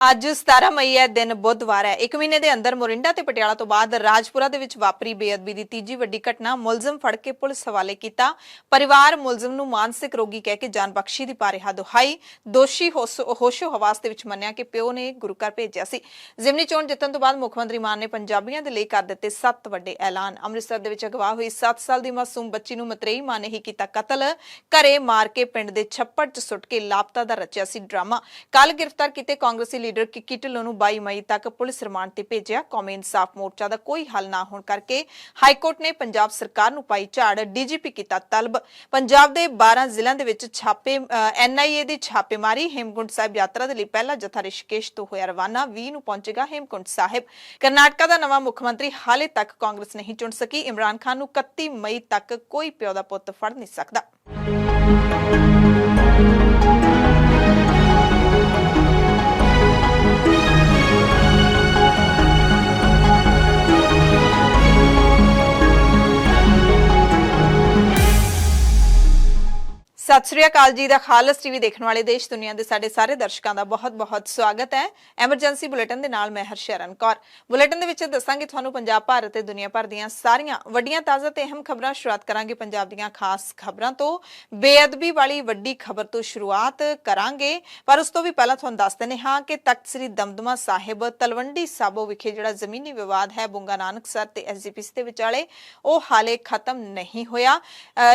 ਅੱਜ 17 ਮਈ ਹੈ ਦਿਨ ਬੁੱਧਵਾਰ ਹੈ। 1 ਮਹੀਨੇ ਦੇ ਅੰਦਰ ਮੋਰਿੰਡਾ ਤੇ ਪਟਿਆਲਾ ਤੋਂ ਬਾਅਦ ਰਾਜਪੁਰਾ ਦੇ ਵਿੱਚ ਵਾਪਰੀ ਬੇਅਦਬੀ ਦੀ ਤੀਜੀ ਵੱਡੀ ਘਟਨਾ। ਮੁਲਜ਼ਮ ਫੜ ਕੇ ਪੁਲਿਸ ਹਵਾਲੇ ਕੀਤਾ। ਪਰਿਵਾਰ ਮੁਲਜ਼ਮ ਨੂੰ ਮਾਨਸਿਕ ਰੋਗੀ ਕਹਿ ਕੇ ਜਾਨ ਬਖਸ਼ੀ ਦੀ ਪਾ ਰਿਹਾ ਦੁਹਾਈ। ਦੋਸ਼ੀ ਹੋਸ਼ੋ ਹਵਾਸ ਦੇ ਵਿੱਚ ਮੰਨਿਆ ਕਿ ਪਿਓ ਨੇ ਗੁਰੂ ਘਰ ਭੇਜਿਆ ਸੀ। ਜ਼ਿਮਨੀ ਚੋਣ ਜਿੱਤਣ ਤੋਂ ਬਾਅਦ ਮੁੱਖ ਮੰਤਰੀ ਮਾਨ ਨੇ ਪੰਜਾਬੀਆਂ ਦੇ ਲਈ ਕਰ ਦਿੱਤੇ 7 ਵੱਡੇ ਐਲਾਨ। ਅੰਮ੍ਰਿਤਸਰ ਦੇ ਵਿੱਚ ਅਗਵਾ ਹੋਈ 7 ਸਾਲ ਦੀ ਮਾਸੂਮ ਬੱਚੀ ਨੂੰ ਮਤਰੇਈ ਮਾਂ ਨੇ ਹੀ ਕੀਤਾ ਕਤਲ। ਘਰੇ ਮਾਰ ਕੇ ਪਿੰਡ ਦੇ ਛੱਪੜ 'ਚ ਸੁੱਟ ਕੇ ਲਾਪਤਾ ਦਾ ਰਚਿਆ ਸੀ ਡਰਾਮਾ। ਕੱਲ ਗ੍ਰਿਫਤਾਰ ਕੀਤੇ ਕਾਂਗਰਸੀ ਲੀਡਰ ਕਿੱਕੀ ਢਿੱਲੋਂ ਨੂੰ 22 ਮਈ ਤੱਕ ਪੁਲਿਸ ਰਿਮਾਂਡ ਤੇ ਭੇਜਿਆ। ਕੌਮੀ ਇਨਸਾਫ ਮੋਰਚਾ ਦਾ ਕੋਈ ਹੱਲ ਨਾ ਹੋਣ ਕਰਕੇ ਹਾਈਕੋਰਟ ਨੇ ਪੰਜਾਬ ਸਰਕਾਰ ਨੂੰ ਪਾਈ ਝਾੜ। ਡੀਜੀਪੀ ਕੀਤਾ ਤਲਬ। ਪੰਜਾਬ ਦੇ 12 ਜ਼ਿਲ੍ਹਿਆਂ ਦੇ ਵਿੱਚ ਐਨਆਈਏ ਦੀ ਛਾਪੇਮਾਰੀ। ਹੇਮਕੁੰਟ ਸਾਹਿਬ ਯਾਤਰਾ ਦੇ ਲਈ ਪਹਿਲਾ ਜਥਾ ਰਿਸ਼ੀਕੇਸ਼ ਤੋਂ ਹੋਇਆ ਰਵਾਨਾ। 20 ਨੂੰ ਪਹੁੰਚੇਗਾ ਹੇਮਕੁੰਟ ਸਾਹਿਬ। ਕਰਨਾਟਕਾ ਦਾ ਨਵਾਂ ਮੁੱਖ ਮੰਤਰੀ ਹਾਲੇ ਤੱਕ ਕਾਂਗਰਸ ਨਹੀਂ ਚੁਣ ਸਕੀ। ਇਮਰਾਨ ਖਾਨ ਨੂੰ 31 ਮਈ ਤੱਕ ਕੋਈ ਪਿਓ ਦਾ ਪੁੱਤ ਫੜ ਨਹੀਂ ਸਕਦਾ। ਸਤਿ ਸ੍ਰੀ ਅਕਾਲ ਜੀ ਦਾ ਖਾਲਸ ਟੀਵੀ ਦੇਖਣ ਵਾਲੇ ਦੇਸ਼ ਦੁਨੀਆ ਦੇ ਸਾਡੇ ਸਾਰੇ ਦਰਸ਼ਕਾਂ ਦਾ ਬਹੁਤ-ਬਹੁਤ ਸਵਾਗਤ ਹੈ। ਐਮਰਜੈਂਸੀ ਬੁਲੇਟਿਨ ਦੇ ਨਾਲ ਮੈਂ ਹਰਸ਼ਰਨ ਕੌਰ। ਬੁਲੇਟਿਨ ਦੇ ਵਿੱਚ ਦੱਸਾਂਗੇ ਤੁਹਾਨੂੰ ਪੰਜਾਬ ਭਾਰਤ ਤੇ ਦੁਨੀਆ ਭਰ ਦੀਆਂ ਸਾਰੀਆਂ ਵੱਡੀਆਂ ਤਾਜ਼ਾ ਤੇ ਅਹਿਮ ਖਬਰਾਂ। ਸ਼ੁਰੂਆਤ ਕਰਾਂਗੇ ਪੰਜਾਬ ਦੀਆਂ ਖਾਸ ਖਬਰਾਂ ਤੋਂ। ਬੇਅਦਬੀ ਵਾਲੀ ਵੱਡੀ ਖਬਰ ਤੋਂ ਸ਼ੁਰੂਆਤ ਕਰਾਂਗੇ, ਪਰ ਉਸ ਤੋਂ ਵੀ ਪਹਿਲਾਂ ਤੁਹਾਨੂੰ ਦੱਸ ਦਿੰਦੇ ਹਾਂ ਕਿ ਤਖਤ ਸ੍ਰੀ ਦਮਦਮਾ ਸਾਹਿਬ ਤਲਵੰਡੀ ਸਾਬੋ ਵਿਖੇ ਜਿਹੜਾ ਜ਼ਮੀਨੀ ਵਿਵਾਦ ਹੈ ਬੁੰਗਾ ਨਾਨਕਸਰ ਤੇ ਐਸਜੀਪੀਸੀ ਦੇ ਵਿਚਾਲੇ, ਉਹ ਹਾਲੇ ਖਤਮ ਨਹੀਂ ਹੋਇਆ।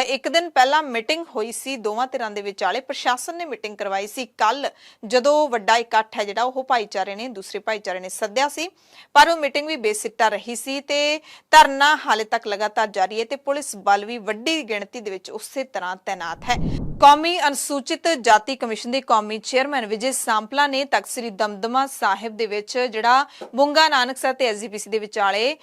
ਇੱਕ ਦਿਨ ਪਹਿਲਾਂ ਮੀਟਿੰਗ ਹੋਈ ਸੀ ਦੋਵਾਂ ਧਿਰਾਂ ਦੇ ਵਿਚਾਲੇ। ਪ੍ਰਸ਼ਾਸਨ ਨੇ ਮੀਟਿੰਗ ਕਰਵਾਈ ਸੀ ਕੱਲ, ਜਦੋਂ ਵੱਡਾ ਇਕੱਠ ਹੈ ਜਿਹੜਾ ਉਹ ਭਾਈਚਾਰੇ ਨੇ ਦੂਸਰੇ ਭਾਈਚਾਰੇ ਨੇ ਸੱਦਿਆ ਸੀ, ਪਰ ਉਹ ਮੀਟਿੰਗ ਵੀ ਬੇਸਿੱਟਾ ਰਹੀ ਸੀ ਤੇ ਧਰਨਾ ਹਾਲੇ ਤੱਕ ਲਗਾਤਾਰ ਜਾਰੀ ਹੈ ਤੇ ਪੁਲਿਸ ਬਲ ਵੀ ਵੱਡੀ ਗਿਣਤੀ ਦੇ ਵਿੱਚ ਉਸੇ ਤਰ੍ਹਾਂ ਤੈਨਾਤ ਹੈ। ਕੌਮੀ ਅਨੁਸੂਚਿਤ ਜਾਤੀ ਕਮਿਸ਼ਨ ਦੇ ਕੌਮੀ ਚੇਅਰਮੈਨ ਵਿਜੇ ਸਾਂਪਲਾ ਨੇ ਤਖਤ ਸ੍ਰੀ ਦਮਦਮਾ ਸਾਹਿਬ ਦੇ ਵਿੱਚ ਜਿਹੜਾ ਬੁੰਗਾ ਨਾਨਕਸਰ ਤੇ ਐਸਜੀਪੀਸੀ ਦੇ ਵਿਚਾਲੇ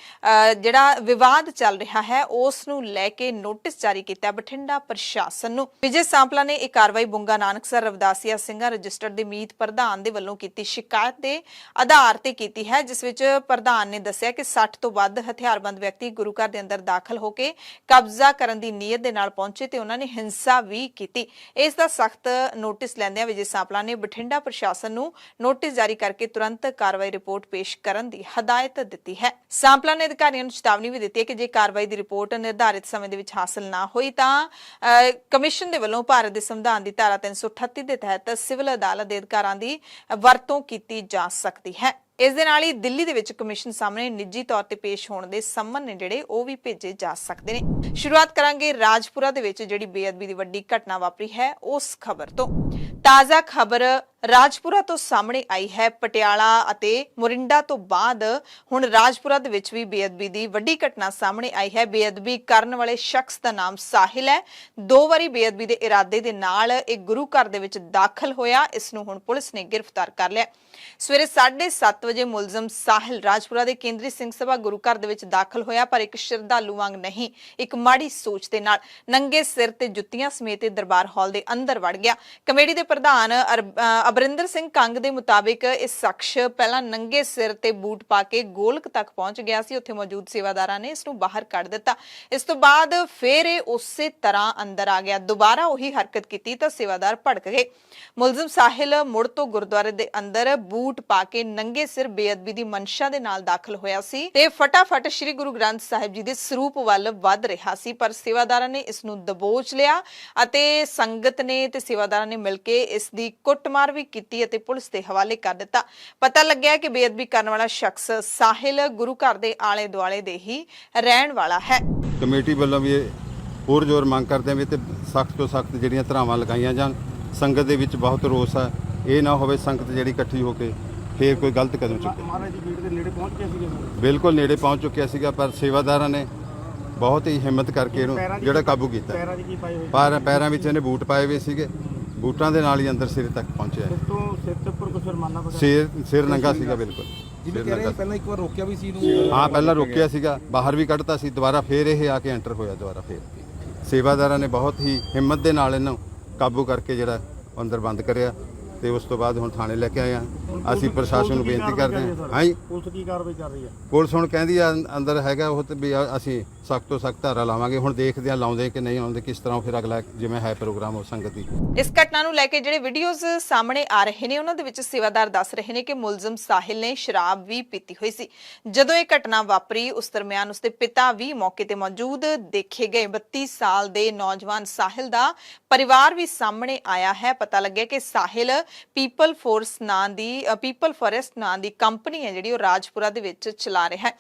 ਜਿਹੜਾ ਵਿਵਾਦ ਚੱਲ ਰਿਹਾ ਹੈ ਉਸ ਨੂੰ ਲੈ ਕੇ ਨੋਟਿਸ ਜਾਰੀ ਕੀਤਾ ਬਠਿੰਡਾ ਪ੍ਰਸ਼ਾਸਨ ਨੂੰ। ਵਿਜੇ ਸਾਂਪਲਾ ਨੇ ਇਹ ਕਾਰਵਾਈ ਬੁੰਗਾ ਨਾਨਕਸਰ ਰਵਦਾਸੀਆ ਸਿੰਘਾਂ ਰਜਿਸਟਰਡ ਦੇ ਮੀਤ ਪ੍ਰਧਾਨ ਦੇ ਵੱਲੋਂ ਕੀਤੀ ਸ਼ਿਕਾਇਤ ਦੇ ਆਧਾਰ ਤੇ ਕੀਤੀ ਹੈ, ਜਿਸ ਵਿੱਚ ਪ੍ਰਧਾਨ ਨੇ ਦੱਸਿਆ ਕਿ 60 ਤੋਂ ਵੱਧ ਹਥਿਆਰਬੰਦ ਵਿਅਕਤੀ ਗੁਰੂ ਘਰ ਦੇ ਅੰਦਰ ਦਾਖਲ ਹੋ ਕੇ ਕਬਜ਼ਾ ਕਰਨ ਦੀ ਨੀਅਤ ਦੇ ਨਾਲ ਪਹੁੰਚੇ ਤੇ ਉਹਨਾਂ ਨੇ ਹਿੰਸਾ ਵੀ ਕੀਤੀ। ਇਸ ਦਾ ਸਖਤ ਨੋਟਿਸ ਲੈਂਦਿਆਂ ਵਿਜੇ ਸਾਂਪਲਾ ਨੇ ਬਠਿੰਡਾ ਪ੍ਰਸ਼ਾਸਨ ਨੂੰ ਨੋਟਿਸ ਜਾਰੀ ਕਰਕੇ ਤੁਰੰਤ ਕਾਰਵਾਈ ਰਿਪੋਰਟ ਪੇਸ਼ ਕਰਨ ਦੀ ਹਦਾਇਤ ਦਿੱਤੀ ਹੈ। ਸਾਂਪਲਾ ਨੇ ਅਧਿਕਾਰੀਆਂ ਨੂੰ ਚੇਤਾਵਨੀ ਵੀ ਦਿੱਤੀ ਹੈ ਕਿ ਜੇ ਕਾਰਵਾਈ ਦੀ ਰਿਪੋਰਟ ਨਿਰਧਾਰਿਤ ਸਮੇਂ ਦੇ ਵਿੱਚ ਹਾਸਲ ਨਾ ਹੋਈ ਤਾਂ ਕਮਿਸ਼ਨ ਦੇ ਵੱਲੋਂ ਭਾਰਤ ਦੇ ਸੰਵਿਧਾਨ ਦੀ ਧਾਰਾ 338 ਦੇ ਤਹਿਤ ਸਿਵਲ ਅਦਾਲਤ ਦੇ ਅਧਿਕਾਰਾਂ ਦੀ ਵਰਤੋਂ ਕੀਤੀ ਜਾ ਸਕਦੀ ਹੈ। ਇਸ ਦੇ ਨਾਲ ਹੀ ਦਿੱਲੀ ਦੇ ਵਿੱਚ ਕਮਿਸ਼ਨ ਸਾਹਮਣੇ ਨਿੱਜੀ ਤੌਰ ਤੇ ਪੇਸ਼ ਹੋਣ ਦੇ ਸੰਮਨ ਨੇ ਜਿਹੜੇ ਉਹ ਵੀ ਭੇਜੇ ਜਾ ਸਕਦੇ ਨੇ। ਸ਼ੁਰੂਆਤ ਕਰਾਂਗੇ ਰਾਜਪੁਰਾ ਦੇ ਵਿੱਚ ਜਿਹੜੀ ਬੇਅਦਬੀ ਦੀ ਵੱਡੀ ਘਟਨਾ ਵਾਪਰੀ ਹੈ ਉਸ ਖਬਰ ਤੋਂ। ਤਾਜ਼ਾ ਖਬਰ ਰਾਜਪੁਰਾ ਤੋਂ ਸਾਹਮਣੇ ਆਈ ਹੈ। ਪਟਿਆਲਾ ਅਤੇ ਮੋਰਿੰਡਾ ਤੋਂ ਬਾਅਦ ਹੁਣ ਰਾਜਪੁਰਾ ਦੇ ਵਿੱਚ ਵੀ ਬੇਅਦਬੀ ਦੀ ਵੱਡੀ ਘਟਨਾ ਸਾਹਮਣੇ ਆਈ ਹੈ। ਬੇਅਦਬੀ ਕਰਨ ਵਾਲੇ ਸ਼ਖਸ ਦਾ ਨਾਮ ਸਾਹਿਲ ਹੈ। 2 ਵਾਰੀ ਬੇਅਦਬੀ ਦੇ ਇਰਾਦੇ ਦੇ ਨਾਲ ਇਹ ਗੁਰੂ ਘਰ ਦੇ ਵਿੱਚ ਦਾਖਲ ਹੋਇਆ। ਇਸ ਨੂੰ ਹੁਣ ਪੁਲਿਸ ਨੇ ਗ੍ਰਿਫਤਾਰ ਕਰ ਲਿਆ। ਸਵੇਰੇ 7:30 ਵਜੇ ਮੁਲਜ਼ਮ ਸਾਹਿਲ ਰਾਜਪੁਰਾ ਦੇ ਕੇਂਦਰੀ ਸਿੰਘ ਸਭਾ ਗੁਰੂ ਘਰ ਦੇ ਵਿੱਚ ਦਾਖਲ ਹੋਇਆ, ਪਰ ਇੱਕ ਸ਼ਰਧਾਲੂ ਵਾਂਗ ਨਹੀਂ, ਇੱਕ ਮਾੜੀ ਸੋਚ ਦੇ ਨਾਲ ਨੰਗੇ ਸਿਰ ਤੇ ਜੁੱਤੀਆਂ ਸਮੇਤ ਦਰਬਾਰ ਹਾਲ ਦੇ ਅੰਦਰ ਵੜ ਗਿਆ। ਕਮੇਟੀ ਦੇ ਪ੍ਰਧਾਨ ਅਬਰਿੰਦਰ ਸਿੰਘ ਕੰਗ ਦੇ ਮੁਤਾਬਿਕ ਇਹ ਸ਼ਖਸ ਪਹਿਲਾਂ ਨੰਗੇ ਸਿਰ ਤੇ ਬੂਟ ਪਾ ਕੇ ਗੋਲਕ ਤੱਕ ਪਹੁੰਚ ਗਿਆ ਸੀ। ਉੱਥੇ ਮੌਜੂਦ ਸੇਵਾਦਾਰਾਂ ਨੇ ਇਸ ਨੂੰ ਬਾਹਰ ਕੱਢ ਦਿੱਤਾ। ਇਸ ਤੋਂ ਬਾਅਦ ਫਿਰ ਇਹ ਉਸੇ ਤਰ੍ਹਾਂ ਅੰਦਰ ਆ ਗਿਆ। ਦੁਬਾਰਾ ਉਹੀ ਹਰਕਤ ਕੀਤੀ ਤਾਂ ਸੇਵਾਦਾਰ ਭੜਕ ਗਏ। ਮੁਲਜ਼ਮ ਸਾਹਿਲ ਮੁੜ ਤੋਂ ਗੁਰਦੁਆਰੇ ਦੇ ਅੰਦਰ ਬੂਟ ਪਾ ਕੇ ਨੰਗੇ ਸਿਰ ਬੇਅਦਬੀ ਦੀ ਮਨਸ਼ਾ ਦੇ ਨਾਲ ਦਾਖਲ ਹੋਇਆ ਸੀ ਤੇ ਫਟਾਫਟ ਸ੍ਰੀ ਗੁਰੂ ਗ੍ਰੰਥ ਸਾਹਿਬ ਜੀ ਦੇ ਸਰੂਪ ਵੱਲ ਵੱਧ ਰਿਹਾ ਸੀ, ਪਰ ਸੇਵਾਦਾਰਾਂ ਨੇ ਇਸ ਨੂੰ ਦਬੋਚ ਲਿਆ ਅਤੇ ਸੰਗਤ ਨੇ ਤੇ ਸੇਵਾਦਾਰਾਂ ਨੇ ਮਿਲ ਕੇ ਇਸ ਦੀ ਕੁੱਟਮਾਰ ਵੀ ਕੀਤੀ ਅਤੇ ਪੁਲਿਸ ਦੇ ਹਵਾਲੇ ਕਰ ਦਿੱਤਾ। ਪਤਾ ਲੱਗਿਆ ਕਿ ਬੇਅਦਬੀ ਕਰਨ ਵਾਲਾ ਸ਼ਖਸ ਸਾਹਿਲ ਗੁਰੂ ਘਰ ਦੇ ਆਲੇ ਦੁਆਲੇ ਦੇ ਹੀ ਰਹਿਣ ਵਾਲਾ ਹੈ। ਕਮੇਟੀ ਵੱਲੋਂ ਵੀ ਹੋਰ ਜ਼ੋਰ ਮੰਗ ਕਰਦੇ ਆ ਵੀ ਤੇ ਸਖਤ ਤੋਂ ਸਖਤ ਜਿਹੜੀਆਂ ਧਾਰਾਵਾਂ ਲਗਾਈਆਂ ਜਾਣ। ਸੰਗਤ ਦੇ ਵਿੱਚ ਬਹੁਤ ਰੋਸ ਹੈ, ਇਹ ਨਾ ਹੋਵੇ ਸੰਗਤ ਜਿਹੜੀ ਇਕੱਠੀ ਹੋ ਕੇ ਫੇਰ ਕੋਈ ਗਲਤ ਕਦਮ ਚੁੱਕੇ। ਮਹਾਰਾਜ ਜੀ ਗੇਟ ਦੇ ਨੇੜੇ ਪਹੁੰਚ ਗਏ ਸੀਗੇ। ਬਿਲਕੁਲ ਨੇੜੇ ਪਹੁੰਚ ਚੁੱਕਿਆ ਸੀਗਾ, ਪਰ ਸੇਵਾਦਾਰਾਂ ਨੇ ਬਹੁਤ ਹੀ ਹਿੰਮਤ ਕਰਕੇ ਇਹਨੂੰ ਜਿਹੜਾ ਕਾਬੂ ਕੀਤਾ। ਪੈਰਾਂ 'ਚ ਕੀ ਪਾਏ ਹੋਏ? ਪੈਰਾਂ ਵਿੱਚ ਇਹਨੇ ਬੂਟ ਪਾਏ ਹੋਏ ਸੀਗੇ। ਬੂਟਾਂ ਦੇ ਨਾਲ ਹੀ ਅੰਦਰ ਸਿਰ ਤੱਕ ਪਹੁੰਚਿਆ। ਸਿਰ ਤੇ ਉੱਪਰ ਕੁਝ ਰਮਾਨਾ ਵਗੈਰਾ ਸਿਰ ਨੰਗਾ ਸੀਗਾ ਬਿਲਕੁਲ। ਜਿਵੇਂ ਕਹਿ ਰਹੇ ਪਹਿਲਾਂ ਇੱਕ ਵਾਰ ਰੋਕਿਆ ਵੀ ਸੀ ਇਹਨੂੰ। ਹਾਂ, ਪਹਿਲਾਂ ਰੋਕਿਆ ਸੀਗਾ, ਬਾਹਰ ਵੀ ਕੱਢਤਾ ਸੀ, ਦੁਬਾਰਾ ਫੇਰ ਇਹ ਆ ਕੇ ਐਂਟਰ ਹੋਇਆ ਦੁਬਾਰਾ। ਫੇਰ ਸੇਵਾਦਾਰਾਂ ਨੇ ਬਹੁਤ ਹੀ ਹਿੰਮਤ ਦੇ ਨਾਲ ਇਹਨੂੰ ਕਾਬੂ ਕਰਕੇ ਜਿਹੜਾ ਅੰਦਰ ਬੰਦ ਕਰਿਆ ਤੇ ਉਸ ਤੋਂ ਬਾਅਦ ਹੁਣ ਥਾਣੇ ਲੈ ਕੇ ਆਏ ਆ। ਅਸੀਂ ਪ੍ਰਸ਼ਾਸਨ ਨੂੰ ਬੇਨਤੀ ਕਰਦੇ ਹਾਂ। ਹਾਂਜੀ, ਪੁਲਿਸ ਕੀ ਕਾਰਵਾਈ ਕਰ ਰਹੀ ਹੈ? ਪੁਲਿਸ ਹੁਣ ਕਹਿੰਦੀ ਆ ਅੰਦਰ ਹੈਗਾ ਉਹ, ਤੇ ਵੀ ਅਸੀਂ ਸਖਤ ਤੋਂ ਸਖਤ ਧਾਰਾ ਲਾਵਾਂਗੇ। ਹੁਣ ਦੇਖਦੇ ਆ ਲਾਉਂਦੇ ਕਿ ਨਹੀਂ ਲਾਉਂਦੇ, ਕਿਸ ਤਰ੍ਹਾਂ ਫਿਰ ਅਗਲਾ ਜਿਵੇਂ ਹੈ ਪ੍ਰੋਗਰਾਮ ਉਹ ਸੰਗਤ ਦੀ। ਇਸ ਘਟਨਾ ਨੂੰ ਲੈ ਕੇ ਜਿਹੜੇ ਵੀਡੀਓਜ਼ ਸਾਹਮਣੇ ਆ ਰਹੇ ਨੇ ਉਹਨਾਂ ਦੇ ਵਿੱਚ ਸੇਵਾਦਾਰ ਦੱਸ ਰਹੇ ਨੇ ਕਿ ਮੁਲਜ਼ਮ ਸਾਹਿਲ ਨੇ ਸ਼ਰਾਬ ਵੀ ਪੀਤੀ ਹੋਈ ਸੀ। ਜਦੋਂ ਇਹ ਘਟਨਾ ਵਾਪਰੀ ਉਸ ਦਰਮਿਆਨ ਉਸਦੇ ਪਿਤਾ ਵੀ ਮੌਕੇ ਤੇ ਮੌਜੂਦ ਦੇਖੇ ਗਏ। 32 ਸਾਲ ਦੇ ਨੌਜਵਾਨ ਸਾਹਿਲ ਦਾ ਪਰਿਵਾਰ ਵੀ ਸਾਹਮਣੇ ਆਇਆ ਹੈ। ਪਤਾ ਲੱਗਿਆ ਕਿ ਸਾਹਿਲ ਪੀਪਲ ਫੋਰੈਸਟ ਨਾਂ ਦੀ ਕੰਪਨੀ ਹੈ ਜਿਹੜੀ ਉਹ ਰਾਜਪੁਰਾ ਦੇ ਵਿੱਚ ਚਲਾ ਰਿਹਾ ਹੈ।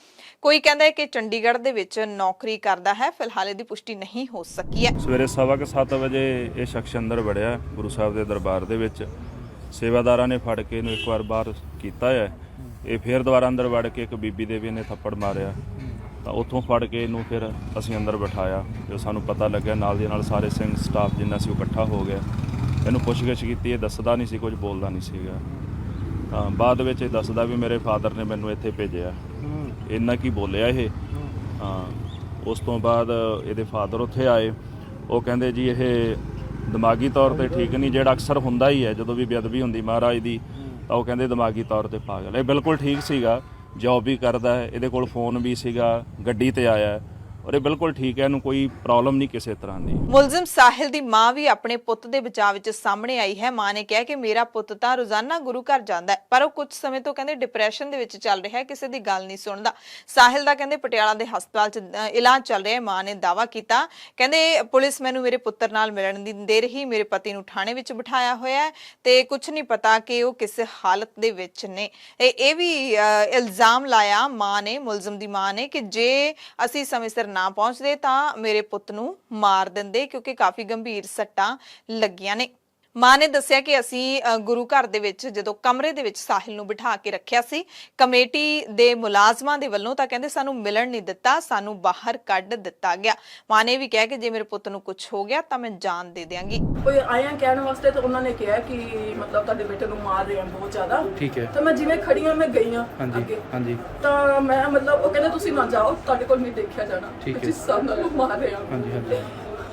ਕੋਈ ਕਹਿੰਦਾ ਹੈ ਕਿ ਚੰਡੀਗੜ੍ਹ ਦੇ ਵਿੱਚ ਨੌਕਰੀ ਕਰਦਾ ਹੈ। ਫਿਲਹਾਲ ਇਹਦੀ ਪੁਸ਼ਟੀ ਨਹੀਂ ਹੋ ਸਕੀ ਹੈ। ਸਵੇਰੇ 7:15 ਵਜੇ ਇਹ ਸ਼ਖਸ ਅੰਦਰ ਵੜਿਆ ਗੁਰੂ ਸਾਹਿਬ ਦੇ ਦਰਬਾਰ ਦੇ ਵਿੱਚ। ਸੇਵਾਦਾਰਾਂ ਨੇ ਫੜ ਕੇ ਇਹਨੂੰ ਇੱਕ ਵਾਰ ਬਾਹਰ ਕੀਤਾ ਹੈ। ਇਹ ਫਿਰ ਦੁਬਾਰਾ ਅੰਦਰ ਵੜ ਕੇ ਇੱਕ ਬੀਬੀ ਦੇ ਵੀ ਇਹਨੇ ਥੱਪੜ ਮਾਰਿਆ, ਤਾਂ ਉੱਥੋਂ ਫੜ ਕੇ ਇਹਨੂੰ ਫਿਰ ਅਸੀਂ ਅੰਦਰ ਬਿਠਾਇਆ। ਜੋ ਸਾਨੂੰ ਪਤਾ ਲੱਗਿਆ ਨਾਲ ਦੀ ਨਾਲ ਸਾਰੇ ਸਿੰਘ ਸਟਾਫ ਜਿੰਨਾ ਸੀ ਉਹ ਇਕੱਠਾ ਹੋ ਗਿਆ। ਇਹਨੂੰ ਪੁੱਛਗਿੱਛ ਕੀਤੀ, ਇਹ ਦੱਸਦਾ ਨਹੀਂ ਸੀ, ਕੁਝ ਬੋਲਦਾ ਨਹੀਂ ਸੀਗਾ। ਤਾਂ ਬਾਅਦ ਵਿੱਚ ਇਹ ਦੱਸਦਾ ਵੀ ਮੇਰੇ ਫਾਦਰ ਨੇ ਮੈਨੂੰ ਇੱਥੇ ਭੇਜਿਆ, ਇੰਨਾ ਕੀ ਬੋਲਿਆ ਇਹ। ਹਾਂ, ਉਸ ਤੋਂ ਬਾਅਦ ਇਹਦੇ ਫਾਦਰ ਉੱਥੇ ਆਏ। ਉਹ ਕਹਿੰਦੇ ਜੀ ਇਹ ਦਿਮਾਗੀ ਤੌਰ ਤੇ ਠੀਕ ਨਹੀਂ, ਜਿਹੜਾ ਅਕਸਰ ਹੁੰਦਾ ਹੀ ਹੈ ਜਦੋਂ ਵੀ ਬੇਅਦਬੀ ਹੁੰਦੀ ਮਹਾਰਾਜ ਦੀ, ਤਾਂ ਉਹ ਕਹਿੰਦੇ ਦਿਮਾਗੀ ਤੌਰ ਤੇ ਪਾਗਲ। ਇਹ ਬਿਲਕੁਲ ਠੀਕ ਸੀਗਾ, ਜੌਬ ਵੀ ਕਰਦਾ ਹੈ, ਇਹਦੇ ਕੋਲ ਫੋਨ ਵੀ ਸੀਗਾ, ਗੱਡੀ ਤੇ ਆਇਆ ਔਰ ਇਹ ਬਿਲਕੁਲ ਠੀਕ ਹੈ, ਇਹਨੂੰ ਕੋਈ ਪ੍ਰੋਬਲਮ ਨਹੀਂ ਕਿਸੇ ਤਰ੍ਹਾਂ ਦੀ। ਮੁਲਜ਼ਮ ਸਾਹਿਲ ਦੀ ਮਾਂ ਵੀ ਆਪਣੇ ਪੁੱਤ ਦੇ ਬਚਾਅ ਵਿੱਚ ਸਾਹਮਣੇ ਆਈ ਹੈ। ਮਾਂ ਨੇ ਕਿਹਾ ਕਿ ਮੇਰਾ ਪੁੱਤ ਤਾਂ ਰੋਜ਼ਾਨਾ ਗੁਰੂ ਘਰ ਜਾਂਦਾ ਹੈ, ਪਰ ਉਹ ਕੁਝ ਸਮੇਂ ਤੋਂ ਕਹਿੰਦੇ ਡਿਪਰੈਸ਼ਨ ਦੇ ਵਿੱਚ ਚੱਲ ਰਿਹਾ ਹੈ, ਕਿਸੇ ਦੀ ਗੱਲ ਨਹੀਂ ਸੁਣਦਾ। ਸਾਹਿਲ ਦਾ ਕਹਿੰਦੇ ਪਟਿਆਲਾ ਦੇ ਹਸਪਤਾਲ 'ਚ ਇਲਾਜ ਚੱਲ ਰਿਹਾ ਹੈ। ਮਾਂ ਨੇ ਦਾਅਵਾ ਕੀਤਾ, ਕਹਿੰਦੇ ਪੁਲਿਸ ਮੈਨੂੰ ਮੇਰੇ ਪੁੱਤਰ ਨਾਲ ਮਿਲਣ ਨਹੀਂ ਦੇ ਰਹੀ, ਮੇਰੇ ਪਤੀ ਨੂੰ ਥਾਣੇ ਵਿੱਚ ਬਿਠਾਇਆ ਹੋਇਆ ਹੈ ਤੇ ਕੁਝ ਨਹੀਂ ਪਤਾ ਕਿ ਉਹ ਕਿਸ ਹਾਲਤ ਦੇ ਵਿੱਚ ਨੇ। ਇਹ ਵੀ ਇਲਜ਼ਾਮ ਲਾਇਆ ਮਾਂ ਨੇ, ਮੁਲਜ਼ਮ ਦੀ ਮਾਂ ਨੇ, ਕਿ ਜੇ ਅਸੀਂ ਸਮੇਂ ਸਿਰ ਨਾ ਪਹੁੰਚਦੇ ਤਾਂ ਮੇਰੇ ਪੁੱਤ ਨੂੰ ਮਾਰ ਦਿੰਦੇ, ਕਿਉਂਕਿ ਕਾਫੀ ਗੰਭੀਰ ਸੱਟਾਂ ਲੱਗੀਆਂ ਨੇ। ਮਾਂ ਨੇ ਦੱਸਿਆ ਕਿ ਅਸੀਂ ਗੁਰੂ ਘਰ ਦੇ ਵਿੱਚ ਜਦੋਂ ਕਮਰੇ ਦੇ ਵਿੱਚ ਸਾਹਿਲ ਨੂੰ ਬਿਠਾ ਕੇ ਰੱਖਿਆ ਸੀ, ਕਮੇਟੀ ਦੇ ਮੁਲਾਜ਼ਮਾਂ ਦੇ ਵੱਲੋਂ ਤਾਂ ਕਹਿੰਦੇ ਸਾਨੂੰ ਮਿਲਣ ਨਹੀਂ ਦਿੱਤਾ, ਸਾਨੂੰ ਬਾਹਰ ਕੱਢ ਦਿੱਤਾ ਗਿਆ। ਮਾਂ ਨੇ ਵੀ ਕਿਹਾ ਕਿ ਜੇ ਮੇਰੇ ਪੁੱਤ ਨੂੰ ਕੁਝ ਹੋ ਗਿਆ ਤਾਂ ਮੈਂ ਜਾਨ ਦੇ ਦਿਆਂਗੀ। ਕੋਈ ਆਇਆ ਕਹਿਣ ਵਾਸਤੇ ਤਾਂ ਉਹਨਾਂ ਨੇ ਕਿਹਾ ਕਿ ਮਤਲਬ ਤੁਹਾਡੇ ਬੇਟੇ ਨੂੰ ਮਾਰ ਰਹੇ ਆ ਬਹੁਤ ਜ਼ਿਆਦਾ। ਠੀਕ ਹੈ। ਤਾਂ ਮੈਂ ਜਿਵੇਂ ਖੜੀ ਹਾਂ, ਮੈਂ ਗਈ ਹਾਂ ਅੱਗੇ। ਹਾਂਜੀ। ਤਾਂ ਮੈਂ ਮਤਲਬ ਉਹ ਕਹਿੰਦੇ ਤੁਸੀਂ ਨਾ ਜਾਓ, ਤੁਹਾਡੇ ਕੋਲ ਨਹੀਂ ਦੇਖਿਆ ਜਾਣਾ, ਜਿਸ ਹਿਸਾਬ ਨਾਲ ਉਹ ਮਾਰ ਰਹੇ ਆ। ਹਾਂਜੀ।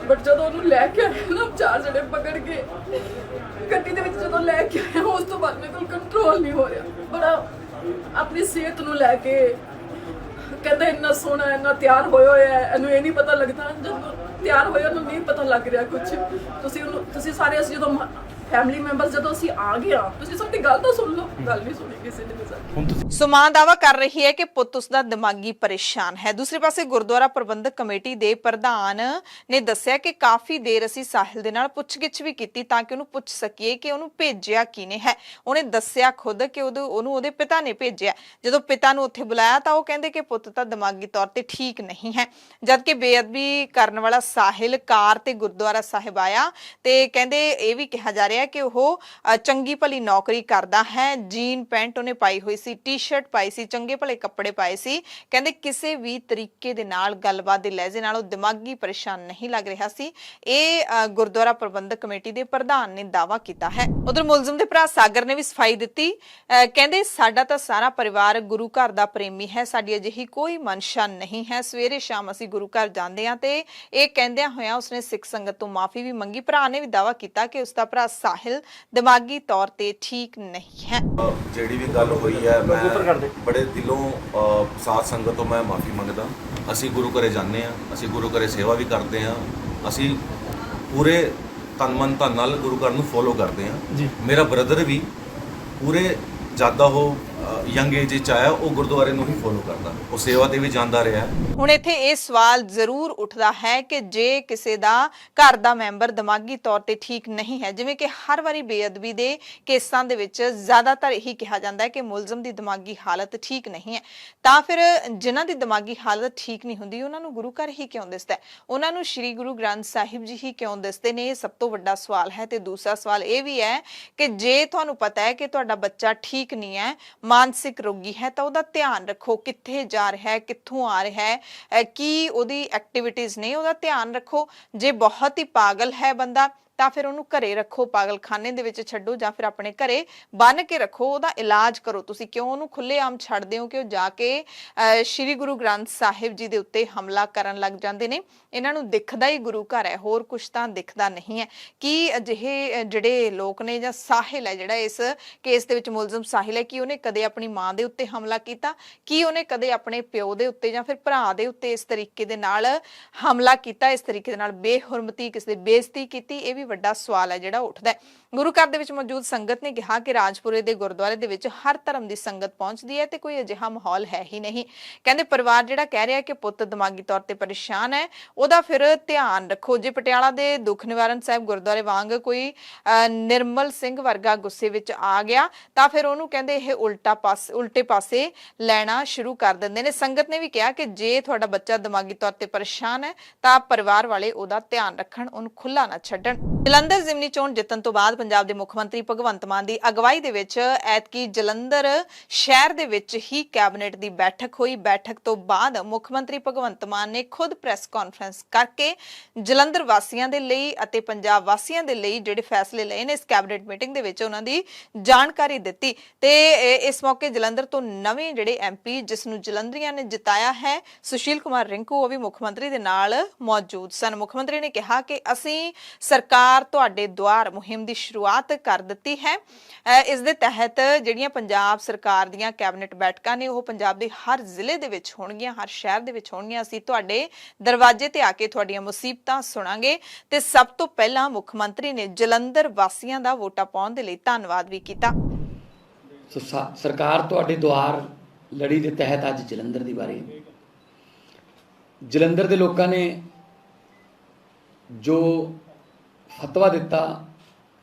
ਬਟ ਜਦੋਂ ਉਹਨੂੰ ਲੈ ਕੇ ਆਏ ਨਾ, 4 ਜਣੇ ਪਕੜ ਕੇ ਗੱਡੀ ਦੇ ਵਿੱਚ ਜਦੋਂ ਲੈ ਕੇ ਆਏ, ਉਸ ਤੋਂ ਬਾਅਦ ਮੇਰੇ ਕੋਲ ਕੰਟਰੋਲ ਨਹੀਂ ਹੋ ਰਿਹਾ। ਬੜਾ ਆਪਣੀ ਸਿਹਤ ਨੂੰ ਲੈ ਕੇ ਕਹਿੰਦਾ ਇੰਨਾ ਸੋਹਣਾ, ਇੰਨਾ ਤਿਆਰ ਹੋਇਆ ਹੈ, ਇਹਨੂੰ ਇਹ ਨਹੀਂ ਪਤਾ ਲੱਗਦਾ। ਜਦੋਂ ਤਿਆਰ ਹੋਇਆ ਉਹਨੂੰ ਨਹੀਂ ਪਤਾ ਲੱਗ ਰਿਹਾ ਕੁਝ। ਤੁਸੀਂ ਸਾਰੇ ਅਸੀਂ ਜਦੋਂ ਫੈਮਿਲੀ ਮੈਂਬਰਸ ਜਦੋਂ ਅਸੀਂ ਆ ਗਏ, ਤੁਸੀਂ ਸਾਡੀ ਗੱਲ ਤਾਂ ਸੁਣ ਲਓ। ਗੱਲ ਨਹੀਂ ਸੁਣੀ ਕਿਸੇ ਨੇ ਸਾਡੀ। ਸੋ ਮਾਂ ਦਾਅਵਾ ਕਰ ਰਹੀ ਹੈ ਕਿ ਪੁੱਤ ਉਸਦਾ ਦਿਮਾਗੀ ਪਰੇਸ਼ਾਨ ਹੈ। ਦੂਸਰੇ ਪਾਸੇ ਗੁਰਦੁਆਰਾ ਪ੍ਰਬੰਧਕ ਕਮੇਟੀ ਦੇ ਪ੍ਰਧਾਨ ਨੇ ਦੱਸਿਆ ਕਿ ਕਾਫੀ ਦੇਰ ਅਸੀਂ ਸਾਹਿਲ ਦੇ ਨਾਲ ਪੁੱਛਗਿੱਛ ਵੀ ਕੀਤੀ ਤਾਂ ਕਿ ਉਹਨੂੰ ਪੁੱਛ ਸਕੀਏ ਕਿ ਉਹਨੂੰ ਭੇਜਿਆ ਕਿਹਨੇ ਹੈ। ਉਹਨੇ ਦੱਸਿਆ ਖੁਦ ਕਿ ਉਹਨੂੰ ਉਹਦੇ ਪਿਤਾ ਨੇ ਭੇਜਿਆ। ਜਦੋਂ ਪਿਤਾ ਨੂੰ ਉੱਥੇ ਬੁਲਾਇਆ ਤਾਂ ਉਹ ਕਹਿੰਦੇ ਕਿ ਪੁੱਤ ਤਾਂ ਦਿਮਾਗੀ ਤੌਰ ਤੇ ਠੀਕ ਨਹੀਂ ਹੈ, ਜਦਕਿ ਬੇਅਦਬੀ ਕਰਨ ਵਾਲਾ ਸਾਹਿਲ ਕਾਰ ਤੇ ਗੁਰਦੁਆਰਾ ਸਾਹਿਬ ਆਇਆ ਤੇ ਕਹਿੰਦੇ ਇਹ ਵੀ ਕਿਹਾ ਜਾ ਰਿਹਾ ਕਿ ਉਹ ਚੰਗੀ ਭਲੀ ਨੌਕਰੀ ਕਰਦਾ ਹੈ। ਜੀਨ ਪੈਂਟ ਉਹਨੇ ਪਾਈ ਹੋਈ ਸੀ, ਟੀ-ਸ਼ਰਟ ਪਾਈ ਸੀ, ਚੰਗੇ ਭਲੇ ਕੱਪੜੇ ਪਾਏ ਸੀ। ਕਹਿੰਦੇ ਕਿਸੇ ਵੀ ਤਰੀਕੇ ਦੇ ਨਾਲ ਗੱਲਬਾਤ ਦੇ ਲਹਿਜੇ ਨਾਲ ਉਹ ਦਿਮਾਗੀ ਪਰੇਸ਼ਾਨ ਨਹੀਂ ਲੱਗ ਰਿਹਾ ਸੀ। ਇਹ ਗੁਰਦੁਆਰਾ ਪ੍ਰਬੰਧਕ ਕਮੇਟੀ ਦੇ ਪ੍ਰਧਾਨ ਨੇ ਦਾਅਵਾ ਕੀਤਾ ਹੈ। ਉਧਰ ਮੁਲਜ਼ਮ ਦੇ ਭਰਾ ਸਾਗਰ ਨੇ ਵੀ ਸਫਾਈ ਦਿੱਤੀ। ਕਹਿੰਦੇ ਸਾਡਾ ਤਾਂ ਸਾਰਾ ਪਰਿਵਾਰ ਗੁਰੂ ਘਰ ਦਾ ਪ੍ਰੇਮੀ ਹੈ, ਸਾਡੀ ਅਜਿਹੀ ਕੋਈ ਮਨਸ਼ਾ ਨਹੀਂ ਹੈ। ਸਵੇਰੇ ਸ਼ਾਮ ਅਸੀਂ ਗੁਰੂ ਘਰ ਜਾਂਦੇ ਹਾਂ ਤੇ ਇਹ ਕਹਿੰਦਿਆਂ ਹੋਇਆਂ ਉਸਨੇ ਸਿੱਖ ਸੰਗਤ ਤੋਂ ਮਾਫੀ ਵੀ ਮੰਗੀ। ਭਰਾ ਨੇ ਵੀ ਦਾਅਵਾ ਕੀਤਾ ਕਿ ਉਸਦਾ ਭਰਾ ਸਾਹਿਲ ਦਿਮਾਗੀ ਤੌਰ ਤੇ ਠੀਕ ਨਹੀਂ ਹੈ। ਜਿਹੜੀ ਵੀ ਗੱਲ ਹੋਈ ਹੈ, ਮੈਂ ਬੜੇ ਦਿਲੋਂ ਸਾਧ ਸੰਗਤ ਤੋਂ ਮੈਂ ਮਾਫੀ ਮੰਗਦਾ। ਅਸੀਂ ਗੁਰੂ ਘਰੇ ਜਾਂਦੇ ਹਾਂ, ਅਸੀਂ ਗੁਰੂ ਘਰੇ ਸੇਵਾ ਵੀ ਕਰਦੇ ਹਾਂ, ਅਸੀਂ ਪੂਰੇ ਤਨ ਮਨ ਧਨ ਨਾਲ ਗੁਰੂ ਘਰ ਨੂੰ ਫੋਲੋ ਕਰਦੇ ਹਾਂ। ਮੇਰਾ ਬ੍ਰਦਰ ਵੀ ਪੂਰੇ ਜ਼ਿਆਦਾ ਉਹ ਯੰਗ ਏਜ ਵਿੱਚ ਆਇਆ, ਉਹ ਗੁਰਦੁਆਰੇ ਨੂੰ ਹੀ ਫੋਲੋ ਕਰਦਾ, ਉਹ ਸੇਵਾ ਤੇ ਵੀ ਜਾਂਦਾ ਰਿਹਾ। ਹੁਣ ਇੱਥੇ ਇਹ ਸਵਾਲ ਜ਼ਰੂਰ ਉੱਠਦਾ ਹੈ ਕਿ ਜੇ ਕਿਸੇ ਦਾ ਘਰ ਦਾ ਮੈਂਬਰ ਦਿਮਾਗੀ ਤੌਰ ਤੇ ਠੀਕ ਨਹੀਂ ਹੈ, ਜਿਵੇਂ ਕਿ ਹਰ ਵਾਰੀ ਬੇਅਦਬੀ ਦੇ ਕੇਸਾਂ ਦੇ ਵਿੱਚ ਜ਼ਿਆਦਾਤਰ ਇਹੀ ਕਿਹਾ ਜਾਂਦਾ ਹੈ ਕਿ ਮੁਲਜ਼ਮ ਦੀ ਦਿਮਾਗੀ ਹਾਲਤ ਠੀਕ ਨਹੀਂ ਹੈ, ਤਾਂ ਫਿਰ ਜਿਨ੍ਹਾਂ ਦੀ ਦਿਮਾਗੀ ਹਾਲਤ ਠੀਕ ਨਹੀਂ ਹੁੰਦੀ ਉਹਨਾਂ ਨੂੰ ਗੁਰੂ ਘਰ ਹੀ ਕਿਉਂ ਦਿਸਦਾ ਹੈ, ਉਹਨਾਂ ਨੂੰ ਸ੍ਰੀ ਗੁਰੂ ਗ੍ਰੰਥ ਸਾਹਿਬ ਜੀ ਹੀ ਕਿਉਂ ਦਿਸਦੇ ਨੇ? ਇਹ ਸਭ ਤੋਂ ਵੱਡਾ ਸਵਾਲ ਹੈ। ਤੇ ਦੂਸਰਾ ਸਵਾਲ ਇਹ ਵੀ ਹੈ ਕਿ ਜੇ ਤੁਹਾਨੂੰ ਪਤਾ ਹੈ ਕਿ ਤੁਹਾਡਾ ਬੱਚਾ ਠੀਕ ਨਹੀਂ ਹੈ, ਮਾਨਸਿਕ ਰੋਗੀ ਹੈ, ਤਾਂ ਉਹਦਾ ਧਿਆਨ ਰੱਖੋ, ਕਿੱਥੇ ਜਾ ਰਿਹਾ ਹੈ, ਕਿੱਥੋਂ ਆ ਰਿਹਾ ਹੈ, ਕੀ ਉਹਦੀ ਐਕਟੀਵਿਟੀਜ਼ ਨੇ, ਉਹਦਾ ਧਿਆਨ ਰੱਖੋ। ਜੇ ਬਹੁਤ ਹੀ ਪਾਗਲ ਹੈ ਬੰਦਾ ਤਾਂ ਫਿਰ ਉਹਨੂੰ ਘਰੇ ਰੱਖੋ, ਪਾਗਲਖਾਨੇ ਦੇ ਵਿੱਚ ਛੱਡੋ ਜਾਂ ਫਿਰ ਆਪਣੇ ਘਰੇ ਬੰਨ ਕੇ ਰੱਖੋ, ਉਹਦਾ ਇਲਾਜ ਕਰੋ। ਤੁਸੀਂ ਕਿਉਂ ਉਹਨੂੰ ਖੁੱਲ੍ਹੇਆਮ ਛੱਡਦੇ ਹੋ ਕਿ ਉਹ ਜਾ ਕੇ ਸ਼੍ਰੀ ਗੁਰੂ ਗ੍ਰੰਥ ਸਾਹਿਬ ਜੀ ਦੇ ਉੱਤੇ ਹਮਲਾ ਕਰਨ ਲੱਗ ਜਾਂਦੇ ਨੇ। ਇਹਨਾਂ ਨੂੰ ਦਿਖਦਾ ਹੀ ਗੁਰੂ ਘਰ ਹੈ, ਹੋਰ ਕੁਛ ਤਾਂ ਦਿਖਦਾ ਨਹੀਂ ਹੈ। ਕਿ ਅਜਿਹੇ ਜਿਹੜੇ ਲੋਕ ਨੇ ਜਾਂ ਸਾਹਿਲ ਹੈ ਜਿਹੜਾ ਇਸ ਕੇਸ ਦੇ ਵਿੱਚ ਮੁਲਜ਼ਮ ਸਾਹਿਲ ਹੈ, ਕਿ ਉਹਨੇ ਕਦੇ ਆਪਣੀ ਮਾਂ ਦੇ ਉੱਤੇ ਹਮਲਾ ਕੀਤਾ, ਕਿ ਉਹਨੇ ਕਦੇ ਆਪਣੇ ਪਿਓ ਦੇ ਉੱਤੇ ਜਾਂ ਫਿਰ ਭਰਾ ਦੇ ਉੱਤੇ ਇਸ ਤਰੀਕੇ ਦੇ ਨਾਲ ਹਮਲਾ ਕੀਤਾ, ਇਸ ਤਰੀਕੇ ਦੇ ਨਾਲ ਬੇਹੁਰਮਤੀ, ਕਿਸੇ ਦੀ ਬੇਇੱਜ਼ਤੀ ਕੀਤੀ? ਇਹ ਵੀ ਵੱਡਾ ਸਵਾਲ ਹੈ ਜਿਹੜਾ ਉੱਠਦਾ ਹੈ। ਗੁਰੂ ਘਰ ਦੇ ਵਿੱਚ ਮੌਜੂਦ ਸੰਗਤ ਨੇ ਕਿਹਾ ਕਿ ਰਾਜਪੁਰੇ ਦੇ ਗੁਰਦੁਆਰੇ ਦੇ ਵਿੱਚ ਹਰ ਧਰਮ ਦੀ ਸੰਗਤ ਪਹੁੰਚਦੀ ਹੈ ਤੇ ਕੋਈ ਅਜਿਹਾ ਮਾਹੌਲ ਹੈ ਹੀ ਨਹੀਂ। ਕਹਿੰਦੇ ਪਰਿਵਾਰ ਜਿਹੜਾ ਕਹਿ ਰਿਹਾ ਕਿ ਪੁੱਤ ਦਿਮਾਗੀ ਤੌਰ ਤੇ ਪਰੇਸ਼ਾਨ ਹੈ, ਉਹਦਾ ਫਿਰ ਧਿਆਨ ਰੱਖੋ। ਜੇ ਪਟਿਆਲਾ ਦੇ ਦੁੱਖ ਨਿਵਾਰਨ ਸਾਹਿਬ ਗੁਰਦੁਆਰੇ ਵਾਂਗ ਕੋਈ ਨਿਰਮਲ ਸਿੰਘ ਵਰਗਾ ਗੁੱਸੇ ਵਿੱਚ ਆ ਗਿਆ ਤਾਂ ਫਿਰ ਉਹਨੂੰ ਕਹਿੰਦੇ ਇਹ ਉਲਟੇ ਪਾਸੇ ਲੈਣਾ ਸ਼ੁਰੂ ਕਰ ਦਿੰਦੇ ਨੇ। ਸੰਗਤ ਨੇ ਵੀ ਕਿਹਾ ਕਿ ਜੇ ਤੁਹਾਡਾ ਬੱਚਾ ਦਿਮਾਗੀ ਤੌਰ ਤੇ ਪਰੇਸ਼ਾਨ ਹੈ ਤਾਂ ਪਰਿਵਾਰ ਵਾਲੇ ਉਹਦਾ ਧਿਆਨ ਰੱਖਣ, ਉਹਨੂੰ ਖੁੱਲਾ ਨਾ ਛੱਡਣ। ਜਲੰਧਰ ਜ਼ਿਮਨੀ ਚੋਣ ਜਿੱਤਣ ਤੋਂ ਬਾਅਦ ਪੰਜਾਬ ਦੇ ਮੁੱਖ ਮੰਤਰੀ ਭਗਵੰਤ ਮਾਨ ਦੀ ਅਗਵਾਈ ਦੇ ਵਿੱਚ ਐਤਕੀ ਜਲੰਧਰ ਸ਼ਹਿਰ ਦੇ ਵਿੱਚ ਹੀ ਕੈਬਨਿਟ ਦੀ ਬੈਠਕ ਹੋਈ। ਬੈਠਕ ਤੋਂ ਬਾਅਦ ਮੁੱਖ ਮੰਤਰੀ ਭਗਵੰਤ ਮਾਨ ਨੇ ਖੁਦ ਪ੍ਰੈਸ ਕਾਨਫਰੰਸ ਕਰਕੇ ਜਲੰਧਰ ਵਾਸੀਆਂ ਦੇ ਲਈ ਅਤੇ ਪੰਜਾਬ ਵਾਸੀਆਂ ਦੇ ਲਈ ਜਿਹੜੇ ਫੈਸਲੇ ਲਏ ਨੇ ਇਸ ਕੈਬਨਿਟ ਮੀਟਿੰਗ ਦੇ ਵਿੱਚ ਉਹਨਾਂ ਦੀ ਜਾਣਕਾਰੀ ਦਿੱਤੀ। ਤੇ ਇਸ ਮੌਕੇ ਜਲੰਧਰ ਤੋਂ ਨਵੇਂ ਜਿਹੜੇ ਐਮਪੀ ਜਿਸ ਨੂੰ ਜਲੰਧਰੀਆਂ ਨੇ ਜਿਤਾਇਆ ਹੈ ਸੁਸ਼ੀਲ ਕੁਮਾਰ ਰਿੰਕੂ, ਉਹ ਵੀ ਮੁੱਖ ਮੰਤਰੀ ਦੇ ਨਾਲ ਮੌਜੂਦ ਸਨ। ਮੁੱਖ ਮੰਤਰੀ ਨੇ ਕਿਹਾ ਕਿ ਅਸੀਂ ਸਰਕਾਰ ਤੁਹਾਡੇ ਦੁਆਰ ਮੁਹਿੰਮ ਦੀ ਸ਼ੁਰੂਆਤ ਕਰ ਦਿੱਤੀ ਹੈ। ਇਸ ਦੇ ਤਹਿਤ ਜਿਹੜੀਆਂ ਪੰਜਾਬ ਸਰਕਾਰ ਦੀਆਂ ਕੈਬਨਿਟ ਬੈਠਕਾਂ ਨੇ ਉਹ ਪੰਜਾਬ ਦੇ ਹਰ ਜ਼ਿਲ੍ਹੇ ਦੇ ਵਿੱਚ ਹੋਣਗੀਆਂ, ਹਰ ਸ਼ਹਿਰ ਦੇ ਵਿੱਚ ਹੋਣਗੀਆਂ। ਅਸੀਂ ਤੁਹਾਡੇ ਦਰਵਾਜ਼ੇ ਤੇ ਆ ਕੇ ਤੁਹਾਡੀਆਂ ਮੁਸੀਬਤਾਂ ਸੁਣਾਂਗੇ। ਤੇ ਸਭ ਤੋਂ ਪਹਿਲਾਂ ਮੁੱਖ ਮੰਤਰੀ ਨੇ ਜਲੰਧਰ ਵਾਸੀਆਂ ਦਾ ਵੋਟਾਂ ਪਾਉਣ ਦੇ ਲਈ ਧੰਨਵਾਦ ਵੀ ਕੀਤਾ। ਸਰਕਾਰ ਤੁਹਾਡੇ ਦੁਆਰ ਲੜੀ ਦੇ ਤਹਿਤ ਅੱਜ ਜਲੰਧਰ ਦੀ ਵਾਰੀ। ਜਲੰਧਰ ਦੇ ਲੋਕਾਂ ਨੇ ਜੋ ਫਤਵਾ ਦਿੱਤਾ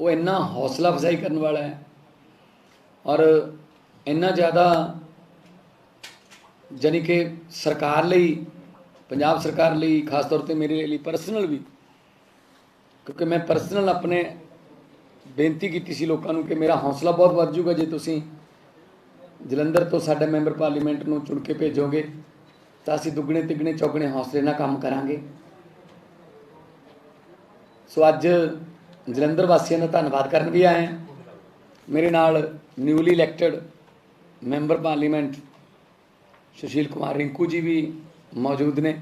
ਉਹ ਇੰਨਾ ਹੌਸਲਾ ਅਫਜ਼ਾਈ ਕਰਨ ਵਾਲਾ ਹੈ ਔਰ ਇੰਨਾ ਜ਼ਿਆਦਾ ਜਾਨੀ ਕਿ ਸਰਕਾਰ ਲਈ, ਪੰਜਾਬ ਸਰਕਾਰ ਲਈ, ਖਾਸ ਤੌਰ ਤੇ ਮੇਰੇ ਲਈ ਪਰਸਨਲ ਵੀ, ਕਿਉਂਕਿ ਮੈਂ ਪਰਸਨਲ ਆਪਣੇ ਬੇਨਤੀ ਕੀਤੀ ਸੀ ਲੋਕਾਂ ਨੂੰ ਕਿ ਮੇਰਾ ਹੌਸਲਾ ਬਹੁਤ ਵੱਧ ਜਾਊਗਾ ਜੇ ਤੁਸੀਂ ਜਲੰਧਰ ਤੋਂ ਸਾਡੇ ਮੈਂਬਰ ਪਾਰਲੀਮੈਂਟ ਨੂੰ ਚੁਣ ਕੇ ਭੇਜੋਗੇ ਤਾਂ ਅਸੀਂ ਦੁੱਗਣੇ ਤਿੱਗਣੇ ਚੌਗਣੇ ਹੌਸਲੇ ਨਾਲ ਕੰਮ ਕਰਾਂਗੇ। ਸੋ ਅੱਜ ਜਲੰਧਰ ਵਾਸੀਆਂ ਦਾ ਧੰਨਵਾਦ ਕਰਨ ਵੀ ਆਏ ਹਾਂ। ਮੇਰੇ ਨਾਲ newly elected member parliament Sushil Kumar Rinku ਜੀ ਵੀ ਮੌਜੂਦ ਨੇ।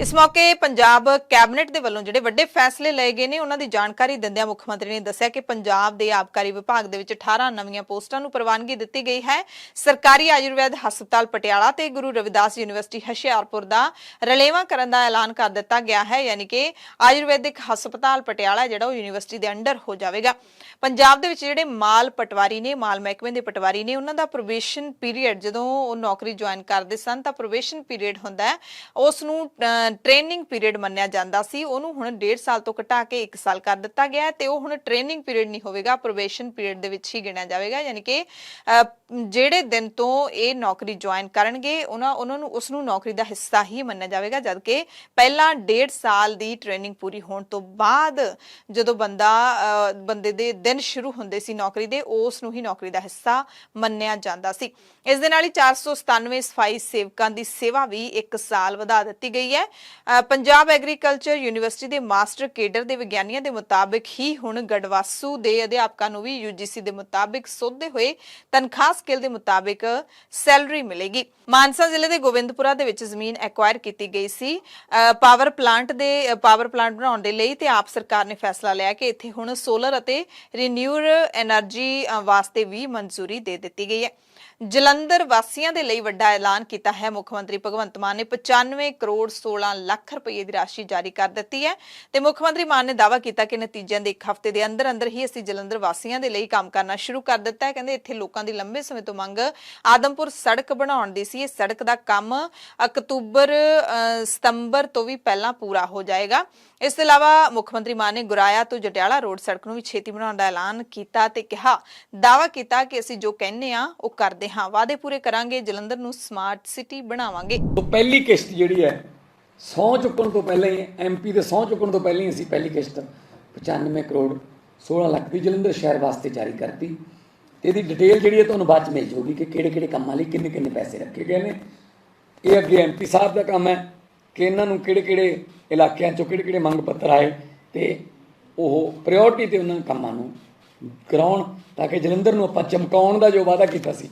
ਇਸ ਮੌਕੇ ਪੰਜਾਬ ਕੈਬਨਿਟ ਦੇ ਵੱਲੋਂ ਜਿਹੜੇ ਵੱਡੇ ਫੈਸਲੇ ਲਏ ਗਏ ਨੇ ਉਹਨਾਂ ਦੀ ਜਾਣਕਾਰੀ ਦਿੰਦਿਆਂ ਮੁੱਖ ਮੰਤਰੀ ਨੇ ਦੱਸਿਆ ਕਿ ਪੰਜਾਬ ਦੇ ਆਬਕਾਰੀ ਵਿਭਾਗ ਦੇ ਵਿੱਚ 18 ਨਵੀਆਂ ਪੋਸਟਾਂ ਨੂੰ ਪ੍ਰਵਾਨਗੀ ਦਿੱਤੀ ਗਈ ਹੈ। ਸਰਕਾਰੀ ਆਯੁਰਵੈਦ ਹਸਪਤਾਲ ਪਟਿਆਲਾ ਤੇ ਗੁਰੂ ਰਵਿਦਾਸ ਯੂਨੀਵਰਸਿਟੀ ਹੁਸ਼ਿਆਰਪੁਰ ਦਾ ਰਲੇਵਾਂ ਕਰਨ ਦਾ ਐਲਾਨ ਕਰ ਦਿੱਤਾ ਗਿਆ ਹੈ, ਯਾਨੀ ਕਿ ਆਯੁਰਵੈਦਿਕ ਹਸਪਤਾਲ ਪਟਿਆਲਾ ਜਿਹੜਾ ਉਹ ਯੂਨੀਵਰਸਿਟੀ ਦੇ ਅੰਡਰ ਹੋ ਜਾਵੇਗਾ। ਪੰਜਾਬ ਦੇ ਵਿੱਚ ਜਿਹੜੇ ਮਾਲ ਪਟਵਾਰੀ ਨੇ, ਮਾਲ ਮਹਿਕਮੇ ਦੇ ਪਟਵਾਰੀ ਨੇ, ਉਹਨਾਂ ਦਾ ਪ੍ਰੋਬੇਸ਼ਨ ਪੀਰੀਅਡ, ਜਦੋਂ ਉਹ ਨੌਕਰੀ ਜੁਆਇਨ ਕਰਦੇ ਸਨ ਤਾਂ ਪ੍ਰੋਬੇਸ਼ਨ ਪੀਰੀਅਡ ਹੁੰਦਾ ਹੈ, ਉਸ ਨੂੰ ਟ੍ਰੇਨਿੰਗ ਪੀਰੀਅਡ ਮੰਨਿਆ ਜਾਂਦਾ ਸੀ। ਉਹਨੂੰ ਹੁਣ 1.5 ਸਾਲ ਤੋਂ ਘਟਾ ਕੇ 1 ਸਾਲ ਕਰ ਦਿੱਤਾ ਗਿਆ ਤੇ ਉਹ ਹੁਣ ਟ੍ਰੇਨਿੰਗ ਪੀਰੀਅਡ ਨਹੀਂ ਹੋਵੇਗਾ, ਪ੍ਰੋਬੇਸ਼ਨ ਪੀਰੀਅਡ ਦੇ ਵਿੱਚ ਹੀ ਗਿਣਿਆ ਜਾਵੇਗਾ। ਯਾਨੀ ਕਿ ਜਿਹੜੇ ਦਿਨ ਤੋਂ ਇਹ ਨੌਕਰੀ ਜੁਆਇਨ ਕਰਨਗੇ ਉਹਨਾਂ ਨੂੰ ਉਸ ਨੂੰ ਨੌਕਰੀ ਦਾ ਹਿੱਸਾ ਹੀ ਮੰਨਿਆ ਜਾਵੇਗਾ, ਜਦਕਿ ਪਹਿਲਾਂ 1.5 ਸਾਲ ਦੀ ਟ੍ਰੇਨਿੰਗ ਪੂਰੀ ਹੋਣ ਤੋਂ ਬਾਅਦ ਜਦੋਂ ਬੰਦੇ ਦੇ ਦਿਨ ਸ਼ੁਰੂ ਹੁੰਦੇ ਸੀ ਨੌਕਰੀ ਦੇ, ਉਸ ਨੂੰ ਹੀ ਨੌਕਰੀ ਦਾ ਹਿੱਸਾ ਮੰਨਿਆ ਜਾਂਦਾ ਸੀ। ਇਸ ਦੇ ਨਾਲ ਹੀ 497 ਸਫਾਈ ਸੇਵਕਾਂ ਦੀ ਸੇਵਾ ਵੀ 1 ਸਾਲ ਵਧਾ ਦਿੱਤੀ ਗਈ ਹੈ। ਪੰਜਾਬ ਐਗਰੀਕਲਚਰ ਯੂਨੀਵਰਸਿਟੀ ਦੇ ਮਾਸਟਰ ਕੇਡਰ ਦੇ ਵਿਗਿਆਨੀਆਂ ਦੇ ਮੁਤਾਬਿਕ ਹੀ ਹੁਣ ਗੜਵਾਸੂ ਦੇ ਅਧਿਆਪਕਾਂ ਨੂੰ ਵੀ UGC ਦੇ ਮੁਤਾਬਿਕ ਸੋਧੇ ਹੋਏ ਤਨਖਾਹ ਸਕੇਲ ਦੇ ਮੁਤਾਬਿਕ ਸੈਲਰੀ ਮਿਲੇਗੀ। ਮਾਨਸਾ ਜ਼ਿਲ੍ਹੇ ਦੇ ਗੋਬਿੰਦਪੁਰਾ ਦੇ ਵਿੱਚ ਜ਼ਮੀਨ ਐਕਵਾਇਰ ਕੀਤੀ ਗਈ ਸੀ ਪਾਵਰ ਪਲਾਂਟ ਬਣਾਉਣ ਦੇ ਲਈ ਤੇ ਆਪ ਸਰਕਾਰ ਨੇ ਫੈਸਲਾ ਲਿਆ ਕਿ ਇੱਥੇ ਹੁਣ ਸੋਲਰ ਅਤੇ ਰੀਨਿਊਏਬਲ એનર્ਜੀ ਵਾਸਤੇ ਵੀ ਮਨਜ਼ੂਰੀ ਦੇ ਦਿੱਤੀ ਗਈ ਹੈ। ਜਲੰਧਰ ਵਾਸੀਆਂ ਦੇ ਲਈ ਵੱਡਾ ਐਲਾਨ ਕੀਤਾ ਹੈ ਮੁੱਖ ਮੰਤਰੀ ਭਗਵੰਤ ਮਾਨ ਨੇ। 95 ਕਰੋੜ 16 ਲੱਖ ਰੁਪਏ ਦੀ ਰਾਸ਼ੀ ਜਾਰੀ ਕਰ ਦਿੱਤੀ ਹੈ ਤੇ ਮੁੱਖ ਮੰਤਰੀ ਮਾਨ ਨੇ ਦਾਅਵਾ ਕੀਤਾ ਕਿ ਨਤੀਜਿਆਂ ਦੇ 1 ਹਫ਼ਤੇ ਦੇ ਅੰਦਰ ਹੀ ਅਸੀਂ ਜਲੰਧਰ ਵਾਸੀਆਂ ਦੇ ਲਈ ਕੰਮ ਕਰਨਾ ਸ਼ੁਰੂ ਕਰ ਦਿੱਤਾ ਹੈ। ਕਹਿੰਦੇ ਇੱਥੇ ਲੋਕਾਂ ਦੀ ਲੰਬੇ ਸਮੇਂ ਤੋਂ ਮੰਗ ਆਦਮਪੁਰ ਸੜਕ ਬਣਾਉਣ ਦੀ ਸੀ। ਇਸ ਸੜਕ ਦਾ ਕੰਮ ਸਤੰਬਰ ਤੋਂ ਵੀ ਪਹਿਲਾਂ ਪੂਰਾ ਹੋ ਜਾਏਗਾ। ਇਸ ਤੋਂ ਇਲਾਵਾ ਮੁੱਖ ਮੰਤਰੀ ਮਾਨ ਨੇ ਗੁਰਾਇਆ ਤੋਂ ਜਟਿਆਲਾ ਰੋਡ ਸੜਕ ਨੂੰ ਵੀ ਛੇਤੀ ਬਣਾਉਣ ਦਾ ਐਲਾਨ ਕੀਤਾ ਤੇ ਦਾਅਵਾ ਕੀਤਾ ਕਿ ਅਸੀਂ ਜੋ ਕਹਿੰਦੇ ਆ ਉਹ ਕਰਦੇ ਹਾਂ, ਵਾਅਦੇ ਪੂਰੇ ਕਰਾਂਗੇ, ਜਲੰਧਰ ਨੂੰ ਸਮਾਰਟ ਸਿਟੀ ਬਣਾਵਾਂਗੇ। ਤੋਂ ਪਹਿਲੀ ਕਿਸ਼ਤ ਜਿਹੜੀ ਹੈ ਸਹੁੰ ਚੁੱਕਣ ਤੋਂ ਪਹਿਲਾਂ ਹੀ, MP ਦੇ ਸਹੁੰ ਚੁੱਕਣ ਤੋਂ ਪਹਿਲਾਂ ਹੀ ਅਸੀਂ ਪਹਿਲੀ ਕਿਸ਼ਤ 95 ਕਰੋੜ 16 ਲੱਖ ਦੀ ਜਲੰਧਰ ਸ਼ਹਿਰ ਵਾਸਤੇ ਜਾਰੀ ਕਰਤੀ ਤੇ ਇਹਦੀ ਡਿਟੇਲ ਜਿਹੜੀ ਹੈ ਤੁਹਾਨੂੰ ਬਾਅਦ ਚ ਮਿਲ ਜਾਊਗੀ ਕਿ ਕਿਹੜੇ ਕੰਮਾਂ ਲਈ ਕਿੰਨੇ ਪੈਸੇ ਰੱਖੇ ਗਏ ਨੇ। ਇਹ ਅੱਗੇ MP ਸਾਹਿਬ ਦਾ ਕੰਮ ਹੈ ਕਿ ਇਹਨਾਂ ਨੂੰ ਕਿਹੜੇ ਇਲਾਕਿਆਂ ਚੋਂ ਕਿਹੜੇ ਮੰਗ ਪੱਤਰ ਆਏ ਤੇ ਉਹ ਪ੍ਰਾਇੋਰਟੀ ਤੇ ਉਹਨਾਂ ਕੰਮਾਂ ਨੂੰ ਕਰਾਉਣ ਤਾਂ ਕਿ ਜਲੰਧਰ ਨੂੰ ਆਪਾਂ ਚਮਕਾਉਣ ਦਾ ਜੋ ਵਾਅਦਾ ਕੀਤਾ ਸੀ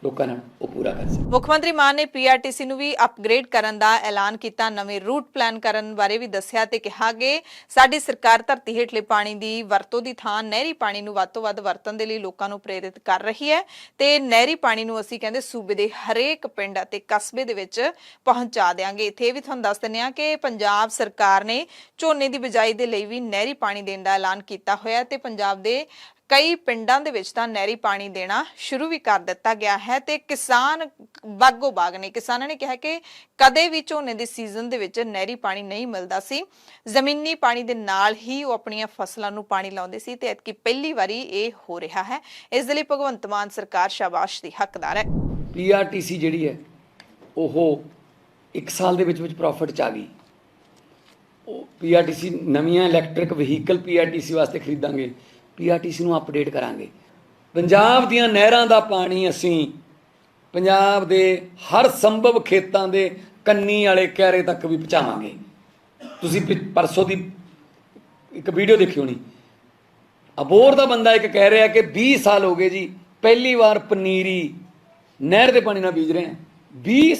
ਲੋਕਾਂ ਨਾਲ ਉਹ ਪੂਰਾ ਕਰ ਸਕਣ। ਮੁੱਖ ਮੰਤਰੀ ਮਾਨ ਨੇ ਪੀਆਰਟੀਸੀ ਨੂੰ ਵੀ ਅਪਗ੍ਰੇਡ ਕਰਨ ਦਾ ਐਲਾਨ ਕੀਤਾ, ਨਵੇਂ ਰੂਟ ਪਲਾਨ ਕਰਨ ਬਾਰੇ ਵੀ ਦੱਸਿਆ ਤੇ ਕਿਹਾ ਕਿ ਸਾਡੀ ਸਰਕਾਰ ਧਰਤੀ ਹੇਠਲੇ ਪਾਣੀ ਦੀ ਵਰਤੋਂ ਦੀ ਥਾਂ ਨਹਿਰੀ ਪਾਣੀ ਨੂੰ ਵੱਧ ਤੋਂ ਵੱਧ ਵਰਤਣ ਦੇ ਲਈ ਲੋਕਾਂ ਨੂੰ ਪ੍ਰੇਰਿਤ ਕਰ ਰਹੀ ਹੈ ਤੇ ਨਹਿਰੀ ਪਾਣੀ ਨੂੰ ਅਸੀਂ ਕਹਿੰਦੇ ਸੂਬੇ ਦੇ ਹਰੇਕ ਪਿੰਡ ਅਤੇ ਕਸਬੇ ਦੇ ਵਿੱਚ ਪਹੁੰਚਾ ਦੇਵਾਂਗੇ। ਇੱਥੇ ਵੀ ਤੁਹਾਨੂੰ ਦੱਸ ਦਿੰਦੇ ਹਾਂ ਕਿ ਪੰਜਾਬ ਸਰਕਾਰ ਨੇ ਝੋਨੇ ਦੀ ਬਿਜਾਈ ਦੇ ਲਈ ਵੀ ਨਹਿਰੀ ਪਾਣੀ ਦੇਣ ਦਾ ਐਲਾਨ ਕੀਤਾ ਹੋਇਆ ਤੇ ਪੰਜਾਬ ਦੇ ਕਈ ਪਿੰਡਾਂ ਦੇ ਵਿੱਚ ਤਾਂ ਨਹਿਰੀ ਪਾਣੀ ਦੇਣਾ ਸ਼ੁਰੂ ਵੀ ਕਰ ਦਿੱਤਾ ਗਿਆ ਹੈ ਤੇ ਕਿਸਾਨ ਬਾਗੋ ਬਾਗ ਨੇ। ਕਿਸਾਨਾਂ ਨੇ ਕਿਹਾ ਕਿ ਕਦੇ ਵੀ ਝੋਨੇ ਦੇ ਸੀਜ਼ਨ ਦੇ ਵਿੱਚ ਨਹਿਰੀ ਪਾਣੀ ਨਹੀਂ ਮਿਲਦਾ ਸੀ, ਜ਼ਮੀਨੀ ਪਾਣੀ ਦੇ ਨਾਲ ਹੀ ਉਹ ਆਪਣੀਆਂ ਫਸਲਾਂ ਨੂੰ ਪਾਣੀ ਲਾਉਂਦੇ ਸੀ ਤੇ ਐਤਕੀ ਪਹਿਲੀ ਵਾਰੀ ਇਹ ਹੋ ਰਿਹਾ ਹੈ। ਇਸ ਦੇ ਲਈ ਭਗਵੰਤ ਮਾਨ ਸਰਕਾਰ ਸ਼ਾਬਾਸ਼ ਦੀ ਹੱਕਦਾਰ ਹੈ। ਪੀਆਰਟੀਸੀ ਜਿਹੜੀ ਹੈ ਉਹ 1 ਸਾਲ ਦੇ ਵਿੱਚ ਪ੍ਰੋਫਿਟ 'ਚ ਆ ਗਈ। ਉਹ ਪੀਆਰਟੀਸੀ ਨਵੀਆਂ ਇਲੈਕਟ੍ਰਿਕ ਵਹੀਕਲ ਪੀਆਰਟੀਸੀ ਵਾਸਤੇ ਖਰੀਦਾਂਗੇ, ਪੀਆਰਟੀਸੀ ਨੂੰ ਅਪਡੇਟ ਕਰਾਂਗੇ। ਪੰਜਾਬ ਦੀਆਂ ਨਹਿਰਾਂ ਦਾ ਪਾਣੀ ਅਸੀਂ ਪੰਜਾਬ ਦੇ ਹਰ ਸੰਭਵ ਖੇਤਾਂ ਦੇ ਕੰਨੀ ਵਾਲੇ ਕਿਆਰੇ ਤੱਕ ਵੀ ਪਹੁੰਚਾਵਾਂਗੇ। ਤੁਸੀਂ ਪਰਸੋਂ ਦੀ ਇੱਕ ਵੀਡੀਓ ਦੇਖੀ ਹੋਣੀ, ਅਬੋਹਰ ਦਾ ਬੰਦਾ ਇੱਕ ਕਹਿ ਰਿਹਾ ਕਿ 20 ਸਾਲ ਹੋ ਗਏ ਜੀ ਪਹਿਲੀ ਵਾਰ ਪਨੀਰੀ ਨਹਿਰ ਦੇ ਪਾਣੀ ਨਾਲ ਬੀਜ ਰਹੇ ਹਾਂ। 20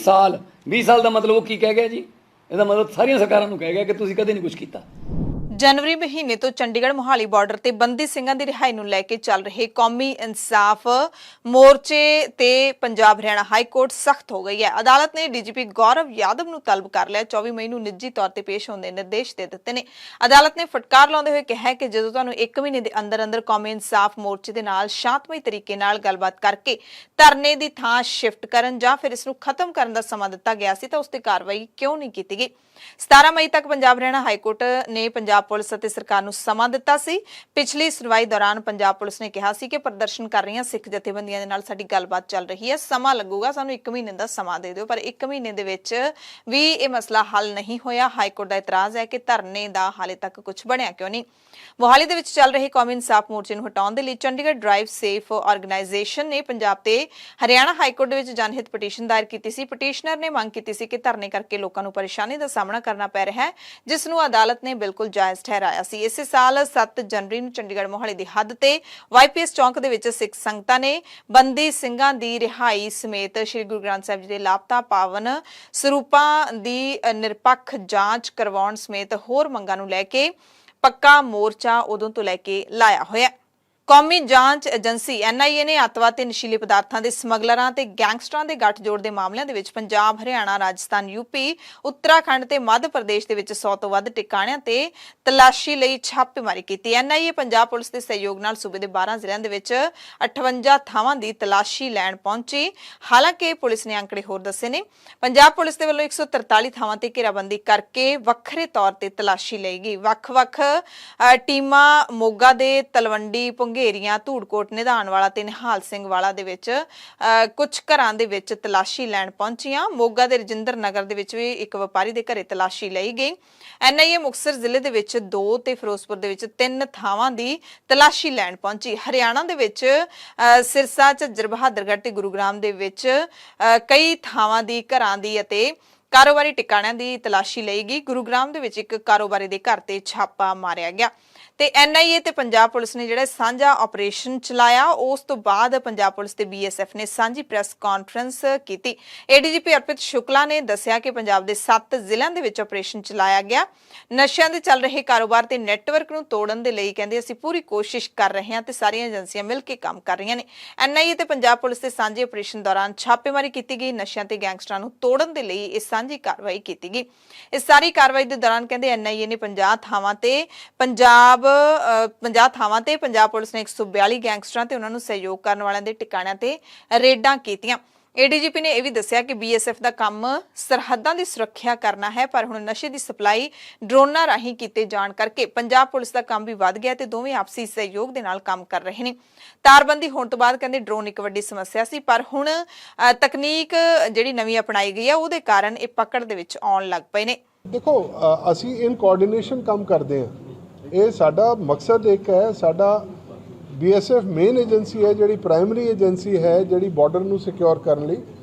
ਸਾਲ ਦਾ ਮਤਲਬ ਉਹ ਕੀ ਕਹਿ ਗਿਆ ਜੀ? ਇਹਦਾ ਮਤਲਬ ਸਾਰੀਆਂ ਸਰਕਾਰਾਂ ਨੂੰ ਕਹਿ ਗਿਆ ਕਿ ਤੁਸੀਂ ਕਦੇ ਨਹੀਂ ਕੁਝ ਕੀਤਾ। ਜਨਵਰੀ ਮਹੀਨੇ ਤੋਂ ਚੰਡੀਗੜ੍ਹ ਮੋਹਾਲੀ ਬਾਰਡਰ ਤੇ ਬੰਦੀ ਸਿੰਘਾਂ ਦੀ ਰਿਹਾਈ ਨੂੰ ਲੈ ਕੇ ਚੱਲ ਰਹੇ ਕੌਮੀ ਇਨਸਾਫ ਮੋਰਚੇ ਤੇ ਪੰਜਾਬ ਹਰਿਆਣਾ ਹਾਈ ਕੋਰਟ ਸਖਤ ਹੋ ਗਈ ਹੈ। ਅਦਾਲਤ ਨੇ ਡੀਜੀਪੀ ਗੌਰਵ ਯਾਦਵ ਨੂੰ ਤਲਬ ਕਰ ਲਿਆ। 24 ਮਈ ਨੂੰ ਨਿੱਜੀ ਤੌਰ ਤੇ ਪੇਸ਼ ਹੋਣ ਦੇ ਨਿਰਦੇਸ਼ ਦੇ ਦਿੱਤੇ ਨੇ। ਅਦਾਲਤ ਨੇ ਫਟਕਾਰ ਲਾਉਂਦੇ ਹੋਏ ਕਿਹਾ ਕਿ ਜਦੋਂ ਤੁਹਾਨੂੰ 1 ਮਹੀਨੇ ਦੇ ਅੰਦਰ ਕੌਮੀ ਇਨਸਾਫ ਮੋਰਚੇ ਦੇ ਨਾਲ ਸ਼ਾਂਤਮਈ ਤਰੀਕੇ ਨਾਲ ਗੱਲਬਾਤ ਕਰਕੇ ਧਰਨੇ ਦੀ ਥਾਂ ਸ਼ਿਫਟ ਕਰਨ ਜਾਂ ਫਿਰ ਇਸ ਨੂੰ ਖਤਮ ਕਰਨ ਦਾ ਸਮਾਂ ਦਿੱਤਾ ਗਿਆ ਸੀ ਤਾਂ ਉਸ ਤੇ ਕਾਰਵਾਈ ਕਿਉਂ ਨਹੀਂ ਕੀਤੀ ਗਈ। 17 ਮਈ ਤੱਕ ਪੰਜਾਬ ਹਰਿਆਣਾ ਹਾਈ ਕੋਰਟ ਨੇ ਪੰਜਾਬ ਪੁਲਿਸ ਅਤੇ ਸਰਕਾਰ ਨੂੰ ਸਮਾਂ ਦਿੱਤਾ ਸੀ। ਪਿਛਲੀ ਸੁਣਵਾਈ ਦੌਰਾਨ ਪੰਜਾਬ ਪੁਲਿਸ ਨੇ ਕਿਹਾ ਸੀ ਕਿ ਪ੍ਰਦਰਸ਼ਨ ਕਰ ਰਹੀਆਂ ਸਿੱਖ ਜਥੇਬੰਦੀਆਂ ਦੇ ਨਾਲ ਸਾਡੀ ਗੱਲਬਾਤ ਚੱਲ ਰਹੀ ਹੈ, ਸਮਾਂ ਲੱਗੂਗਾ, ਸਾਨੂੰ 1 ਮਹੀਨੇ ਦਾ ਸਮਾਂ ਦੇ ਦਿਓ। ਪਰ 1 ਮਹੀਨੇ ਦੇ ਵਿੱਚ ਵੀ ਇਹ ਮਸਲਾ ਹੱਲ ਨਹੀਂ ਹੋਇਆ। ਹਾਈ ਕੋਰਟ ਦਾ ਇਤਰਾਜ਼ ਹੈ ਕਿ ਧਰਨੇ ਦਾ ਹਾਲੇ ਤੱਕ ਕੁਝ ਬਣਿਆ ਕਿਉਂ ਨਹੀਂ। ਮੋਹਾਲੀ ਦੇ ਵਿੱਚ ਚੱਲ ਰਹੇ ਕੌਮੀ ਇਨਸਾਫ ਮੋਰਚੇ ਨੂੰ ਹਟਾਉਣ ਦੇ ਲਈ ਚੰਡੀਗੜ੍ਹ ਡਰਾਈਵ ਸੇਫ ਆਰਗੇਨਾਈਜੇਸ਼ਨ ਨੇ ਪੰਜਾਬ ਤੇ ਹਰਿਆਣਾ ਹਾਈ ਕੋਰਟ ਦੇ ਵਿੱਚ ਜਨਹਿਤ ਪਟੀਸ਼ਨ ਦਾਇਰ ਕੀਤੀ ਸੀ। ਪਟੀਸ਼ਨਰ ਨੇ ਮੰਗ ਕੀਤੀ ਸੀ ਕਿ ਧਰਨੇ ਕਰਕੇ ਲੋਕਾਂ ਨੂੰ ਪਰੇਸ਼ਾਨੀ ਦਾ ਸਾਹਮਣਾ ਕਰਨਾ ਪੈ ਰਿਹਾ ਹੈ, ਜਿਸ ਨੂੰ ਅਦਾਲਤ ਨੇ ਬਿਲਕੁਲ ਜਾਇਜ਼ ਠਹਿਰਾਇਆ ਸੀ। ਇਸੇ ਸਾਲ 7 ਜਨਵਰੀ ਨੂੰ ਚੰਡੀਗੜ੍ਹ ਮੋਹਾਲੀ ਦੀ ਹੱਦ ਤੇ ਵਾਈਪੀਐਸ ਚੌਂਕ ਦੇ ਵਿੱਚ ਸਿੱਖ ਸੰਗਤਾਂ ਨੇ ਬੰਦੀ ਸਿੰਘਾਂ ਦੀ ਰਿਹਾਈ ਸਮੇਤ ਸ੍ਰੀ ਗੁਰੂ ਗ੍ਰੰਥ ਸਾਹਿਬ ਜੀ ਦੇ ਲਾਪਤਾ ਪਾਵਨ ਸਰੂਪਾਂ ਦੀ ਨਿਰਪੱਖ ਜਾਂਚ ਕਰਵਾਉਣ ਸਮੇਤ ਹੋਰ ਮੰਗਾਂ ਨੂੰ ਲੈ ਕੇ ਪੱਕਾ ਮੋਰਚਾ ਉਦੋਂ ਤੋਂ ਲੈ ਕੇ ਲਾਇਆ ਹੋਇਆ। ਕੌਮੀ ਜਾਂਚ ਏਜੰਸੀ NIA ਨੇ ਅੱਤਵਾਦ ਤੇ ਨਸ਼ੀਲੇ ਪਦਾਰਥਾਂ ਦੇ ਸਮਗਲਰਾਂ ਤੇ ਗੈਂਗਸਟਰਾਂ ਦੇ ਗੱਠਜੋੜ ਦੇ ਮਾਮਲਿਆਂ ਦੇ ਵਿੱਚ ਪੰਜਾਬ, ਹਰਿਆਣਾ, ਰਾਜਸਥਾਨ, UP, ਉੱਤਰਾਖੰਡ ਤੇ ਮੱਧ ਪ੍ਰਦੇਸ਼ ਦੇ ਵਿੱਚ 100 ਤੋਂ ਵੱਧ ਟਿਕਾਣਿਆਂ ਤੇ ਤਲਾਸ਼ੀ ਲਈ ਛਾਪੇਮਾਰੀ ਕੀਤੀ। NIA ਪੰਜਾਬ ਪੁਲਿਸ ਦੇ ਸਹਿਯੋਗ ਨਾਲ ਸੂਬੇ ਦੇ 12 ਜ਼ਿਲ੍ਹਿਆਂ ਦੇ ਵਿੱਚ 58 ਥਾਵਾਂ ਦੀ ਤਲਾਸ਼ੀ ਲੈਣ ਪਹੁੰਚੀ। ਹਾਲਾਂਕਿ ਪੁਲਿਸ ਨੇ ਅੰਕੜੇ ਹੋਰ ਦੱਸੇ ਨੇ। ਪੰਜਾਬ ਪੁਲਿਸ ਦੇ ਵੱਲੋਂ 143 ਥਾਵਾਂ ਤੇ ਘੇਰਾਬੰਦੀ ਕਰਕੇ ਵੱਖਰੇ ਤੌਰ ਤੇ ਤਲਾਸ਼ੀ ਲਈ ਗਈ। ਵੱਖ-ਵੱਖ ਟੀਮਾਂ ਮੋਗਾ ਦੇ ਤਲਵੰਡੀ, ਘੇਰੀਆਂ, ਧੂੜਕੋਟ, ਨਿਧਾਨ ਵਾਲਾ ਤੇ ਨਿਹਾਲ ਸਿੰਘ ਵਾਲਾ ਦੇ ਵਿੱਚ ਕੁਝ ਘਰਾਂ ਦੇ ਵਿੱਚ ਤਲਾਸ਼ੀ ਲੈਣ ਪਹੁੰਚੀਆਂ। ਮੋਗਾ ਦੇ ਰਜਿੰਦਰ ਨਗਰ ਦੇ ਵਿੱਚ ਵੀ ਇੱਕ ਵਪਾਰੀ ਦੇ ਘਰੇ ਤਲਾਸ਼ੀ ਲਈ ਗਈ। NIA ਮੁਕਤਸਰ ਜ਼ਿਲ੍ਹੇ ਦੇ ਵਿੱਚ 2 ਤੇ ਫਿਰੋਜ਼ਪੁਰ ਦੇ ਵਿੱਚ 3 ਥਾਵਾਂ ਦੀ ਤਲਾਸ਼ੀ ਲੈਣ ਪਹੁੰਚੀ। ਹਰਿਆਣਾ ਦੇ ਵਿੱਚ ਸਿਰਸਾ, ਝੱਜਰ, ਬਹਾਦਰਗੜ੍ਹ ਤੇ ਗੁਰੂਗ੍ਰਾਮ ਦੇ ਵਿੱਚ ਕਈ ਥਾਵਾਂ ਦੀ ਘਰਾਂ ਦੀ ਅਤੇ ਕਾਰੋਬਾਰੀ ਟਿਕਾਣਿਆਂ ਦੀ ਤਲਾਸ਼ੀ ਲਈ ਗਈ। ਗੁਰੂਗ੍ਰਾਮ ਦੇ ਵਿੱਚ ਇੱਕ ਕਾਰੋਬਾਰੀ ਦੇ ਘਰ ਤੇ ਛਾਪਾ ਮਾਰਿਆ ਗਿਆ ਤੇ NIA ਤੇ ਪੰਜਾਬ ਪੁਲਿਸ ਨੇ ਜਿਹੜਾ ਸਾਂਝਾ ਆਪਰੇਸ਼ਨ ਚਲਾਇਆ। ਉਸ ਤੋਂ ਬਾਅਦ ਪੰਜਾਬ ਪੁਲਿਸ ਤੇ BSF ਨੇ ਸਾਂਝੀ ਪ੍ਰੈਸ ਕਾਨਫਰੰਸ ਕੀਤੀ। ADGP ਅਰਪਿਤ ਸ਼ੁਕਲਾ ਨੇ ਦੱਸਿਆ ਕਿ ਪੰਜਾਬ ਦੇ 7 ਜ਼ਿਲ੍ਹਿਆਂ ਦੇ ਵਿੱਚ ਆਪਰੇਸ਼ਨ ਚਲਾਇਆ ਗਿਆ। ਨਸ਼ਿਆਂ ਦੇ ਚੱਲ ਰਹੇ ਕਾਰੋਬਾਰ ਤੇ ਨੈਟਵਰਕ ਨੂੰ ਤੋੜਨ ਦੇ ਲਈ ਕਹਿੰਦੇ ਅਸੀਂ ਪੂਰੀ ਕੋਸ਼ਿਸ਼ ਕਰ ਰਹੇ ਹਾਂ ਤੇ ਸਾਰੀਆਂ ਏਜੰਸੀਆਂ ਮਿਲ ਕੇ ਕੰਮ ਕਰ ਰਹੀਆਂ ਨੇ। NIA ਤੇ ਪੰਜਾਬ ਪੁਲਿਸ ਦੇ ਸਾਂਝੇ ਆਪਰੇਸ਼ਨ ਦੌਰਾਨ ਛਾਪੇਮਾਰੀ ਕੀਤੀ ਗਈ। ਨਸ਼ਿਆਂ ਤੇ ਗੈਂਗਸਟਰਾਂ ਨੂੰ ਤੋੜਨ ਦੇ ਲਈ ਇਹ ਸਾਂਝੀ ਕਾਰਵਾਈ ਕੀਤੀ ਗਈ। ਇਸ ਸਾਰੀ ਕਾਰਵਾਈ ਦੇ ਦੌਰਾਨ ਕਹਿੰਦੇ NIA ਨੇ 50 ਥਾਵਾਂ ਤੇ ਪੰਜਾਬ ਪੁਲਿਸ ਨੇ 142 ਗੈਂਗਸਟਰਾਂ ਤੇ ਉਹਨਾਂ ਨੂੰ ਸਹਿਯੋਗ ਕਰਨ ਵਾਲਿਆਂ ਦੇ ਟਿਕਾਣਿਆਂ ਤੇ ਰੇਡਾਂ ਕੀਤੀਆਂ। ADGP ਨੇ ਇਹ ਵੀ ਦੱਸਿਆ ਕਿ BSF ਦਾ ਕੰਮ ਸਰਹੱਦਾਂ ਦੀ ਸੁਰੱਖਿਆ ਕਰਨਾ ਹੈ, ਪਰ ਹੁਣ ਨਸ਼ੇ ਦੀ ਸਪਲਾਈ ਡਰੋਨਾਂ ਰਾਹੀਂ ਕੀਤੇ ਜਾਣ ਕਰਕੇ ਪੰਜਾਬ ਪੁਲਿਸ ਦਾ ਕੰਮ ਵੀ ਵੱਧ ਗਿਆ ਤੇ ਦੋਵੇਂ ਆਪਸੀ ਸਹਿਯੋਗ ਦੇ ਨਾਲ ਕੰਮ ਕਰ ਰਹੇ ਨੇ। ਤਾਰਬੰਦੀ ਹੋਣ ਤੋਂ ਬਾਅਦ ਕਹਿੰਦੇ ਡਰੋਨ ਇੱਕ ਵੱਡੀ ਸਮੱਸਿਆ ਸੀ, ਪਰ ਹੁਣ ਤਕਨੀਕ ਜਿਹੜੀ ਨਵੀਂ ਅਪਣਾਈ ਗਈ ਹੈ ਉਹਦੇ ਕਾਰਨ ਇਹ ਪਕੜ ਦੇ ਵਿੱਚ ਆਉਣ ਲੱਗ ਪਏ ਨੇ। ਦੇਖੋ, ਅਸੀਂ ਇਨ ਕੋਆਰਡੀਨੇਸ਼ਨ ਕੰਮ ਕਰਦੇ ਹਾਂ। ਇਹ ਸਾਡਾ ਮਕਸਦ ਇੱਕ ਹੈ। ਸਾਡਾ BSF ਮੇਨ ਏਜੰਸੀ ਹੈ, ਜਿਹੜੀ ਪ੍ਰਾਇਮਰੀ ਏਜੰਸੀ ਹੈ, ਜਿਹੜੀ ਬਾਰਡਰ ਨੂੰ ਸਿਕਿਉਰ ਕਰਨ ਲਈ।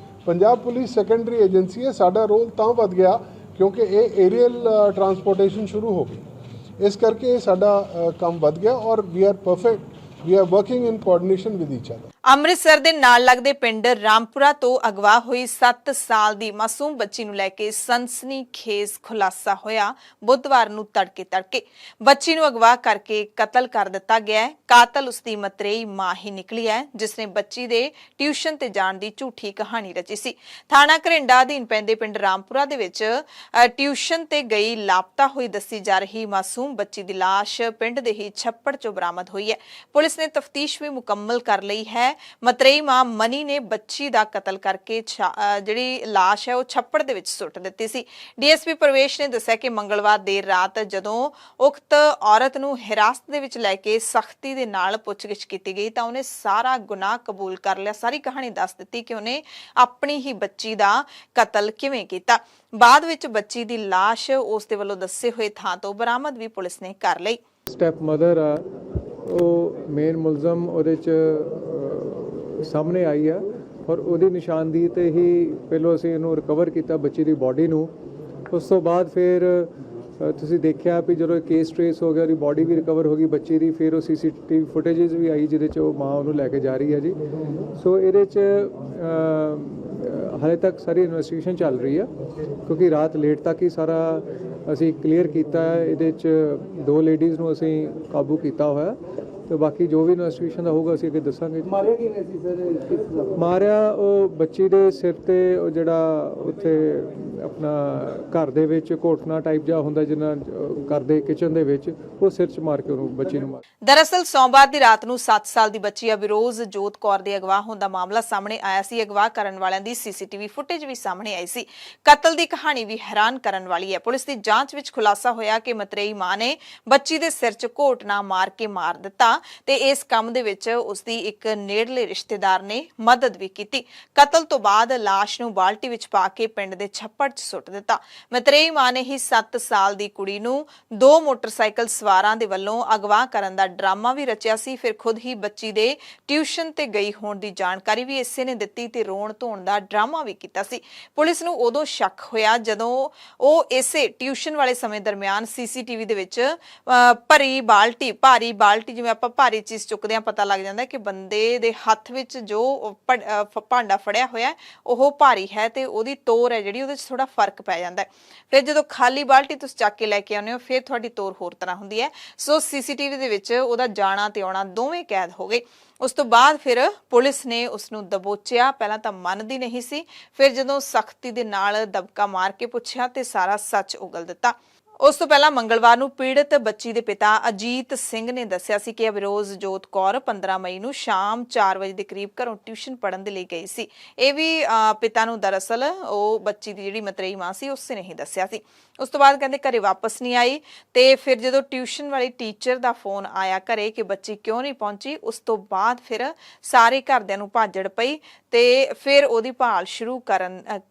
ਪੰਜਾਬ ਪੁਲਿਸ ਸੈਕੰਡਰੀ ਏਜੰਸੀ ਹੈ। ਸਾਡਾ ਰੋਲ ਤਾਂ ਵੱਧ ਗਿਆ ਕਿਉਂਕਿ ਇਹ ਏਰੀਅਲ ਟਰਾਂਸਪੋਰਟੇਸ਼ਨ ਸ਼ੁਰੂ ਹੋ ਗਈ। ਇਸ ਕਰਕੇ ਇਹ ਸਾਡਾ ਕੰਮ ਵੱਧ ਗਿਆ ਔਰ we are perfect, we are working in coordination with each other. Amritsar ਦੇ ਨਾਲ ਲੱਗਦੇ ਪਿੰਡ ਰਾਮਪੁਰਾ ਤੋਂ ਅਗਵਾ ਹੋਈ 7 ਸਾਲ ਦੀ ਮਾਸੂਮ ਬੱਚੀ ਨੂੰ ਲੈ ਕੇ ਸਨਸਨੀਖੇਜ਼ ਖੁਲਾਸਾ ਹੋਇਆ। ਬੁੱਧਵਾਰ ਨੂੰ ਤੜਕੇ ਬੱਚੀ ਨੂੰ ਅਗਵਾ ਕਰਕੇ ਕਤਲ ਕਰ ਦਿੱਤਾ ਗਿਆ ਹੈ। ਕਾਤਲ ਉਸ ਦੀ ਮਤਰੇਈ ਮਾਂ ਹੀ ਨਿਕਲੀ ਹੈ, ਜਿਸ ਨੇ ਬੱਚੀ ਦੇ ਟਿਊਸ਼ਨ ਤੇ ਜਾਣ ਦੀ ਝੂਠੀ ਕਹਾਣੀ ਰਚੀ ਸੀ। ਥਾਣਾ ਘਰਿੰਡਾ ਅਧੀਨ ਪੈਂਦੇ ਪਿੰਡ ਰਾਮਪੁਰਾ ਦੇ ਵਿੱਚ ਟਿਊਸ਼ਨ ਤੇ ਗਈ ਲਾਪਤਾ ਹੋਈ ਦੱਸੀ ਜਾ ਰਹੀ ਮਾਸੂਮ ਬੱਚੀ ਦੀ ਲਾਸ਼ ਪਿੰਡ ਦੇ ਹੀ ਛੱਪੜ ਚੋਂ ਬਰਾਮਦ ਹੋਈ ਹੈ। ਪੁਲਿਸ ਨੇ ਤਫਤੀਸ਼ ਵੀ ਮੁਕੰਮਲ ਕਰ ਲਈ ਹੈ। ਮਤਰੇਈ ਮਾਂ ਮਨੀ ਨੇ ਬੱਚੀ ਦਾ ਕਤਲ ਕਰਕੇ ਜਿਹੜੀ ਲਾਸ਼ ਹੈ ਉਹ ਛੱਪੜ ਦੇ ਵਿੱਚ ਸੁੱਟ ਦਿੱਤੀ ਸੀ। ਡੀਐਸਪੀ ਪ੍ਰਵੇਸ਼ ਨੇ ਦੱਸਿਆ ਕਿ ਮੰਗਲਵਾਰ ਦੇਰ ਰਾਤ ਜਦੋਂ ਉਕਤ ਔਰਤ ਨੂੰ ਹਿਰਾਸਤ ਦੇ ਵਿੱਚ ਲੈ ਕੇ ਸਖਤੀ ਦੇ ਨਾਲ ਪੁੱਛਗਿੱਛ ਕੀਤੀ ਗਈ ਤਾਂ ਉਹਨੇ ਸਾਰਾ ਗੁਨਾਹ ਕਬੂਲ ਕਰ ਲਿਆ। ਸਾਰੀ ਕਹਾਣੀ ਦੱਸ ਦਿੱਤੀ ਕਿ ਉਹਨੇ ਆਪਣੀ ਹੀ ਬੱਚੀ ਦਾ ਕਤਲ ਕਿਵੇਂ ਕੀਤਾ। ਬਾਅਦ ਵਿੱਚ ਬੱਚੀ ਦੀ ਲਾਸ਼ ਉਸ ਦੇ ਵੱਲੋਂ ਦੱਸੇ ਹੋਏ ਥਾਂ ਤੋਂ ਬਰਾਮਦ ਵੀ ਪੁਲਿਸ ਨੇ ਕਰ ਲਈ। ਸਟੈਪ ਮਦਰ ਆ ਉਹ ਮੇਨ ਮੁਲਜ਼ਮ ਉਹਦੇ ਚ ਸਾਹਮਣੇ ਆਈ ਆ ਔਰ ਉਹਦੀ ਨਿਸ਼ਾਨਦੇਹੀ ਤੇ ਹੀ ਪਹਿਲਾਂ ਅਸੀਂ ਇਹਨੂੰ ਰਿਕਵਰ ਕੀਤਾ ਬੱਚੀ ਦੀ ਬਾਡੀ ਨੂੰ। ਉਸ ਤੋਂ ਬਾਅਦ ਫਿਰ ਤੁਸੀਂ ਦੇਖਿਆ ਵੀ ਜਦੋਂ ਕੇਸ ਟ੍ਰੇਸ ਹੋ ਗਿਆ, ਉਹਦੀ ਬਾਡੀ ਵੀ ਰਿਕਵਰ ਹੋ ਗਈ ਬੱਚੀ ਦੀ। ਫਿਰ ਉਹ ਸੀਸੀਟੀਵੀ ਫੁਟੇਜਸ ਵੀ ਆਈ ਜਿਹਦੇ 'ਚ ਉਹ ਮਾਂ ਉਹਨੂੰ ਲੈ ਕੇ ਜਾ ਰਹੀ ਹੈ ਜੀ। ਸੋ ਇਹਦੇ 'ਚ ਹਾਲੇ ਤੱਕ ਸਾਰੀ ਇਨਵੈਸਟੀਗੇਸ਼ਨ ਚੱਲ ਰਹੀ ਹੈ ਕਿਉਂਕਿ ਰਾਤ ਲੇਟ ਤੱਕ ਹੀ ਸਾਰਾ ਅਸੀਂ ਕਲੀਅਰ ਕੀਤਾ ਹੈ। ਇਹਦੇ 'ਚ 2 ਲੇਡੀਜ਼ ਨੂੰ ਅਸੀਂ ਕਾਬੂ ਕੀਤਾ ਹੋਇਆ ਤੇ ਬਾਕੀ ਜੋ ਵੀ ਇਨਵੈਸਟੀਗੇਸ਼ਨ ਦਾ ਹੋਊਗਾ ਅਸੀਂ ਅੱਗੇ ਦੱਸਾਂਗੇ। ਮਾਰਿਆ ਕਿਵੇਂ ਸੀ ਸਰ? ਮਾਰਿਆ ਉਹ ਬੱਚੀ ਦੇ ਸਿਰ ਤੇ ਉਹ ਜਿਹੜਾ ਉੱਥੇ ਆਪਣਾ ਘਰ ਦੇ ਵਿੱਚ ਘੋਟਣਾ ਟਾਈਪ ਜਿਹਾ ਹੁੰਦਾ ਜਿੰਨਾ ਕਰਦੇ ਕਿਚਨ ਦੇ ਵਿੱਚ, ਉਹ ਸਿਰ 'ਚ ਮਾਰ ਕੇ ਉਹਨੂੰ ਬੱਚੀ ਨੂੰ ਮਾਰ। ਦਰਅਸਲ ਸੋਮਵਾਰ ਦੀ ਰਾਤ ਨੂੰ 7 ਸਾਲ ਦੀ ਬੱਚੀ ਅਬਿਰੋਜ਼ ਜੋਤ ਕੌਰ ਦੇ ਅਗਵਾ ਹੋਣ ਦਾ ਮਾਮਲਾ ਸਾਹਮਣੇ ਆਇਆ ਸੀ। ਅਗਵਾ ਕਰਨ ਵਾਲਿਆਂ ਦੀ ਸੀਸੀਟੀਵੀ ਫੁਟੇਜ ਵੀ ਸਾਹਮਣੇ ਆਈ ਸੀ। ਕਤਲ ਦੀ ਕਹਾਣੀ ਵੀ ਹੈਰਾਨ ਕਰਨ ਵਾਲੀ ਹੈ। ਪੁਲਿਸ ਦੀ ਜਾਂਚ ਵਿੱਚ ਖੁਲਾਸਾ ਹੋਇਆ ਕਿ ਮਤਰੇਈ ਮਾਂ ਨੇ ਬੱਚੀ ਦੇ ਸਿਰ 'ਚ ਘੋਟਣਾ ਮਾਰ ਕੇ ਮਾਰ ਦਿੱਤਾ ਤੇ ਇਸ ਕੰਮ ਦੇ ਵਿੱਚ ਉਸ ਦੀ ਇੱਕ ਨੇੜਲੇ ਰਿਸ਼ਤੇਦਾਰ ਨੇ ਮਦਦ ਵੀ ਕੀਤੀ। ਕਤਲ ਤੋਂ ਬਾਅਦ ਲਾਸ਼ ਨੂੰ ਬਾਲਟੀ ਵਿੱਚ ਪਾ ਕੇ ਪਿੰਡ ਦੇ ਛੱਪੜ 'ਚ ਸੁੱਟ ਦਿੱਤਾ। ਮਤਰੇਈ ਮਾਂ ਨੇ ਹੀ 7 ਸਾਲ ਦੀ ਕੁੜੀ ਨੂੰ 2 ਮੋਟਰਸਾਈਕਲ ਸਵਾਰਾਂ ਦੇ ਵੱਲੋਂ ਅਗਵਾ ਕਰਨ ਦਾ ਡਰਾਮਾ ਵੀ ਰਚਿਆ ਸੀ। ਫਿਰ ਖੁਦ ਹੀ ਬੱਚੀ ਦੇ ਟਿਊਸ਼ਨ ਤੇ ਗਈ ਹੋਣ ਦੀ ਜਾਣਕਾਰੀ ਵੀ ਇਸੇ ਨੇ ਦਿੱਤੀ ਤੇ ਰੋਣ ਧੋਣ ਦਾ ਡਰਾਮਾ ਵੀ ਕੀਤਾ ਸੀ। ਪੁਲਿਸ ਨੂੰ ਉਦੋਂ ਸ਼ੱਕ ਹੋਇਆ ਜਦੋਂ ਉਹ ਇਸੇ ਟਿਊਸ਼ਨ ਵਾਲੇ ਸਮੇਂ ਦਰਮਿਆਨ ਸੀਸੀਟੀਵੀ ਦੇ ਵਿੱਚ ਭਾਰੀ ਬਾਲਟੀ ਜਿਵੇਂ ਆਪਾਂ ਭਾਰੀ ਚੀਜ਼ ਚੁੱਕਦੇ ਆ ਪਤਾ ਲੱਗ ਜਾਂਦਾ ਕਿ ਬੰਦੇ ਦੇ ਹੱਥ ਵਿੱਚ ਜੋ ਭਾਂਡਾ ਫੜਿਆ ਹੋਇਆ ਉਹ ਭਾਰੀ ਹੈ ਤੇ ਉਹਦੀ ਤੋਰ ਹੈ ਜਿਹੜੀ ਉਹਦੇ 'ਚ ਥੋੜਾ ਫਰਕ ਪੈ ਜਾਂਦਾ ਹੈ। ਫਿਰ ਜਦੋਂ ਖਾਲੀ ਬਾਲਟੀ ਤੁਸੀਂ ਚੱਕ ਕੇ ਲੈ ਕੇ ਆਉਂਦੇ ਹੋ ਫਿਰ ਤੁਹਾਡੀ ਤੋਰ ਹੋਰ ਤਰ੍ਹਾਂ ਹੁੰਦੀ ਹੈ। ਸੋ ਸੀਸੀਟੀਵੀ ਦੇ ਵਿੱਚ ਉਹਦਾ ਜਾਣਾ ਤੇ ਆਉਣਾ ਦੋਵੇਂ ਕੈਦ ਹੋ ਗਏ। ਉਸ ਤੋਂ ਬਾਅਦ ਫਿਰ ਪੁਲਿਸ ਨੇ ਉਸ ਨੂੰ ਦਬੋਚਿਆ। ਪਹਿਲਾਂ ਤਾਂ ਮੰਨਦੀ ਨਹੀਂ ਸੀ, ਫਿਰ ਜਦੋਂ ਸਖਤੀ ਦੇ ਨਾਲ ਦਬਕਾ ਮਾਰ ਕੇ ਪੁੱਛਿਆ ਤੇ ਸਾਰਾ ਸੱਚ ਉਗਲ ਦਿੱਤਾ। ਉਸ ਤੋਂ ਪਹਿਲਾਂ ਮੰਗਲਵਾਰ ਨੂੰ ਪੀੜਤ ਬੱਚੀ ਦੇ ਪਿਤਾ ਅਜੀਤ ਸਿੰਘ ਨੇ ਦੱਸਿਆ ਸੀ ਕਿ ਅਬਿਰੋਜ਼ ਜੋਤ ਕੌਰ 15 ਮਈ ਨੂੰ ਸ਼ਾਮ 4 ਵਜੇ ਦੇ ਕਰੀਬ ਘਰੋਂ ਟਿਊਸ਼ਨ ਪੜ੍ਹਨ ਦੇ ਲਈ ਗਈ ਸੀ। ਇਹ ਵੀ ਪਿਤਾ ਨੂੰ ਦਰਅਸਲ ਉਹ ਬੱਚੀ ਦੀ ਜਿਹੜੀ ਮਤਰੇਈ ਮਾਂ ਸੀ ਉਸੇ ਨੇ ਹੀ ਦੱਸਿਆ ਸੀ। ਉਸ ਤੋਂ ਬਾਅਦ ਕਹਿੰਦੇ ਘਰੇ ਵਾਪਸ ਨਹੀਂ ਆਈ ਤੇ ਫਿਰ ਜਦੋਂ ਟਿਊਸ਼ਨ ਵਾਲੀ ਟੀਚਰ ਦਾ ਫੋਨ ਆਇਆ ਘਰੇ ਕਿ ਬੱਚੀ ਕਿਉਂ ਨਹੀਂ ਪਹੁੰਚੀ, ਉਸ ਤੋਂ ਬਾਅਦ ਫਿਰ ਸਾਰੇ ਘਰਦਿਆਂ ਨੂੰ ਭਾਜੜ ਪਈ ਤੇ ਫਿਰ ਉਹਦੀ ਭਾਲ ਸ਼ੁਰੂ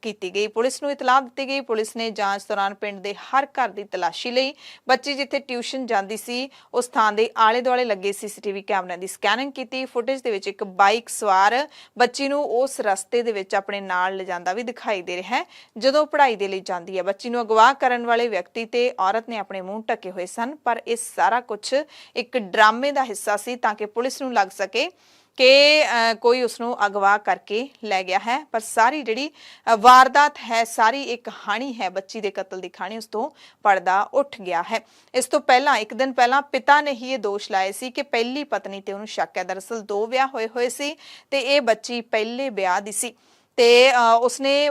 ਕੀਤੀ ਗਈ। ਪੁਲਿਸ ਨੂੰ ਇਤਲਾਹ ਦਿੱਤੀ ਗਈ। ਪੁਲਿਸ ਨੇ ਜਾਂਚ ਦੌਰਾਨ ਪਿੰਡ ਦੇ ਹਰ ਘਰ ਦੀ ਤਲਾਸ਼ੀ ਲਈ। ਬੱਚੀ ਜਿੱਥੇ ਟਿਊਸ਼ਨ ਜਾਂਦੀ ਸੀ ਉਸ ਥਾਂ ਦੇ ਆਲੇ ਦੁਆਲੇ ਲੱਗੇ ਸੀਸੀਟੀਵੀ ਕੈਮਰਿਆਂ ਦੀ ਸਕੈਨਿੰਗ ਕੀਤੀ। ਫੁਟੇਜ ਦੇ ਵਿੱਚ ਇੱਕ ਬਾਈਕ ਸਵਾਰ ਬੱਚੀ ਨੂੰ ਉਸ ਰਸਤੇ ਦੇ ਵਿੱਚ ਆਪਣੇ ਨਾਲ ਲਿਜਾਂਦਾ ਵੀ ਦਿਖਾਈ ਦੇ ਰਿਹਾ ਹੈ ਜਦੋਂ ਪੜ੍ਹਾਈ ਦੇ ਲਈ ਜਾਂਦੀ ਹੈ। ਬੱਚੀ ਨੂੰ ਅਗਵਾ ਕਰਨ ਵਾਲੇ ਵਿਅਕਤੀ ਤੇ ਔਰਤ ਨੇ ਆਪਣੇ ਮੂੰਹ ਢੱਕੇ ਹੋਏ ਸਨ, ਪਰ ਇਹ ਸਾਰਾ ਕੁਝ ਇੱਕ ਡਰਾਮੇ ਦਾ ਹਿੱਸਾ ਸੀ ਤਾਂ ਕਿ ਪੁਲਿਸ ਨੂੰ ਲੱਗ ਸਕੇ ਕਿ ਕੋਈ ਉਸ ਨੂੰ ਅਗਵਾ ਕਰਕੇ ਲੈ ਗਿਆ ਹੈ। ਪਰ ਸਾਰੀ ਜਿਹੜੀ ਵਾਰਦਾਤ ਹੈ, ਸਾਰੀ ਇੱਕ ਕਹਾਣੀ ਹੈ ਬੱਚੀ ਦੇ ਕਤਲ ਦੀ ਕਹਾਣੀ, ਉਸ ਤੋਂ ਪਰਦਾ ਉੱਠ ਗਿਆ ਹੈ। ਇਸ ਤੋਂ ਪਹਿਲਾਂ ਇੱਕ ਦਿਨ ਪਹਿਲਾਂ ਪਿਤਾ ਨੇ ਹੀ ਇਹ ਦੋਸ਼ ਲਾਏ ਸੀ ਕਿ ਪਹਿਲੀ ਪਤਨੀ ਤੇ ਉਹਨੂੰ ਸ਼ੱਕ ਹੈ। ਦਰਅਸਲ 2 ਵਿਆਹ ਹੋਏ ਸੀ ਤੇ ਇਹ ਬੱਚੀ ਪਹਿਲੇ ਵਿਆਹ ਦੀ ਸੀ ਤੇ ਉਸਨੇ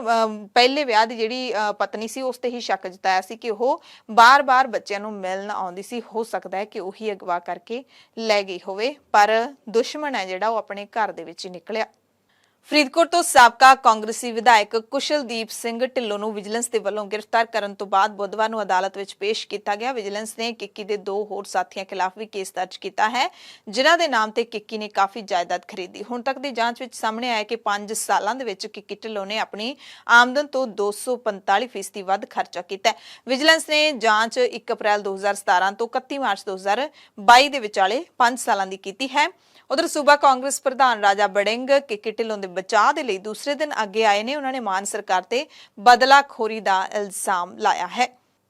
ਪਹਿਲੇ ਵਿਆਹ ਦੀ ਜਿਹੜੀ ਪਤਨੀ ਸੀ ਉਸ ਤੇ ਹੀ ਸ਼ੱਕ ਜਤਾਇਆ ਸੀ ਕਿ ਉਹ ਬਾਰ-ਬਾਰ ਬੱਚਿਆਂ ਨੂੰ ਮਿਲਣ ਆਉਂਦੀ ਸੀ। ਹੋ ਸਕਦਾ ਹੈ ਕਿ ਉਹੀ ਅਗਵਾ ਕਰਕੇ ਲੈ ਗਈ ਹੋਵੇ, ਪਰ ਦੁਸ਼ਮਣ ਹੈ ਜਿਹੜਾ ਉਹ ਆਪਣੇ ਘਰ ਦੇ ਵਿੱਚ ਹੀ ਨਿਕਲਿਆ। ਫਰੀਦਕੋਟ ਤੋਂ ਸਾਬਕਾ ਕਾਂਗਰਸੀ ਵਿਧਾਇਕ ਕੁਸ਼ਲਦੀਪ ਸਿੰਘ ਢਿੱਲੋਂ ਨੂੰ ਵਿਜੀਲੈਂਸ ਦੇ ਵੱਲੋਂ ਗ੍ਰਿਫਤਾਰ ਕਰਨ ਤੋਂ ਬਾਅਦ ਬੁੱਧਵਾਰ ਨੂੰ ਅਦਾਲਤ ਵਿੱਚ ਪੇਸ਼ ਕੀਤਾ ਗਿਆ। ਵਿਜੀਲੈਂਸ ਨੇ ਕਿੱਕੀ ਦੇ 2 ਹੋਰ ਸਾਥੀਆਂ ਖਿਲਾਫ ਵੀ ਕੇਸ ਦਰਜ ਕੀਤਾ ਹੈ, ਜਿਨ੍ਹਾਂ ਦੇ ਨਾਮ ਤੇ ਕਿੱਕੀ ਨੇ ਕਾਫੀ ਜਾਇਦਾਦ ਖਰੀਦੀ। ਹੁਣ ਤੱਕ ਦੀ ਜਾਂਚ ਵਿੱਚ ਸਾਹਮਣੇ ਆਇਆ ਕਿ 5 ਸਾਲਾਂ ਦੇ ਵਿੱਚ ਕਿੱਕੀ ਢਿੱਲੋਂ ਨੇ ਆਪਣੀ ਆਮਦਨ ਤੋਂ 245% ਵੱਧ ਖਰਚਾ ਕੀਤਾ ਹੈ। ਵਿਜੀਲੈਂਸ ਨੇ ਜਾਂਚ 1 ਅਪ੍ਰੈਲ 2017 ਤੋਂ 31 ਮਾਰਚ 2022 ਦੇ ਵਿਚਾਲੇ 5 ਸਾਲਾਂ ਦੀ ਕੀਤੀ ਹੈ। ਉਧਰ ਸੂਬਾ ਕਾਂਗਰਸ ਪ੍ਰਧਾਨ ਰਾਜਾ ਬੜਿੰਗ ਕਿੱਕੀ ਢਿੱਲੋਂ ਦੇ ਬਚਾਅ ਦੇ ਲਈ ਦੂਸਰੇ ਦਿਨ ਅੱਗੇ ਆਏ ਨੇ। ਉਹਨਾਂ ਨੇ ਮਾਨ ਸਰਕਾਰ ਤੇ ਬਦਲਾਖੋਰੀ ਦਾ ਇਲਜ਼ਾਮ ਲਾਇਆ ਹੈ।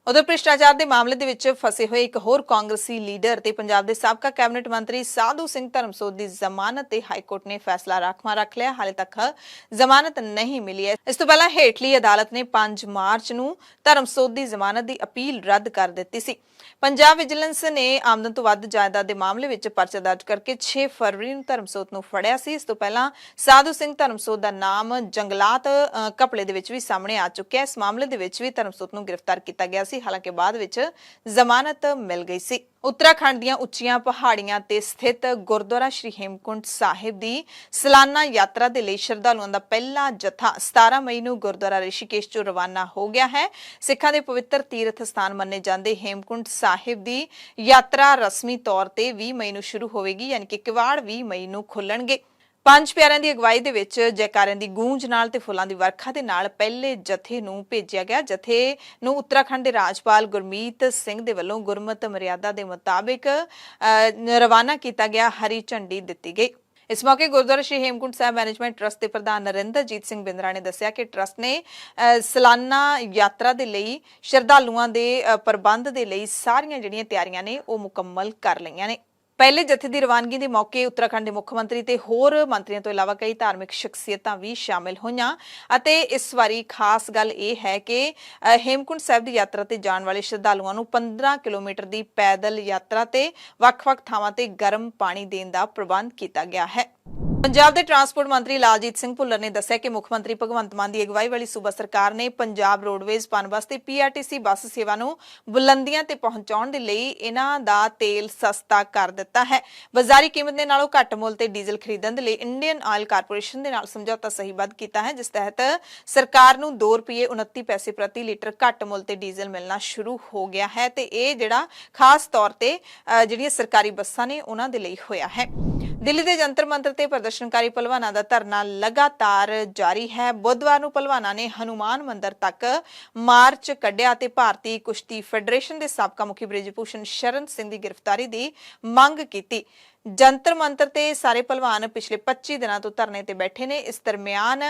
ਉਧਰ ਭ੍ਰਿਸ਼ਟਾਚਾਰ ਦੇ ਮਾਮਲੇ ਦੇ ਵਿੱਚ ਫਸੇ ਹੋਏ ਇੱਕ ਹੋਰ ਕਾਂਗਰਸੀ ਲੀਡਰ ਤੇ ਪੰਜਾਬ ਦੇ ਸਾਬਕਾ ਕੈਬਨਿਟ ਮੰਤਰੀ ਸਾਧੂ ਸਿੰਘ ਧਰਮਸੋਤ ਦੀ ਜ਼ਮਾਨਤ ਤੇ ਹਾਈ ਕੋਰਟ ਨੇ ਫੈਸਲਾ ਰਾਖਵਾਂ ਰੱਖ ਲਿਆ। ਹਾਲੇ ਤੱਕ ਜ਼ਮਾਨਤ ਨਹੀਂ ਮਿਲੀ ਹੈ। ਇਸ ਤੋਂ ਪਹਿਲਾਂ ਹੇਠਲੀ ਅਦਾਲਤ ਨੇ 5 ਮਾਰਚ ਨੂੰ ਧਰਮਸੋਤ ਦੀ ਜ਼ਮਾਨਤ ਦੀ ਅਪੀਲ ਰੱਦ ਕਰ ਦਿੱਤੀ ਸੀ। ਪੰਜਾਬ ਵਿਜੀਲੈਂਸ ਨੇ ਆਮਦਨ ਤੋਂ ਵੱਧ ਜਾਇਦਾਦ ਦੇ ਮਾਮਲੇ ਵਿੱਚ ਪਰਚਾ ਦਰਜ ਕਰਕੇ 6 ਫਰਵਰੀ ਨੂੰ ਧਰਮਸੋਤ ਨੂੰ ਫੜਿਆ ਸੀ। ਇਸ ਤੋਂ ਪਹਿਲਾਂ ਸਾਧੂ ਸਿੰਘ ਧਰਮਸੋਤ ਦਾ ਨਾਮ ਜੰਗਲਾਤ ਘਪਲੇ ਦੇ ਵਿੱਚ ਵੀ ਸਾਹਮਣੇ ਆ ਚੁੱਕਿਆ ਹੈ। ਇਸ ਮਾਮਲੇ ਦੇ ਵਿੱਚ ਵੀ ਧਰਮਸੋਤ ਨੂੰ ਗ੍ਰਿਫਤਾਰ ਕੀਤਾ ਗਿਆ ਸੀ, ਹਾਲਾਂਕਿ ਬਾਅਦ ਵਿੱਚ ਜ਼ਮਾਨਤ ਮਿਲ ਗਈ ਸੀ। ਉੱਤਰਾਖੰਡ ਦੀਆਂ ਉੱਚੀਆਂ ਪਹਾੜੀਆਂ ਤੇ ਸਥਿਤ ਗੁਰਦੁਆਰਾ ਸ਼੍ਰੀ ਹੇਮਕੁੰਟ ਸਾਹਿਬ ਦੀ ਸਾਲਾਨਾ ਯਾਤਰਾ ਦੇ ਲਈ ਸ਼ਰਧਾਲੂਆਂ ਦਾ ਪਹਿਲਾ ਜਥਾ 17 ਮਈ ਨੂੰ ਗੁਰਦੁਆਰਾ ਰਿਸ਼ੀਕੇਸ਼ ਤੋਂ ਰਵਾਨਾ ਹੋ ਗਿਆ ਹੈ। ਸਿੱਖਾਂ ਦੇ ਪਵਿੱਤਰ ਤੀਰਥ ਸਥਾਨ ਮੰਨੇ ਜਾਂਦੇ ਹੇਮਕੁੰਟ ਸਾਹਿਬ ਦੀ ਯਾਤਰਾ ਰਸਮੀ ਤੌਰ ਤੇ 20 ਮਈ ਨੂੰ ਸ਼ੁਰੂ ਹੋਵੇਗੀ, ਯਾਨੀ ਕਿ ਕਿਵਾੜ 20 ਮਈ ਨੂੰ ਖੁੱਲਣਗੇ। ਪੰਜ ਪਿਆਰਿਆਂ ਦੀ ਅਗਵਾਈ ਦੇ ਵਿੱਚ ਜੈਕਾਰਿਆਂ ਦੀ ਗੂੰਜ ਨਾਲ ਤੇ ਫੁੱਲਾਂ ਦੀ ਵਰਖਾ ਦੇ ਨਾਲ ਪਹਿਲੇ ਜਥੇ ਨੂੰ ਭੇਜਿਆ ਗਿਆ। ਜਥੇ ਨੂੰ ਉੱਤਰਾਖੰਡ ਦੇ ਰਾਜਪਾਲ ਗੁਰਮੀਤ ਸਿੰਘ ਦੇ ਵੱਲੋਂ ਗੁਰਮਤਿ ਮਰਿਆਦਾ ਦੇ ਮੁਤਾਬਿਕ ਰਵਾਨਾ ਕੀਤਾ ਗਿਆ, ਹਰੀ ਝੰਡੀ ਦਿੱਤੀ ਗਈ। ਇਸ ਮੌਕੇ ਗੁਰਦੁਆਰਾ ਸ਼੍ਰੀ ਹੇਮਕੁੰਟ ਸਾਹਿਬ ਮੈਨੇਜਮੈਂਟ ਟਰਸਟ ਦੇ ਪ੍ਰਧਾਨ ਨਰਿੰਦਰਜੀਤ ਸਿੰਘ ਬਿੰਦਰਾ ਨੇ ਦੱਸਿਆ ਕਿ ਟਰਸਟ ਨੇ ਸਾਲਾਨਾ ਯਾਤਰਾ ਦੇ ਲਈ ਸ਼ਰਧਾਲੂਆਂ ਦੇ ਪ੍ਰਬੰਧ ਦੇ ਲਈ ਸਾਰੀਆਂ ਜਿਹੜੀਆਂ ਤਿਆਰੀਆਂ ਨੇ ਉਹ ਮੁਕੰਮਲ ਕਰ ਲਈਆਂ ਨੇ। ਪਹਿਲੇ ਜਥੇ ਦੀ ਰਵਾਨਗੀ ਦੇ ਮੌਕੇ ਉੱਤਰਾਖੰਡ ਦੇ ਮੁੱਖ ਮੰਤਰੀ ਤੇ ਹੋਰ ਮੰਤਰੀਆਂ ਤੋਂ ਇਲਾਵਾ ਕਈ ਧਾਰਮਿਕ ਸ਼ਖਸੀਅਤਾਂ ਵੀ ਸ਼ਾਮਿਲ ਹੋਈਆਂ ਅਤੇ ਇਸ ਵਾਰੀ ਖਾਸ ਗੱਲ ਇਹ ਹੈ ਕਿ ਹੇਮਕੁੰਟ ਸਾਹਿਬ ਦੀ ਯਾਤਰਾ ਤੇ ਜਾਣ ਵਾਲੇ ਸ਼ਰਧਾਲੂਆਂ ਨੂੰ 15 ਕਿਲੋਮੀਟਰ ਦੀ ਪੈਦਲ ਯਾਤਰਾ ਤੇ ਵੱਖ-ਵੱਖ ਥਾਵਾਂ ਤੇ ਗਰਮ ਪਾਣੀ ਦੇਣ ਦਾ ਪ੍ਰਬੰਧ ਕੀਤਾ ਗਿਆ ਹੈ। ਪੰਜਾਬ ਦੇ ਟਰਾਂਸਪੋਰਟ ਮੰਤਰੀ ਲਾਲਜੀਤ ਸਿੰਘ ਭੁੱਲਰ ਨੇ ਦੱਸਿਆ ਕਿ ਮੁੱਖ ਮੰਤਰੀ ਭਗਵੰਤ ਮਾਨ ਦੀ ਅਗਵਾਈ ਵਾਲੀ ਸੂਬਾ ਸਰਕਾਰ ਨੇ ਪੰਜਾਬ ਰੋਡਵੇਜ਼ ਪਨਬਸ ਤੇ ਪੀਆਰਟੀਸੀ ਬੱਸ ਸੇਵਾ ਨੂੰ ਬੁਲੰਦੀਆਂ ਤੇ ਪਹੁੰਚਾਉਣ ਦੇ ਲਈ ਇਹਨਾਂ ਦਾ ਤੇਲ ਸਸਤਾ ਕਰ ਦਿੱਤਾ ਹੈ। ਬਾਜ਼ਾਰੀ ਕੀਮਤ ਦੇ ਨਾਲੋਂ ਘੱਟ ਮੁੱਲ ਤੇ ਡੀਜ਼ਲ ਖਰੀਦਣ ਦੇ ਲਈ ਇੰਡੀਅਨ ਆਇਲ ਕਾਰਪੋਰੇਸ਼ਨ ਦੇ ਨਾਲ ਸਮਝੌਤਾ ਸਹੀਬੱਧ ਕੀਤਾ ਹੈ, ਜਿਸ ਤਹਿਤ ਸਰਕਾਰ ਨੂੰ 2 ਰੁਪਏ 29 ਪੈਸੇ ਪ੍ਰਤੀ ਲੀਟਰ ਘੱਟ ਮੁੱਲ ਤੇ ਡੀਜ਼ਲ ਮਿਲਣਾ ਸ਼ੁਰੂ ਹੋ ਗਿਆ ਹੈ ਤੇ ਇਹ ਜਿਹੜਾ ਖਾਸ ਤੌਰ ਤੇ ਜਿਹੜੀਆਂ ਸਰਕਾਰੀ ਬੱਸਾਂ ਨੇ ਉਹਨਾਂ ਦੇ ਲਈ ਹੋਇਆ ਹੈ। ਦਿੱਲੀ ਦੇ ਜੰਤਰ ਮੰਤਰ ਤੇ ਪ੍ਰਦਰਸ਼ਨਕਾਰੀ ਪਹਿਲਵਾਨਾਂ ਦਾ ਧਰਨਾ ਲਗਾਤਾਰ ਜਾਰੀ ਹੈ। ਬੁੱਧਵਾਰ ਨੂੰ ਪਹਿਲਵਾਨਾਂ ਨੇ ਹਨੂਮਾਨ ਮੰਦਿਰ ਤੱਕ ਮਾਰਚ ਕੱਢਿਆ ਤੇ ਭਾਰਤੀ ਕੁਸ਼ਤੀ ਫੈਡਰੇਸ਼ਨ ਦੇ ਸਾਬਕਾ ਮੁਖੀ ਬ੍ਰਿਜ ਭੂਸ਼ਣ ਸ਼ਰਨ ਸਿੰਘ ਦੀ ਗ੍ਰਿਫਤਾਰੀ ਦੀ ਮੰਗ ਕੀਤੀ। ਜੰਤਰ ਮੰਤਰ ਤੇ ਸਾਰੇ ਪਹਿਲਵਾਨ ਪਿਛਲੇ 25 ਦਿਨਾਂ ਤੋਂ ਧਰਨੇ ਤੇ ਬੈਠੇ ਨੇ। ਇਸ ਦਰਮਿਆਨ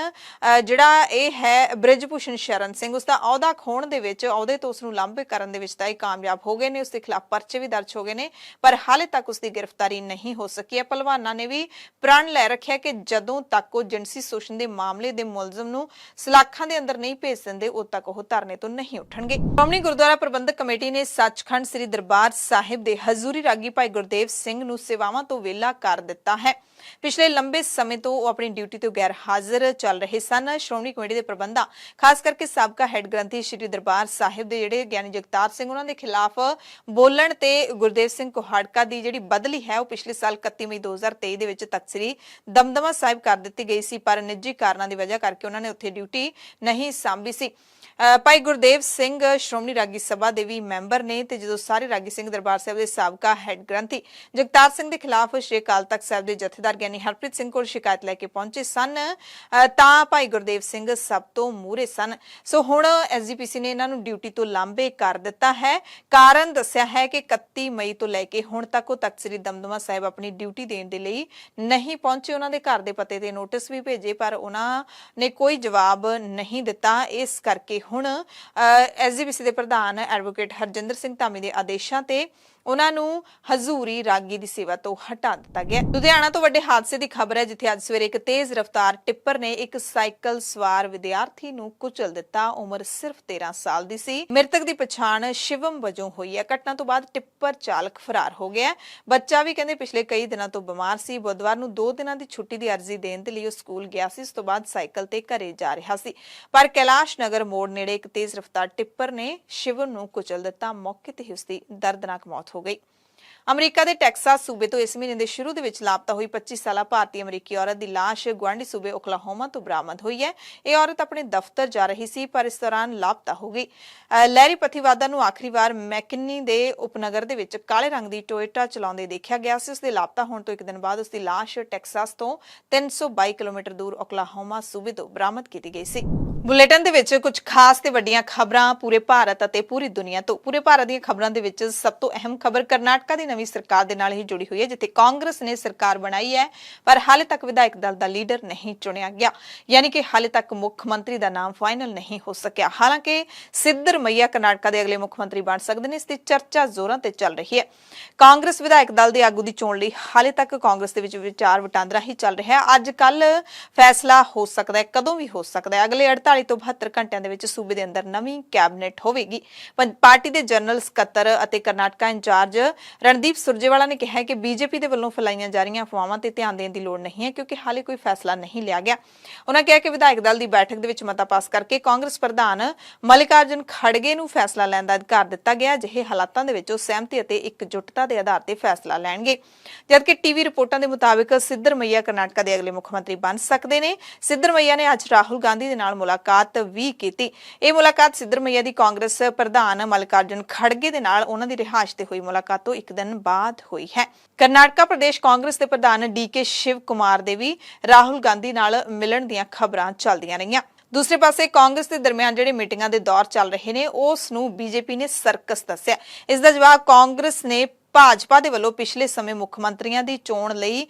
ਜਿਹੜਾ ਇਹ ਹੈ ਬ੍ਰਿਜ ਭੂਸ਼ਣ ਸ਼ਰਨ ਸਿੰਘ, ਉਸ ਦਾ ਅਹੁਦਾ ਖੋਣ ਦੇ ਵਿੱਚ, ਅਹੁਦੇ ਤੋਂ ਉਸ ਨੂੰ ਲਾਂਭੇ ਕਰਨ ਦੇ ਵਿੱਚ ਤਾਂ ਇਹ ਕਾਮਯਾਬ ਹੋ ਗਏ ਨੇ। ਉਸ ਦੇ ਖਿਲਾਫ ਪਰਚੇ ਵੀ ਦਰਜ ਹੋ ਗਏ ਨੇ, ਪਰ ਹਾਲੇ ਤੱਕ ਉਸ ਦੀ ਗ੍ਰਿਫਤਾਰੀ ਨਹੀਂ ਹੋ ਸਕੀ ਹੈ। ਪਹਿਲਵਾਨਾਂ ਨੇ ਵੀ ਪ੍ਰਣ ਲੈ ਰੱਖਿਆ ਕਿ ਜਦੋਂ ਤੱਕ ਉਹ ਜਿਨਸੀ ਸ਼ੋਸ਼ਣ ਦੇ ਮਾਮਲੇ ਦੇ ਮੁਲਜ਼ਮ ਨੂੰ ਸਲਾਖਾਂ ਦੇ ਅੰਦਰ ਨਹੀਂ ਭੇਜ ਦਿੰਦੇ, ਉਦੋਂ ਤੱਕ ਉਹ ਧਰਨੇ ਤੋਂ ਨਹੀਂ ਉੱਠਣਗੇ। ਸ਼੍ਰੋਮਣੀ ਗੁਰਦੁਆਰਾ ਪ੍ਰਬੰਧਕ ਕਮੇਟੀ ਨੇ ਸੱਚਖੰਡ ਸ੍ਰੀ ਦਰਬਾਰ ਸਾਹਿਬ ਦੇ ਹਜ਼ੂਰੀ ਰਾਗੀ ਭਾਈ ਗੁਰਦੇਵ ਸਿੰਘ ਨੂੰ ਸੇਵਾਵਾਂ ਤੋਂ ਵਿਹਲਾ ਕਰ ਦਿੱਤਾ ਹੈ। ਪਿਛਲੇ ਲੰਬੇ ਸਮੇਂ ਤੋਂ ਉਹ ਆਪਣੀ ਡਿਊਟੀ ਤੋਂ ਗੈਰ ਹਾਜ਼ਰ ਚੱਲ ਰਹੇ ਸਨ। ਸ਼੍ਰੋਮਣੀ ਕਮੇਟੀ ਦੇ ਪ੍ਰਬੰਧਾਂ, ਖਾਸ ਕਰਕੇ ਸਾਬਕਾ ਹੈੱਡ ਗ੍ਰੰਥੀ ਸ੍ਰੀ ਦਰਬਾਰ ਸਾਹਿਬ ਦੇ ਜਿਹੜੇ ਗਿਆਨੀ ਜਗਤਾਰ ਸਿੰਘ, ਉਹਨਾਂ ਦੇ ਖਿਲਾਫ ਬੋਲਣ ਤੇ ਗੁਰਦੇਵ ਸਿੰਘ ਕੋਹਾੜਕਾ ਦੀ ਜਿਹੜੀ ਬਦਲੀ ਹੈ ਉਹ ਪਿਛਲੇ ਸਾਲ 31 ਮਈ 2023 ਦੇ ਵਿੱਚ ਤਖਤ ਸ੍ਰੀ ਦਮਦਮਾ ਸਾਹਿਬ ਕਰ ਦਿੱਤੀ ਗਈ ਸੀ, ਪਰ ਨਿੱਜੀ ਕਾਰਨਾਂ ਦੀ ਵਜ੍ਹਾ ਕਰਕੇ ਉਹਨਾਂ ਨੇ ਉੱਥੇ ਡਿਊਟੀ ਨਹੀਂ ਸੰਭੀ ਸੀ। ਭਾਈ ਗੁਰਦੇਵ ਸਿੰਘ ਸ਼੍ਰੋਮਣੀ ਰਾਗੀ ਸਭਾ ਦੇ ਵੀ ਮੈਂਬਰ ਨੇ ਤੇ ਜਦੋਂ ਸਾਰੇ ਰਾਗੀ ਸਿੰਘ ਦਰਬਾਰ ਸਾਹਿਬ ਦੇ ਸਾਬਕਾ ਹੈੱਡ ਗ੍ਰੰਥੀ ਜਗਤਾਰ ਸਿੰਘ ਦੇ ਖਿਲਾਫ ਸ਼੍ਰੀ ਅਕਾਲ ਤਖਤ ਸਾਹਿਬ ਦੇ ਜਥੇਦਾਰ ਗਿਆਨੀ ਹਰਪ੍ਰੀਤ ਸਿੰਘ ਕੋਲ ਸ਼ਿਕਾਇਤ ਲੈ ਕੇ ਪਹੁੰਚੇ ਸਨ ਤਾਂ ਭਾਈ ਗੁਰਦੇਵ ਸਿੰਘ ਸਭ ਤੋਂ ਮੂਹਰੇ ਸਨ। ਸੋ ਹੁਣ ਐਸਜੀਪੀਸੀ ਨੇ ਇਹਨਾਂ ਨੂੰ ਡਿਊਟੀ ਤੋਂ ਲਾਂਭੇ ਕਰ ਦਿੱਤਾ ਹੈ। ਕਾਰਨ ਦੱਸਿਆ ਹੈ ਕਿ 31 ਮਈ ਤੋਂ ਲੈ ਕੇ ਹੁਣ ਤੱਕ ਉਹ ਤਖਤ ਸ੍ਰੀ ਦਮਦਮਾ ਸਾਹਿਬ ਆਪਣੀ ਡਿਊਟੀ ਦੇਣ ਦੇ ਲਈ ਨਹੀਂ ਪਹੁੰਚੇ। ਉਹਨਾਂ ਦੇ ਘਰ ਦੇ ਪਤੇ ਤੇ ਨੋਟਿਸ ਵੀ ਭੇਜੇ, ਪਰ ਉਹਨਾਂ ਨੇ ਕੋਈ ਜਵਾਬ ਨਹੀਂ ਦਿੱਤਾ। ਇਸ ਕਰਕੇ ਹੁਣ ਐਸਜੀਪੀਸੀ ਦੇ ਪ੍ਰਧਾਨ ਐਡਵੋਕੇਟ ਹਰਜਿੰਦਰ ਸਿੰਘ ਧਾਮੀ ਦੇ ਆਦੇਸ਼ਾਂ ਤੇ ਉਹਨਾਂ ਨੂੰ ਹਜ਼ੂਰੀ ਰਾਗੀ ਦੀ ਸੇਵਾ ਤੋਂ ਹਟਾ ਦਿੱਤਾ ਗਿਆ। ਲੁਧਿਆਣਾ ਤੋਂ ਵੱਡੇ ਹਾਦਸੇ ਦੀ ਖਬਰ ਹੈ, ਜਿੱਥੇ ਅੱਜ ਸਵੇਰੇ ਇੱਕ ਤੇਜ਼ ਰਫ਼ਤਾਰ ਟਿੱਪਰ ਨੇ ਇੱਕ ਸਾਈਕਲ ਸਵਾਰ ਵਿਦਿਆਰਥੀ ਨੂੰ ਕੁਚਲ ਦਿੱਤਾ। ਉਮਰ ਸਿਰਫ 13 ਸਾਲ ਦੀ ਸੀ। ਮ੍ਰਿਤਕ ਦੀ ਪਛਾਣ ਸ਼ਿਵਮ ਵਜੋਂ ਹੋਈ ਹੈ। ਘਟਨਾ ਤੋਂ ਬਾਅਦ ਟਿੱਪਰ ਚਾਲਕ ਫਰਾਰ ਹੋ ਗਿਆ। ਬੱਚਾ ਵੀ ਕਹਿੰਦੇ ਪਿਛਲੇ ਕਈ ਦਿਨਾਂ ਤੋਂ ਬਿਮਾਰ ਸੀ। ਬੁੱਧਵਾਰ ਨੂੰ 2 ਦਿਨਾਂ ਦੀ ਛੁੱਟੀ ਦੀ ਅਰਜ਼ੀ ਦੇਣ ਦੇ ਲਈ ਉਹ ਸਕੂਲ ਗਿਆ ਸੀ। ਉਸ ਤੋਂ ਬਾਅਦ ਸਾਈਕਲ ਤੇ ਘਰੇ ਜਾ ਰਿਹਾ ਸੀ, ਪਰ ਕੈਲਾਸ਼ ਨਗਰ ਮੋੜ ਨੇੜੇ ਇੱਕ ਤੇਜ਼ ਰਫ਼ਤਾਰ ਟਿੱਪਰ ਨੇ ਸ਼ਿਵਮ ਨੂੰ ਕੁਚਲ ਦਿੱਤਾ। ਮੌਕੇ ਤੇ ਹੀ ਉਸ ਦੀ ਦਰਦਨਾਕ ਮੌਤ ਹੋ ਗਈ। ਅਮਰੀਕਾ ਦੇ ਟੈਕਸਾਸ ਸੂਬੇ ਤੋਂ ਇਸ ਮਹੀਨੇ ਦੇ ਸ਼ੁਰੂ ਦੇ ਵਿੱਚ ਲਾਪਤਾ ਹੋਈ 25 ਸਾਲਾ ਭਾਰਤੀ ਅਮਰੀਕੀ ਔਰਤ ਦੀ ਲਾਸ਼ ਗੁਆਂਢੀ ਸੂਬੇ ਓਕਲਾਹੋਮਾ ਤੋਂ ਬਰਾਮਦ ਹੋਈ ਹੈ। ਇਹ ਔਰਤ ਆਪਣੇ ਦਫ਼ਤਰ ਜਾ ਰਹੀ ਸੀ, ਪਰ ਇਸ ਦੌਰਾਨ ਲਾਪਤਾ ਹੋ ਗਈ। ਲਹਿਰੀ ਪਥੀਵਾਦਾ ਨੂੰ ਆਖਰੀ ਵਾਰ ਮੈਕਿਨੀ ਦੇ ਉਪਨਗਰ ਦੇ ਵਿੱਚ ਕਾਲੇ ਰੰਗ ਦੀ ਟੋਇਟਾ ਚਲਾਉਂਦੇ ਦੇਖਿਆ ਗਿਆ ਸੀ। ਉਸ ਦੇ ਲਾਪਤਾ ਹੋਣ ਤੋਂ ਇੱਕ ਦਿਨ ਬਾਅਦ ਉਸ ਦੀ ਲਾਸ਼ ਟੈਕਸਾਸ ਤੋਂ 322 ਕਿਲੋਮੀਟਰ ਦੂਰ ਓਕਲਾਹੋਮਾ ਸੂਬੇ ਤੋਂ ਬਰਾਮਦ ਕੀਤੀ ਗਈ ਸੀ। ਬੁਲੇਟਿਨ ਦੇ ਵਿੱਚ ਕੁਝ ਖਾਸ ਤੇ ਵੱਡੀਆਂ ਖਬਰਾਂ ਪੂਰੇ ਭਾਰਤ ਅਤੇ ਪੂਰੀ ਦੁਨੀਆ ਤੋਂ। ਪੂਰੇ ਭਾਰਤ ਦੀਆਂ ਖਬਰਾਂ ਦੇ ਵਿੱਚ ਸਭ ਤੋਂ ਅਹਿਮ ਖਬਰ ਕਰਨਾਟਕਾ ਦੀ ਨਵੀਂ ਸਰਕਾਰ ਦੇ ਨਾਲ ਹੀ ਜੁੜੀ ਹੋਈ ਹੈ, ਜਿੱਥੇ ਕਾਂਗਰਸ ਨੇ ਸਰਕਾਰ ਬਣਾਈ ਹੈ ਪਰ ਹਾਲੇ ਤੱਕ ਵਿਧਾਇਕ ਦਲ ਦਾ ਲੀਡਰ ਨਹੀਂ ਚੁਣਿਆ ਗਿਆ, ਯਾਨੀ ਕਿ ਹਾਲੇ ਤੱਕ ਮੁੱਖ ਮੰਤਰੀ ਦਾ ਨਾਮ ਫਾਈਨਲ ਨਹੀਂ ਹੋ ਸਕਿਆ। ਹਾਲਾਂਕਿ ਸਿੱਧਰਮਈਆ ਕਰਨਾਟਕਾ ਦੇ ਅਗਲੇ ਮੁੱਖ ਮੰਤਰੀ ਬਣ ਸਕਦੇ ਨੇ, ਇਸ ਦੀ ਚਰਚਾ ਜ਼ੋਰਾਂ ਤੇ ਚੱਲ ਰਹੀ ਹੈ। ਕਾਂਗਰਸ ਵਿਧਾਇਕ ਦਲ ਦੇ ਆਗੂ ਦੀ ਚੋਣ ਲਈ ਹਾਲੇ ਤੱਕ ਕਾਂਗਰਸ ਦੇ ਵਿੱਚ ਵਿਚਾਰ ਵਟਾਂਦਰਾ ਹੀ ਚੱਲ ਰਿਹਾ ਹੈ। ਅੱਜ ਕੱਲ ਫੈਸਲਾ ਹੋ ਸਕਦਾ ਹੈ, ਕਦੋਂ ਵੀ ਹੋ ਸਕਦਾ ਹੈ। ਅਗਲੇ 48 ਤੋਂ 72 ਘੰਟਿਆਂ ਦੇ ਵਿੱਚ ਸੂਬੇ ਦੇ ਅੰਦਰ ਨਵੀਂ ਕੈਬਨਿਟ ਹੋਵੇਗੀ। ਪਾਰਟੀ ਦੇ ਜਨਰਲ ਸਕੱਤਰ ਅਤੇ ਕਰਨਾਟਕਾ ਇੰਚਾਰਜ ਰਣਦੀਪ ਸੁਰਜੇਵਾਲਾ ਨੇ ਕਿਹਾ ਹੈ ਕਿ ਬੀਜੇਪੀ ਦੇ ਵੱਲੋਂ ਫੈਲਾਈਆਂ ਜਾ ਰਹੀਆਂ ਅਫਵਾਹਾਂ ਤੇ ਧਿਆਨ ਦੇਣ ਦੀ ਲੋੜ ਨਹੀਂ ਹੈ, ਕਿਉਂਕਿ ਹਾਲੇ ਕੋਈ ਫੈਸਲਾ ਨਹੀਂ ਲਿਆ ਗਿਆ। ਉਹਨਾਂ ਕਿਹਾ ਕਿ ਵਿਧਾਇਕ ਦਲ ਦੀ ਬੈਠਕ ਦੇ ਵਿੱਚ ਮਤਾ ਪਾਸ ਕਰਕੇ ਕਾਂਗਰਸ ਪ੍ਰਧਾਨ ਮਲਿਕਾਰਜੁਨ ਖੜਗੇ ਨੂੰ ਫੈਸਲਾ ਲੈਣ ਦਾ ਅਧਿਕਾਰ ਦਿੱਤਾ ਗਿਆ। ਅਜਿਹੇ ਹਾਲਾਤਾਂ ਦੇ ਵਿੱਚ ਉਹ ਸਹਿਮਤੀ ਅਤੇ ਇਕਜੁੱਟਤਾ ਦੇ ਆਧਾਰ ਤੇ ਫੈਸਲਾ ਲੈਣਗੇ। ਜਦਕਿ ਟੀਵੀ ਰਿਪੋਰਟਾਂ ਦੇ ਮੁਤਾਬਿਕ ਸਿੱਧਰਮਈਆ ਕਰਨਾਟਕਾ ਦੇ ਅਗਲੇ ਮੁੱਖ ਮੰਤਰੀ ਬਣ ਸਕਦੇ ਨੇ। ਸਿੱਧਰਮਈਆ ਨੇ ਅੱਜ ਰਾਹੁਲ ਗਾਂਧੀ ਦੇ ਨਾਲ ਮੁਲਾਕਾਤ ਵੀ ਕੀਤੀ। ਇਹ ਮੁਲਾਕਾਤ ਸਿੱਧਰਮਈਆ ਦੀ ਕਾਂਗਰਸ ਪ੍ਰਧਾਨ ਮਲਿਕਾਰਜੁਨ ਖੜਗੇ ਦੇ ਨਾਲ ਉਹਨਾਂ ਦੀ ਰਿਹਾਇਸ਼ ਤੇ ਹੋਈ ਮੁਲਾਕਾਤ ਤੋਂ ਇੱਕ ਦਿਨ ਬਾਅਦ ਹੋਈ ਹੈ। ਕਰਨਾਟਕਾ ਪ੍ਰਦੇਸ਼ ਕਾਂਗਰਸ ਦੇ ਪ੍ਰਧਾਨ ਡੀਕੇ ਸ਼ਿਵ ਕੁਮਾਰ ਦੇ ਵੀ ਰਾਹੁਲ ਗਾਂਧੀ ਨਾਲ ਮਿਲਣ ਦੀਆਂ ਖਬਰਾਂ ਚੱਲਦੀਆਂ ਰਹੀਆਂ। ਦੂਸਰੇ ਪਾਸੇ ਕਾਂਗਰਸ ਦੇ ਦਰਮਿਆਨ ਜਿਹੜੇ ਮੀਟਿੰਗਾਂ ਦੇ ਦੌਰ ਚੱਲ ਰਹੇ ਨੇ, ਉਸ ਨੂੰ ਬੀਜੇਪੀ ਨੇ ਸਰਕਸ ਦੱਸਿਆ। ਇਸ ਦਾ ਜਵਾਬ ਕਾਂਗਰਸ ਨੇ ਭਾਜਪਾ ਦੇ ਵੱਲੋਂ ਪਿਛਲੇ ਸਮੇਂ ਮੁੱਖ ਮੰਤਰੀਆਂ ਦੀ ਚੋਣ ਲਈ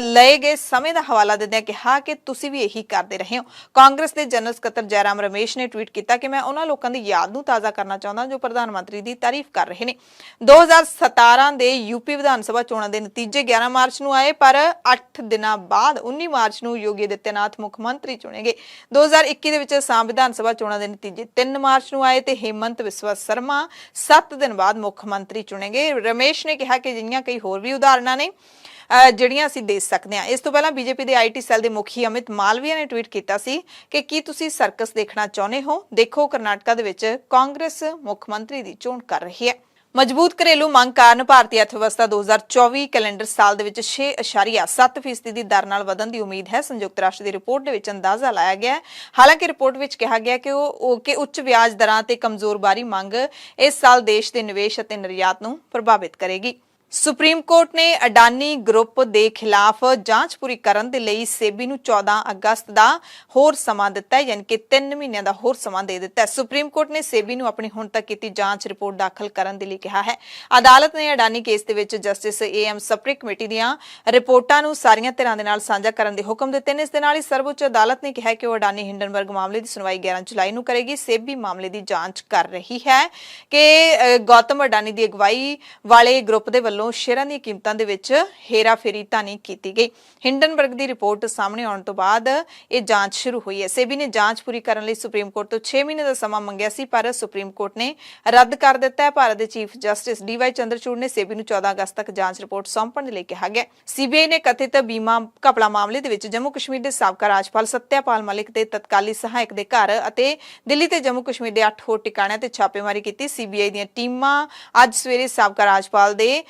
ਲਏ ਗਏ ਸਮੇਂ ਦਾ ਹਵਾਲਾ ਦਿੰਦਿਆਂ ਕਿਹਾ ਕਿ ਤੁਸੀਂ ਵੀ ਇਹੀ ਕਰਦੇ ਰਹੇ ਹੋ। ਕਾਂਗਰਸ ਦੇ ਜਨਰਲ ਸਕੱਤਰ ਜੈਰਾਮ ਰਮੇਸ਼ ਨੇ ਟਵੀਟ ਕੀਤਾ ਕਿ ਮੈਂ ਉਹਨਾਂ ਲੋਕਾਂ ਦੀ ਯਾਦ ਨੂੰ ਤਾਜ਼ਾ ਕਰਨਾ ਚਾਹੁੰਦਾ ਜੋ ਪ੍ਰਧਾਨ ਮੰਤਰੀ ਦੀ ਤਾਰੀਫ ਕਰ ਰਹੇ ਨੇ। 2017 ਦੇ ਯੂਪੀ ਵਿਧਾਨ ਸਭਾ ਚੋਣਾਂ ਦੇ ਨਤੀਜੇ 11 ਮਾਰਚ ਨੂੰ ਆਏ, ਪਰ 8 ਦਿਨਾਂ ਬਾਅਦ 19 ਮਾਰਚ ਨੂੰ ਯੋਗੀ ਆਦਿੱਤਿਆਨਾਥ ਮੁੱਖ ਮੰਤਰੀ ਚੁਣੇ ਗਏ। 2021 ਦੇ ਵਿੱਚ ਅਸਾਮ ਵਿਧਾਨ ਸਭਾ ਚੋਣਾਂ ਦੇ ਨਤੀਜੇ 3 ਮਾਰਚ ਨੂੰ ਆਏ ਤੇ ਹੇਮੰਤ ਬਿਸਵਾ ਸਰਮਾ 7 ਦਿਨ ਬਾਅਦ ਮੁੱਖ ਮੰਤਰੀ ਚੁਣੇ ਗਏ। ਰਮੇਸ਼ ਨੇ ਕਿਹਾ ਕਿ ਜਿਹੀਆਂ ਕਈ ਹੋਰ ਵੀ ਉਦਾਹਰਨਾਂ ਨੇ ਜਿਹੜੀਆਂ ਅਸੀਂ ਦੇ ਸਕਦੇ ਹਾਂ। ਇਸ ਤੋਂ ਪਹਿਲਾਂ ਬੀਜੇਪੀ ਦੇ ਆਈਟੀ ਸੈੱਲ ਦੇ ਮੁਖੀ ਅਮਿਤ ਮਾਲਵੀਆ ਨੇ ਟਵੀਟ ਕੀਤਾ ਸੀ ਕਿ ਕੀ ਤੁਸੀਂ ਸਰਕਸ ਦੇਖਣਾ ਚਾਹੁੰਦੇ ਹੋ? ਦੇਖੋ, ਕਰਨਾਟਕਾ ਦੇ ਵਿੱਚ ਕਾਂਗਰਸ ਮੁੱਖ ਮੰਤਰੀ ਦੀ ਚੋਣ ਕਰ ਰਹੀ ਹੈ। ਮਜ਼ਬੂਤ ਘਰੇਲੂ ਮੰਗ ਕਾਰਨ ਭਾਰਤੀ ਅਰਥਵਿਵਸਥਾ 2024 ਕੈਲੰਡਰ ਸਾਲ ਦੇ ਵਿੱਚ 6.7% ਦੀ ਦਰ ਨਾਲ ਵਧਣ ਦੀ ਉਮੀਦ ਹੈ। ਸੰਯੁਕਤ ਰਾਸ਼ਟਰ ਦੀ ਰਿਪੋਰਟ ਦੇ ਵਿੱਚ ਅੰਦਾਜ਼ਾ ਲਾਇਆ ਗਿਆ ਹੈ। ਹਾਲਾਂਕਿ ਰਿਪੋਰਟ ਵਿੱਚ ਕਿਹਾ ਗਿਆ ਕਿ ਉੱਚ ਵਿਆਜ ਦਰਾਂ ਤੇ ਕਮਜ਼ੋਰ ਬਾਹਰੀ ਮੰਗ ਇਸ ਸਾਲ ਦੇਸ਼ ਦੇ ਨਿਵੇਸ਼ ਅਤੇ ਨਿਰਯਾਤ ਨੂੰ ਪ੍ਰਭਾਵਿਤ ਕਰੇਗੀ। ਸੁਪਰੀਮ ਕੋਰਟ ਨੇ ਅਡਾਨੀ ਗਰੁੱਪ ਦੇ ਖਿਲਾਫ ਜਾਂਚ ਪੂਰੀ ਕਰਨ ਦੇ ਲਈ ਸੇਬੀ ਨੂੰ 14 ਅਗਸਤ ਦਾ ਹੋਰ ਸਮਾਂ ਦਿੱਤਾ ਹੈ, ਯਾਨੀ ਕਿ 3 ਮਹੀਨਿਆਂ ਦਾ ਹੋਰ ਸਮਾਂ ਦੇ ਦਿੱਤਾ ਹੈ। ਸੁਪਰੀਮ ਕੋਰਟ ਨੇ ਸੇਬੀ ਨੂੰ ਆਪਣੀ ਹੁਣ ਤੱਕ ਕੀਤੀ ਜਾਂਚ ਰਿਪੋਰਟ ਦਾਖਲ ਕਰਨ ਦੇ ਲਈ ਕਿਹਾ ਹੈ। ਅਦਾਲਤ ਨੇ ਅਡਾਨੀ ਕੇਸ ਦੇ ਵਿੱਚ ਜਸਟਿਸ AM ਸਪਰੇ ਕਮੇਟੀ ਦੀਆਂ ਰਿਪੋਰਟਾਂ ਨੂੰ ਸਾਰੀਆਂ ਧਿਰਾਂ ਦੇ ਨਾਲ ਸਾਂਝਾ ਕਰਨ ਦੇ ਹੁਕਮ ਦਿੱਤੇ ਨੇ। ਇਸ ਦੇ ਨਾਲ ਹੀ ਸਰਵਉੱਚ ਅਦਾਲਤ ਨੇ ਕਿਹਾ ਕਿ ਉਹ ਅਡਾਨੀ ਹਿੰਡਨਬਰਗ ਮਾਮਲੇ ਦੀ ਸੁਣਵਾਈ 11 ਜੁਲਾਈ ਨੂੰ ਕਰੇਗੀ। ਸੇਬੀ ਮਾਮਲੇ ਦੀ ਜਾਂਚ ਕਰ ਰਹੀ ਹੈ ਕਿ ਗੌਤਮ ਅਡਾਨੀ ਦੀ ਅਗਵਾਈ ਵਾਲੇ ਗਰੁੱਪ ਦੇ ਸ਼ੇਅਰਾਂ ਦੀਆਂ ਕੀਮਤਾਂ ਦੇ ਵਿੱਚ ਹੇਰਾਫੇਰੀ ਤਾਂ ਨਹੀਂ ਕੀਤੀ ਗਈ। ਹਿੰਡਨਬਰਗ ਦੀ ਰਿਪੋਰਟ ਸਾਹਮਣੇ ਆਉਣ ਤੋਂ ਬਾਅਦ ਇਹ ਜਾਂਚ ਸ਼ੁਰੂ ਹੋਈ ਹੈ। ਸੇਬੀ ਨੇ ਜਾਂਚ ਪੂਰੀ ਕਰਨ ਲਈ ਸੁਪਰੀਮ ਕੋਰਟ ਤੋਂ 6 ਮਹੀਨੇ ਦਾ ਸਮਾਂ ਮੰਗਿਆ ਸੀ, ਪਰ ਸੁਪਰੀਮ ਕੋਰਟ ਨੇ ਰੱਦ ਕਰ ਦਿੱਤਾ ਹੈ। ਭਾਰਤ ਦੇ ਚੀਫ ਜਸਟਿਸ DY ਚੰਦਰਚੂੜ ਨੇ ਸੇਬੀ ਨੂੰ 14 ਅਗਸਤ ਤੱਕ ਜਾਂਚ ਰਿਪੋਰਟ ਸੌਂਪਣ ਦੇ ਲਈ ਕਿਹਾ ਗਿਆ। CBI ਨੇ ਕਥਿਤ ਬੀਮਾ ਘਪਲਾ ਮਾਮਲੇ ਦੇ ਵਿੱਚ ਜੰਮੂ ਕਸ਼ਮੀਰ ਦੇ ਸਾਬਕਾ ਰਾਜਪਾਲ ਸੱਤਿਆਪਾਲ ਮਲਿਕ ਦੇ ਤਤਕਾਲੀ ਸਹਾਇਕ ਦੇ ਘਰ ਅਤੇ ਦਿੱਲੀ ਤੇ ਜੰਮੂ ਕਸ਼ਮੀਰ ਦੇ 8 ਹੋਰ ਟਿਕਾਣਿਆਂ ਤੇ ਛਾਪੇਮਾਰੀ ਕੀਤੀ। CBI ਦੀਆਂ ਟੀਮਾਂ ਅੱਜ ਸਵੇਰੇ ਸਾਬਕਾ ਰਾਜਪਾਲ ਦੇ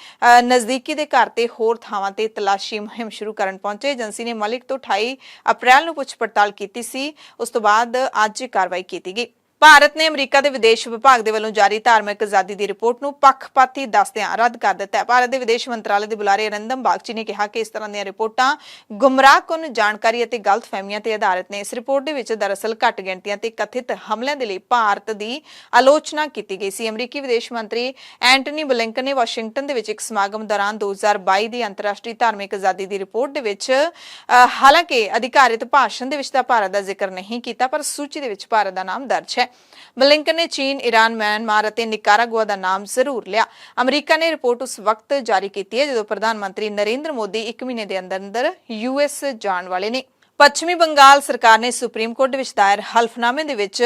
ਨਜ਼ਦੀਕੀ ਦੇ ਘਰ ਤੇ ਹੋਰ ਥਾਵਾਂ ਤੇ ਤਲਾਸ਼ੀ ਮੁਹਿੰਮ ਸ਼ੁਰੂ ਕਰਨ ਪਹੁੰਚੇ। ਏਜੰਸੀ ਨੇ ਮਲਿਕ ਤੋਂ 28 ਅਪ੍ਰੈਲ ਨੂੰ ਪੁੱਛ ਪੜਤਾਲ ਕੀਤੀ ਸੀ। ਉਸ ਤੋਂ ਬਾਅਦ ਅੱਜ ਕਾਰਵਾਈ ਕੀਤੀ ਗਈ। ਭਾਰਤ ਨੇ ਅਮਰੀਕਾ ਦੇ ਵਿਦੇਸ਼ ਵਿਭਾਗ ਦੇ ਵੱਲੋਂ ਜਾਰੀ ਧਾਰਮਿਕ ਆਜ਼ਾਦੀ ਦੀ ਰਿਪੋਰਟ ਨੂੰ ਪੱਖਪਾਤੀ ਦੱਸਦਿਆਂ ਰੱਦ ਕਰ ਦਿੱਤਾ ਹੈ। ਭਾਰਤ ਦੇ ਵਿਦੇਸ਼ ਮੰਤਰਾਲੇ ਦੇ ਬੁਲਾਰੇ ਅਰਿੰਦਮ ਬਾਗਚੀ ਨੇ ਕਿਹਾ ਕਿ ਇਸ ਤਰ੍ਹਾਂ ਦੀਆਂ ਰਿਪੋਰਟਾਂ ਗੁੰਮਰਾਹਕੁੰਨ ਜਾਣਕਾਰੀ ਅਤੇ ਗਲਤਫਹਿਮੀਆਂ ਤੇ ਆਧਾਰਿਤ ਨੇ। ਇਸ ਰਿਪੋਰਟ ਦੇ ਵਿੱਚ ਦਰਅਸਲ ਘੱਟ ਗਿਣਤੀਆਂ ਤੇ ਕਥਿਤ ਹਮਲਿਆਂ ਦੇ ਲਈ ਭਾਰਤ ਦੀ ਆਲੋਚਨਾ ਕੀਤੀ ਗਈ ਸੀ। ਅਮਰੀਕੀ ਵਿਦੇਸ਼ ਮੰਤਰੀ ਐਂਟਨੀ ਬਲਿੰਕਨ ਨੇ ਵਾਸ਼ਿੰਗਟਨ ਦੇ ਵਿੱਚ ਇੱਕ ਸਮਾਗਮ ਦੌਰਾਨ 2022 ਦੀ ਅੰਤਰਰਾਸ਼ਟਰੀ ਧਾਰਮਿਕ ਆਜ਼ਾਦੀ ਦੀ ਰਿਪੋਰਟ ਦੇ ਵਿੱਚ ਹਾਲਾਂਕਿ ਅਧਿਕਾਰਿਤ ਭਾਸ਼ਣ ਦੇ ਵਿੱਚ ਤਾਂ ਭਾਰਤ ਦਾ ਜ਼ਿਕਰ ਨਹੀਂ ਕੀਤਾ, ਪਰ ਸੂਚੀ ਦੇ ਵਿੱਚ ਭਾਰਤ ਦਾ ਨਾਮ ਦਰਜ ਹੈ। ਬਲਿੰਕਨ ਨੇ ਚੀਨ, ਈਰਾਨ, ਮਿਆਂਮਾਰ ਅਤੇ ਨਿਕਾਰਾਗੁਆ ਦਾ ਨਾਮ ਜ਼ਰੂਰ ਲਿਆ। ਅਮਰੀਕਾ ਨੇ ਰਿਪੋਰਟ ਉਸ ਵਕਤ ਜਾਰੀ ਕੀਤੀ ਹੈ ਜਦੋਂ ਪ੍ਰਧਾਨ ਮੰਤਰੀ ਨਰਿੰਦਰ ਮੋਦੀ 1 ਮਹੀਨੇ ਦੇ ਅੰਦਰ US ਜਾਣ ਵਾਲੇ ਨੇ। ਪੱਛਮੀ ਬੰਗਾਲ ਸਰਕਾਰ ਨੇ ਸੁਪਰੀਮ ਕੋਰਟ ਦੇ ਵਿੱਚ ਦਾਇਰ ਹਲਫਨਾਮੇ ਦੇ ਵਿੱਚ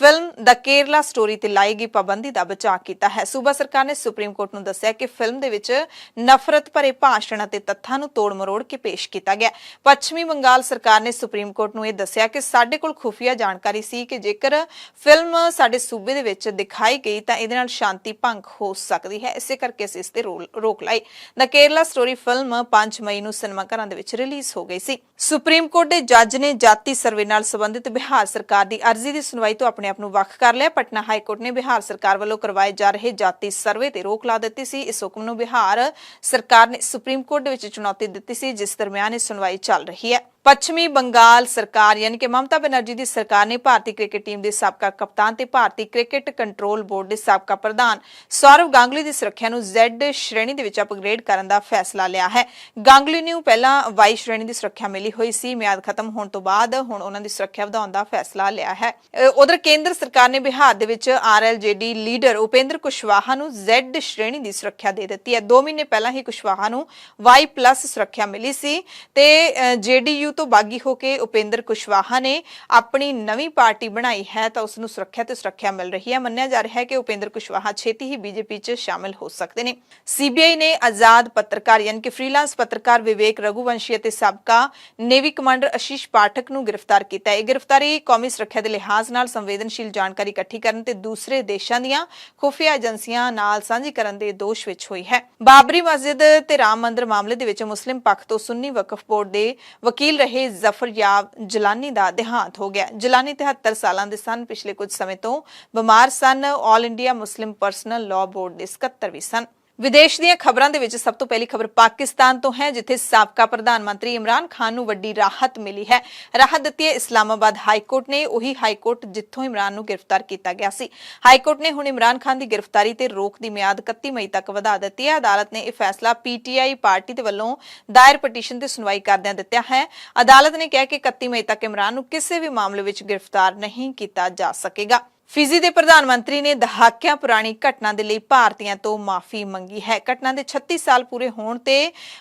ਫਿਲਮ ਦ ਕੇਰਲਾ ਸਟੋਰੀ ਤੇ ਲਾਈ ਗਈ ਪਾਬੰਦੀ ਦਾ ਬਚਾਅ ਕੀਤਾ ਹੈ। ਸੂਬਾ ਸਰਕਾਰ ਨੇ ਸੁਪਰੀਮ ਕੋਰਟ ਨੂੰ ਦੱਸਿਆ ਕਿ ਫਿਲਮ ਦੇ ਵਿੱਚ ਨਫ਼ਰਤ ਭਰੇ ਭਾਸ਼ਣ ਅਤੇ ਤੱਥਾਂ ਨੂੰ ਤੋੜ ਮਰੋੜ ਕੇ ਪੇਸ਼ ਕੀਤਾ ਗਿਆ। ਪੱਛਮੀ ਬੰਗਾਲ ਸਰਕਾਰ ਨੇ ਸੁਪਰੀਮ ਕੋਰਟ ਨੂੰ ਇਹ ਦੱਸਿਆ ਕਿ ਸਾਡੇ ਕੋਲ ਖੁਫੀਆ ਜਾਣਕਾਰੀ ਸੀ ਕਿ ਜੇਕਰ ਫਿਲਮ ਸਾਡੇ ਸੂਬੇ ਦੇ ਵਿੱਚ ਦਿਖਾਈ ਗਈ ਤਾਂ ਇਹਦੇ ਨਾਲ ਸ਼ਾਂਤੀ ਭੰਗ ਹੋ ਸਕਦੀ ਹੈ, ਇਸੇ ਕਰਕੇ ਅਸੀਂ ਇਸ ਤੇ ਰੋਕ ਲਾਈ। ਦ ਕੇਰਲਾ ਸਟੋਰੀ ਫਿਲਮ 5 ਮਈ ਨੂੰ ਸਿਨੇਮਾ ਘਰਾਂ ਦੇ ਵਿੱਚ ਰਿਲੀਜ਼ ਹੋ ਗਈ ਸੀ। ਸੁਪਰੀਮ ਕੋਰਟ ਦੇ ਜੱਜ ਨੇ ਜਾਤੀ ਸਰਵੇ ਨਾਲ ਸੰਬੰਧਿਤ ਬਿਹਾਰ ਸਰਕਾਰ ਦੀ ਅਰਜ਼ੀ ਦੀ ਸੁਣਵਾਈ ਤੋਂ ਆਪਣੇ ਆਪ ਨੂੰ ਵੱਖ ਕਰ ਲਿਆ। ਪਟਨਾ ਹਾਈ ਕੋਰਟ ਨੇ ਬਿਹਾਰ ਸਰਕਾਰ ਵੱਲੋਂ ਕਰਵਾਏ ਜਾ ਰਹੇ ਜਾਤੀ ਸਰਵੇ ਤੇ ਰੋਕ ਲਾ ਦਿੱਤੀ ਸੀ। ਇਸ ਹੁਕਮ ਨੂੰ ਬਿਹਾਰ ਸਰਕਾਰ ਨੇ ਸੁਪਰੀਮ ਕੋਰਟ ਦੇ ਵਿੱਚ ਚੁਣੌਤੀ ਦਿੱਤੀ ਸੀ, ਜਿਸ ਦਰਮਿਆਨ ਇਹ ਸੁਣਵਾਈ ਚੱਲ ਰਹੀ ਹੈ। ਪੱਛਮੀ ਬੰਗਾਲ ਸਰਕਾਰ ਯਾਨੀ ਕਿ ਮਮਤਾ ਬੈਨਰਜੀ ਦੀ ਸਰਕਾਰ ਨੇ ਭਾਰਤੀ ਕ੍ਰਿਕਟ ਟੀਮ ਦੇ ਸਾਬਕਾ ਕਪਤਾਨ ਤੇ ਭਾਰਤੀ ਕ੍ਰਿਕਟ ਕੰਟਰੋਲ ਬੋਰਡ ਦੇ ਸਾਬਕਾ ਪ੍ਰਧਾਨ ਸੌਰਵ ਗਾਂਗੁਲੀ ਦੀ ਸੁਰੱਖਿਆ ਨੂੰ Z ਸ਼੍ਰੇਣੀ ਦੇ ਵਿੱਚ ਅਪਗ੍ਰੇਡ ਕਰਨ ਦਾ ਫੈਸਲਾ ਲਿਆ ਹੈ। ਗਾਂਗੁਲੀ ਨੂੰ ਪਹਿਲਾਂ Y ਸ਼੍ਰੇਣੀ ਦੀ ਸੁਰੱਖਿਆ ਮਿਲੀ ਹੋਈ ਸੀ। ਮਿਆਦ ਖਤਮ ਹੋਣ ਤੋਂ ਬਾਅਦ ਹੁਣ ਉਹਨਾਂ ਦੀ ਸੁਰੱਖਿਆ ਵਧਾਉਣ ਦਾ ਫੈਸਲਾ ਲਿਆ ਹੈ। ਉਧਰ ਕੇਂਦਰ ਸਰਕਾਰ ਨੇ ਬਿਹਾਰ ਦੇ ਵਿੱਚ RLJD ਲੀਡਰ ਉਪੇਂਦਰ ਕੁਸ਼ਵਾਹਾ ਨੂੰ Z ਸ਼੍ਰੇਣੀ ਦੀ ਸੁਰੱਖਿਆ ਦੇ ਦਿੱਤੀ ਹੈ। 2 ਮਹੀਨੇ ਪਹਿਲਾਂ ਹੀ ਕੁਸ਼ਵਾਹਾ ਨੂੰ Y+ ਸੁਰੱਖਿਆ ਮਿਲੀ ਸੀ ਤੇ JDU ਤੋਂ ਬਾਗੀ ਹੋ ਕੇ ਉਪੇਂਦਰ ਕੁਸ਼ਵਾਹਾ ਨੇ ਆਪਣੀ ਨਵੀਂ ਪਾਰਟੀ ਬਣਾਈ ਹੈ ਤਾਂ ਉਸ ਨੂੰ ਸੁਰੱਖਿਆ ਮਿਲ ਰਹੀ ਹੈ। ਮੰਨਿਆ ਜਾ ਰਿਹਾ ਹੈ ਕਿ ਉਪੇਂਦਰ ਕੁਸ਼ਵਾਹਾ ਛੇਤੀ ਹੀ BJP 'ਚ ਸ਼ਾਮਿਲ ਹੋ ਸਕਦੇ ਨੇ। CBI ਨੇ ਆਜ਼ਾਦ ਪੱਤਰਕਾਰ ਯਾਨੀ ਕਿ ਫ੍ਰੀਲਾਂਸ ਪੱਤਰਕਾਰ ਵਿਵੇਕ ਰਘੁਵੰਸ਼ੀ ਅਤੇ ਸਾਬਕਾ ਨੇਵੀ ਕਮਾਂਡਰ ਆਸ਼ੀਸ਼ ਪਾਠਕ ਨੂੰ ਗ੍ਰਿਫਤਾਰ ਕੀਤਾ ਹੈ। ਇਹ ਗ੍ਰਿਫਤਾਰੀ ਕੌਮੀ ਸੁਰੱਖਿਆ ਦੇ ਲਿਹਾਜ਼ ਨਾਲ ਸੰਵੇਦਨਸ਼ੀਲ ਜਾਣਕਾਰੀ ਇਕੱਠੀ ਕਰਨ ਤੇ ਦੂਸਰੇ ਦੇਸ਼ਾਂ ਦੀਆਂ ਖੁਫੀਆ ਏਜੰਸੀਆਂ ਨਾਲ ਸਾਂਝੀ ਕਰਨ ਦੇ ਦੋਸ਼ ਵਿੱਚ ਹੋਈ ਹੈ। ਬਾਬਰੀ ਮਸਜਿਦ ਤੇ ਰਾਮ ਮੰਦਿਰ ਮਾਮਲੇ ਦੇ ਵਿੱਚ ਮੁਸਲਿਮ ਪੱਖ ਤੋਂ ਸੁੰਨੀ ਵਕਫ ਬੋਰਡ ਦੇ ਵਕੀਲ ਰਹੇ ਜ਼ਫਰ ਯਾਬ ਜਲਾਨੀ ਦਾ ਦੇਹਾਂਤ ਹੋ ਗਿਆ। ਜਲਾਨੀ 73 ਸਾਲਾਂ ਦੇ ਸਨ। ਪਿਛਲੇ ਕੁਝ ਸਮੇਂ ਤੋਂ ਬਿਮਾਰ ਸਨ। ਆਲ ਇੰਡੀਆ ਮੁਸਲਿਮ ਪਰਸਨਲ ਲਾਅ ਬੋਰਡ ਦੇ ਸਕੱਤਰ ਵੀ ਸਨ। ਵਿਦੇਸ਼ ਦੀਆਂ ਖਬਰਾਂ ਦੇ ਵਿੱਚ ਸਭ ਤੋਂ ਪਹਿਲੀ ਖਬਰ ਪਾਕਿਸਤਾਨ ਤੋਂ ਹੈ, ਜਿੱਥੇ ਸਾਬਕਾ ਪ੍ਰਧਾਨ ਮੰਤਰੀ ਇਮਰਾਨ ਖਾਨ ਨੂੰ ਵੱਡੀ ਰਾਹਤ ਮਿਲੀ ਹੈ। ਰਾਹਤ ਦਿੱਤੀ ਹੈ ਇਸਲਾਮਾਬਾਦ ਹਾਈ ਕੋਰਟ ਨੇ, ਉਹੀ ਹਾਈ ਕੋਰਟ ਜਿੱਥੋਂ ਇਮਰਾਨ ਨੂੰ ਗ੍ਰਿਫਤਾਰ ਕੀਤਾ ਗਿਆ ਸੀ। ਹਾਈ ਕੋਰਟ ਨੇ ਹੁਣ ਇਮਰਾਨ ਖਾਨ ਦੀ ਗ੍ਰਿਫਤਾਰੀ ਤੇ ਰੋਕ ਦੀ ਮਿਆਦ 31 ਮਈ ਤੱਕ ਵਧਾ ਦਿੱਤੀ ਹੈ। ਅਦਾਲਤ ਨੇ ਇਹ ਫੈਸਲਾ PTI ਪਾਰਟੀ ਦੇ ਵੱਲੋਂ ਦਾਇਰ ਪਟੀਸ਼ਨ ਤੇ ਸੁਣਵਾਈ ਕਰਦਿਆਂ ਦਿੱਤਾ ਹੈ। ਅਦਾਲਤ ਨੇ ਕਿਹਾ ਕਿ 31 ਮਈ ਤੱਕ ਇਮਰਾਨ ਨੂੰ ਕਿਸੇ ਵੀ ਮਾਮਲੇ ਵਿੱਚ ਗ੍ਰਿਫਤਾਰ ਨਹੀਂ ਕੀਤਾ ਜਾ ਸਕੇਗਾ। ਫਿਜੀ ਦੇ ਪ੍ਰਧਾਨ ਮੰਤਰੀ ਨੇ ਦਹਾਕਿਆਂ ਪੁਰਾਣੀ ਘਟਨਾ ਦੇ ਲਈ ਭਾਰਤੀਆਂ ਤੋਂ ਮਾਫੀ ਮੰਗੀ ਹੈ। ਘਟਨਾ ਦੇ 36 ਸਾਲ ਪੂਰੇ ਹੋਣ ਤੇ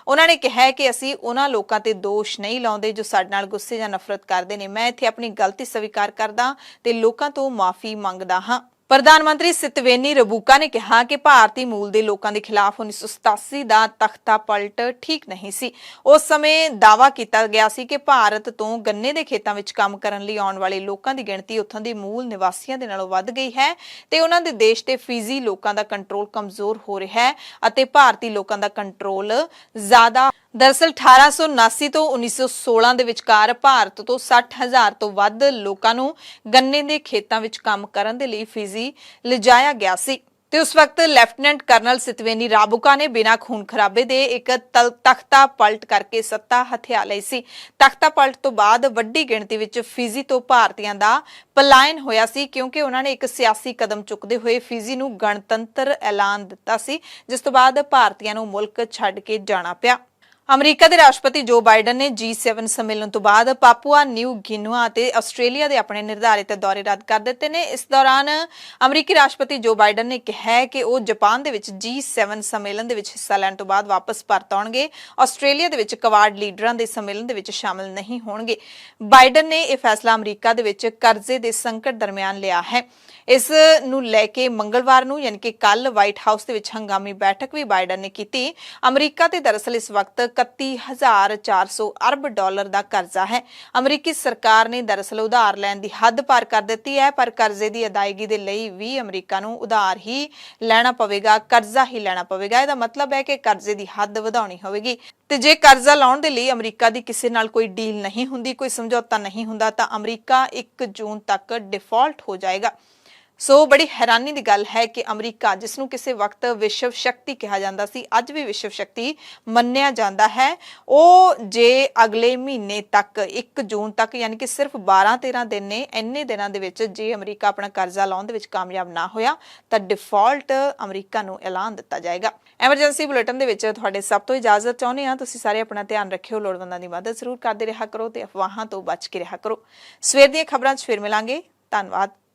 ਉਹਨਾਂ ਨੇ ਕਿਹਾ ਹੈ ਕਿ ਅਸੀਂ ਉਹਨਾਂ ਲੋਕਾਂ ਤੇ ਦੋਸ਼ ਨਹੀਂ ਲਾਉਂਦੇ ਜੋ ਸਾਡੇ ਨਾਲ ਗੁੱਸੇ ਜਾਂ ਨਫ਼ਰਤ ਕਰਦੇ ਨੇ। ਮੈਂ ਇੱਥੇ ਆਪਣੀ ਗਲਤੀ ਸਵੀਕਾਰ ਕਰਦਾ ਤੇ ਲੋਕਾਂ ਤੋਂ ਮਾਫੀ ਮੰਗਦਾ ਹਾਂ। ਪ੍ਰਧਾਨ ਮੰਤਰੀ ਸਿਤਵੇਨੀ ਰਬੂਕਾ ਨੇ ਕਿਹਾ ਕਿ ਭਾਰਤੀ ਮੂਲ ਦੇ ਲੋਕਾਂ ਦੇ ਖਿਲਾਫ 1987 ਦਾ ਤਖਤਾ ਪਲਟ ਠੀਕ ਨਹੀਂ ਸੀ। ਉਸ ਸਮੇਂ ਦਾਅਵਾ ਕੀਤਾ ਗਿਆ ਸੀ ਕਿ ਭਾਰਤ ਤੋਂ ਗੰਨੇ ਦੇ ਖੇਤਾਂ ਵਿੱਚ ਕੰਮ ਕਰਨ ਲਈ ਆਉਣ ਵਾਲੇ ਲੋਕਾਂ ਦੀ ਗਿਣਤੀ ਉੱਥੋਂ ਦੇ ਮੂਲ ਨਿਵਾਸੀਆਂ ਦੇ ਨਾਲੋਂ ਵੱਧ ਗਈ ਹੈ ਤੇ ਉਹਨਾਂ ਦੇ ਦੇਸ਼ ਤੇ ਫਿਜੀ ਲੋਕਾਂ ਦਾ ਕੰਟਰੋਲ ਕਮਜ਼ੋਰ ਹੋ ਰਿਹਾ ਹੈ ਅਤੇ ਭਾਰਤੀ ਲੋਕਾਂ ਦਾ ਕੰਟਰੋਲ ਜ਼ਿਆਦਾ। ਦਰਅਸਲ 1879 ਤੋਂ 1916 ਦੇ ਵਿਚਕਾਰ ਭਾਰਤ ਤੋਂ 60,000 ਤੋਂ ਵੱਧ ਲੋਕਾਂ ਨੂੰ ਗੰਨੇ ਦੇ ਖੇਤਾਂ ਵਿੱਚ ਕੰਮ ਕਰਨ ਦੇ ਲਈ ਫਿਜੀ ਲਿਜਾਇਆ ਗਿਆ ਸੀ ਤੇ ਉਸ ਵਕਤ ਲੈਫਟੀਨੈਂਟ ਕਰਨਲ ਸਿਤਵੇਨੀ ਰਾਬੁਕਾ ਨੇ ਬਿਨਾਂ ਖੂਨ ਖਰਾਬੇ ਦੇ ਇੱਕ ਤਖਤਾ ਪਲਟ ਕਰਕੇ ਸੱਤਾ ਹਥਿਆ ਲਈ ਸੀ। ਤਖਤਾ ਪਲਟ ਤੋਂ ਬਾਅਦ ਵੱਡੀ ਗਿਣਤੀ ਵਿੱਚ ਫਿਜੀ ਤੋਂ ਭਾਰਤੀਆਂ ਦਾ ਪਲਾਇਨ ਹੋਇਆ ਸੀ ਕਿਉਂਕਿ ਉਹਨਾਂ ਨੇ ਇੱਕ ਸਿਆਸੀ ਕਦਮ ਚੁੱਕਦੇ ਹੋਏ ਫਿਜੀ ਨੂੰ ਗਣਤੰਤਰ ਐਲਾਨ ਦਿੱਤਾ ਸੀ, ਜਿਸ ਤੋਂ ਬਾਅਦ ਭਾਰਤੀਆਂ ਨੂੰ ਮੁਲਕ ਛੱਡ ਕੇ ਜਾਣਾ ਪਿਆ। ਅਮਰੀਕਾ ਦੇ ਰਾਸ਼ਟਰਪਤੀ ਜੋ ਬਾਈਡਨ ਨੇ G7 ਸੰਮੇਲਨ ਤੋਂ ਬਾਅਦ ਪਾਪੂਆ ਨਿਊ ਗਿਨੀਆ ਅਤੇ ਆਸਟ੍ਰੇਲੀਆ ਦੇ ਆਪਣੇ ਨਿਰਧਾਰਿਤ ਦੌਰੇ ਰੱਦ ਕਰ ਦਿੱਤੇ ਨੇ। ਇਸ ਦੌਰਾਨ ਅਮਰੀਕੀ ਰਾਸ਼ਟਰਪਤੀ ਜੋ ਬਾਈਡਨ ਨੇ ਕਿਹਾ ਕਿ ਉਹ ਜਾਪਾਨ ਦੇ ਵਿੱਚ G7 ਸੰਮੇਲਨ ਦੇ ਵਿੱਚ ਹਿੱਸਾ ਲੈਣ ਤੋਂ ਬਾਅਦ ਵਾਪਸ ਭਾਰਤ ਆਉਣਗੇ। ਆਸਟ੍ਰੇਲੀਆ ਦੇ ਵਿੱਚ ਕਵਾਡ ਲੀਡਰਾਂ ਦੇ ਸੰਮੇਲਨ ਦੇ ਵਿੱਚ ਸ਼ਾਮਲ ਨਹੀਂ ਹੋਣਗੇ। ਬਾਈਡਨ ਨੇ ਇਹ ਫੈਸਲਾ ਅਮਰੀਕਾ ਦੇ ਵਿੱਚ ਕਰਜ਼ੇ ਦੇ ਸੰਕਟ ਦਰਮਿਆਨ ਲਿਆ ਹੈ। ਇਸ ਨੂੰ ਲੈ ਕੇ ਮੰਗਲਵਾਰ ਨੂੰ ਯਾਨੀ ਕਿ ਕੱਲ ਵਾਈਟ ਹਾਊਸ ਦੇ ਵਿੱਚ ਹੰਗਾਮੀ ਬੈਠਕ ਵੀ ਬਾਈਡਨ ਨੇ ਕੀਤੀ। ਅਮਰੀਕਾ ਤੇ ਦਰਅਸਲ ਇਸ ਵਕਤ 31,400 ਅਰਬ ਡਾਲਰ ਦਾ ਕਰਜ਼ਾ ਹੈ। ਅਮਰੀਕੀ ਸਰਕਾਰ ਨੇ ਦਰਅਸਲ ਉਧਾਰ ਲੈਣ ਦੀ ਹੱਦ ਪਾਰ ਕਰ ਦਿੱਤੀ ਹੈ, ਪਰ ਕਰਜ਼ੇ ਦੀ ਅਦਾਇਗੀ ਦੇ ਲਈ ਵੀ ਅਮਰੀਕਾ ਨੂੰ ਉਧਾਰ ਹੀ ਲੈਣਾ ਪਵੇਗਾ, ਕਰਜ਼ਾ ਹੀ ਲੈਣਾ ਪਵੇਗਾ। ਇਹਦਾ ਮਤਲਬ ਹੈ ਕਿ ਕਰਜ਼ੇ ਦੀ ਹੱਦ ਵਧਾਉਣੀ ਹੋਵੇਗੀ ਤੇ ਜੇ ਕਰਜ਼ਾ ਲਾਉਣ ਦੇ ਲਈ ਅਮਰੀਕਾ ਦੀ ਕਿਸੇ ਨਾਲ ਕੋਈ ਡੀਲ ਨਹੀਂ ਹੁੰਦੀ, ਕੋਈ ਸਮਝੌਤਾ ਨਹੀਂ ਹੁੰਦਾ ਤਾਂ ਅਮਰੀਕਾ 1 ਜੂਨ ਤੱਕ ਡਿਫਾਲਟ ਹੋ ਜਾਏਗਾ। ਸੋ ਬੜੀ ਹੈਰਾਨੀ ਦੀ ਗੱਲ ਹੈ ਕਿ ਅਮਰੀਕਾ, ਜਿਸ ਨੂੰ ਕਿਸੇ ਵਕਤ ਵਿਸ਼ਵ ਸ਼ਕਤੀ ਕਿਹਾ ਜਾਂਦਾ ਸੀ, ਅੱਜ ਵੀ ਵਿਸ਼ਵ ਸ਼ਕਤੀ ਮੰਨਿਆ ਜਾਂਦਾ ਹੈ, ਉਹ ਜੇ ਅਗਲੇ ਮਹੀਨੇ ਤੱਕ 1 ਜੂਨ ਤੱਕ ਯਾਨੀ ਕਿ ਸਿਰਫ 12-13 ਦਿਨ ਨੇ, ਇੰਨੇ ਦਿਨਾਂ ਦੇ ਵਿੱਚ ਜੇ ਅਮਰੀਕਾ ਆਪਣਾ ਕਰਜ਼ਾ ਲਾਉਣ ਦੇ ਵਿੱਚ ਕਾਮਯਾਬ ਨਾ ਹੋਇਆ ਤਾਂ ਡਿਫਾਲਟ ਅਮਰੀਕਾ ਨੂੰ ਐਲਾਨ ਦਿੱਤਾ ਜਾਏਗਾ। ਐਮਰਜੈਂਸੀ ਬੁਲੇਟਿਨ ਦੇ ਵਿੱਚ ਤੁਹਾਡੇ ਸਭ ਤੋਂ ਇਜਾਜ਼ਤ ਚਾਹੁੰਦੇ ਹਾਂ। ਤੁਸੀਂ ਸਾਰੇ ਆਪਣਾ ਧਿਆਨ ਰੱਖਿਓ, ਲੋੜਵੰਦਾਂ ਦੀ ਮਦਦ ਜ਼ਰੂਰ ਕਰਦੇ ਰਿਹਾ ਕਰੋ ਤੇ ਅਫਵਾਹਾਂ ਤੋਂ ਬਚ ਕੇ ਰਿਹਾ ਕਰੋ। ਸਵੇਰ ਦੀਆਂ ਖਬਰਾਂ 'ਚ ਫਿਰ ਮਿਲਾਂਗੇ। ਧੰਨਵਾਦ।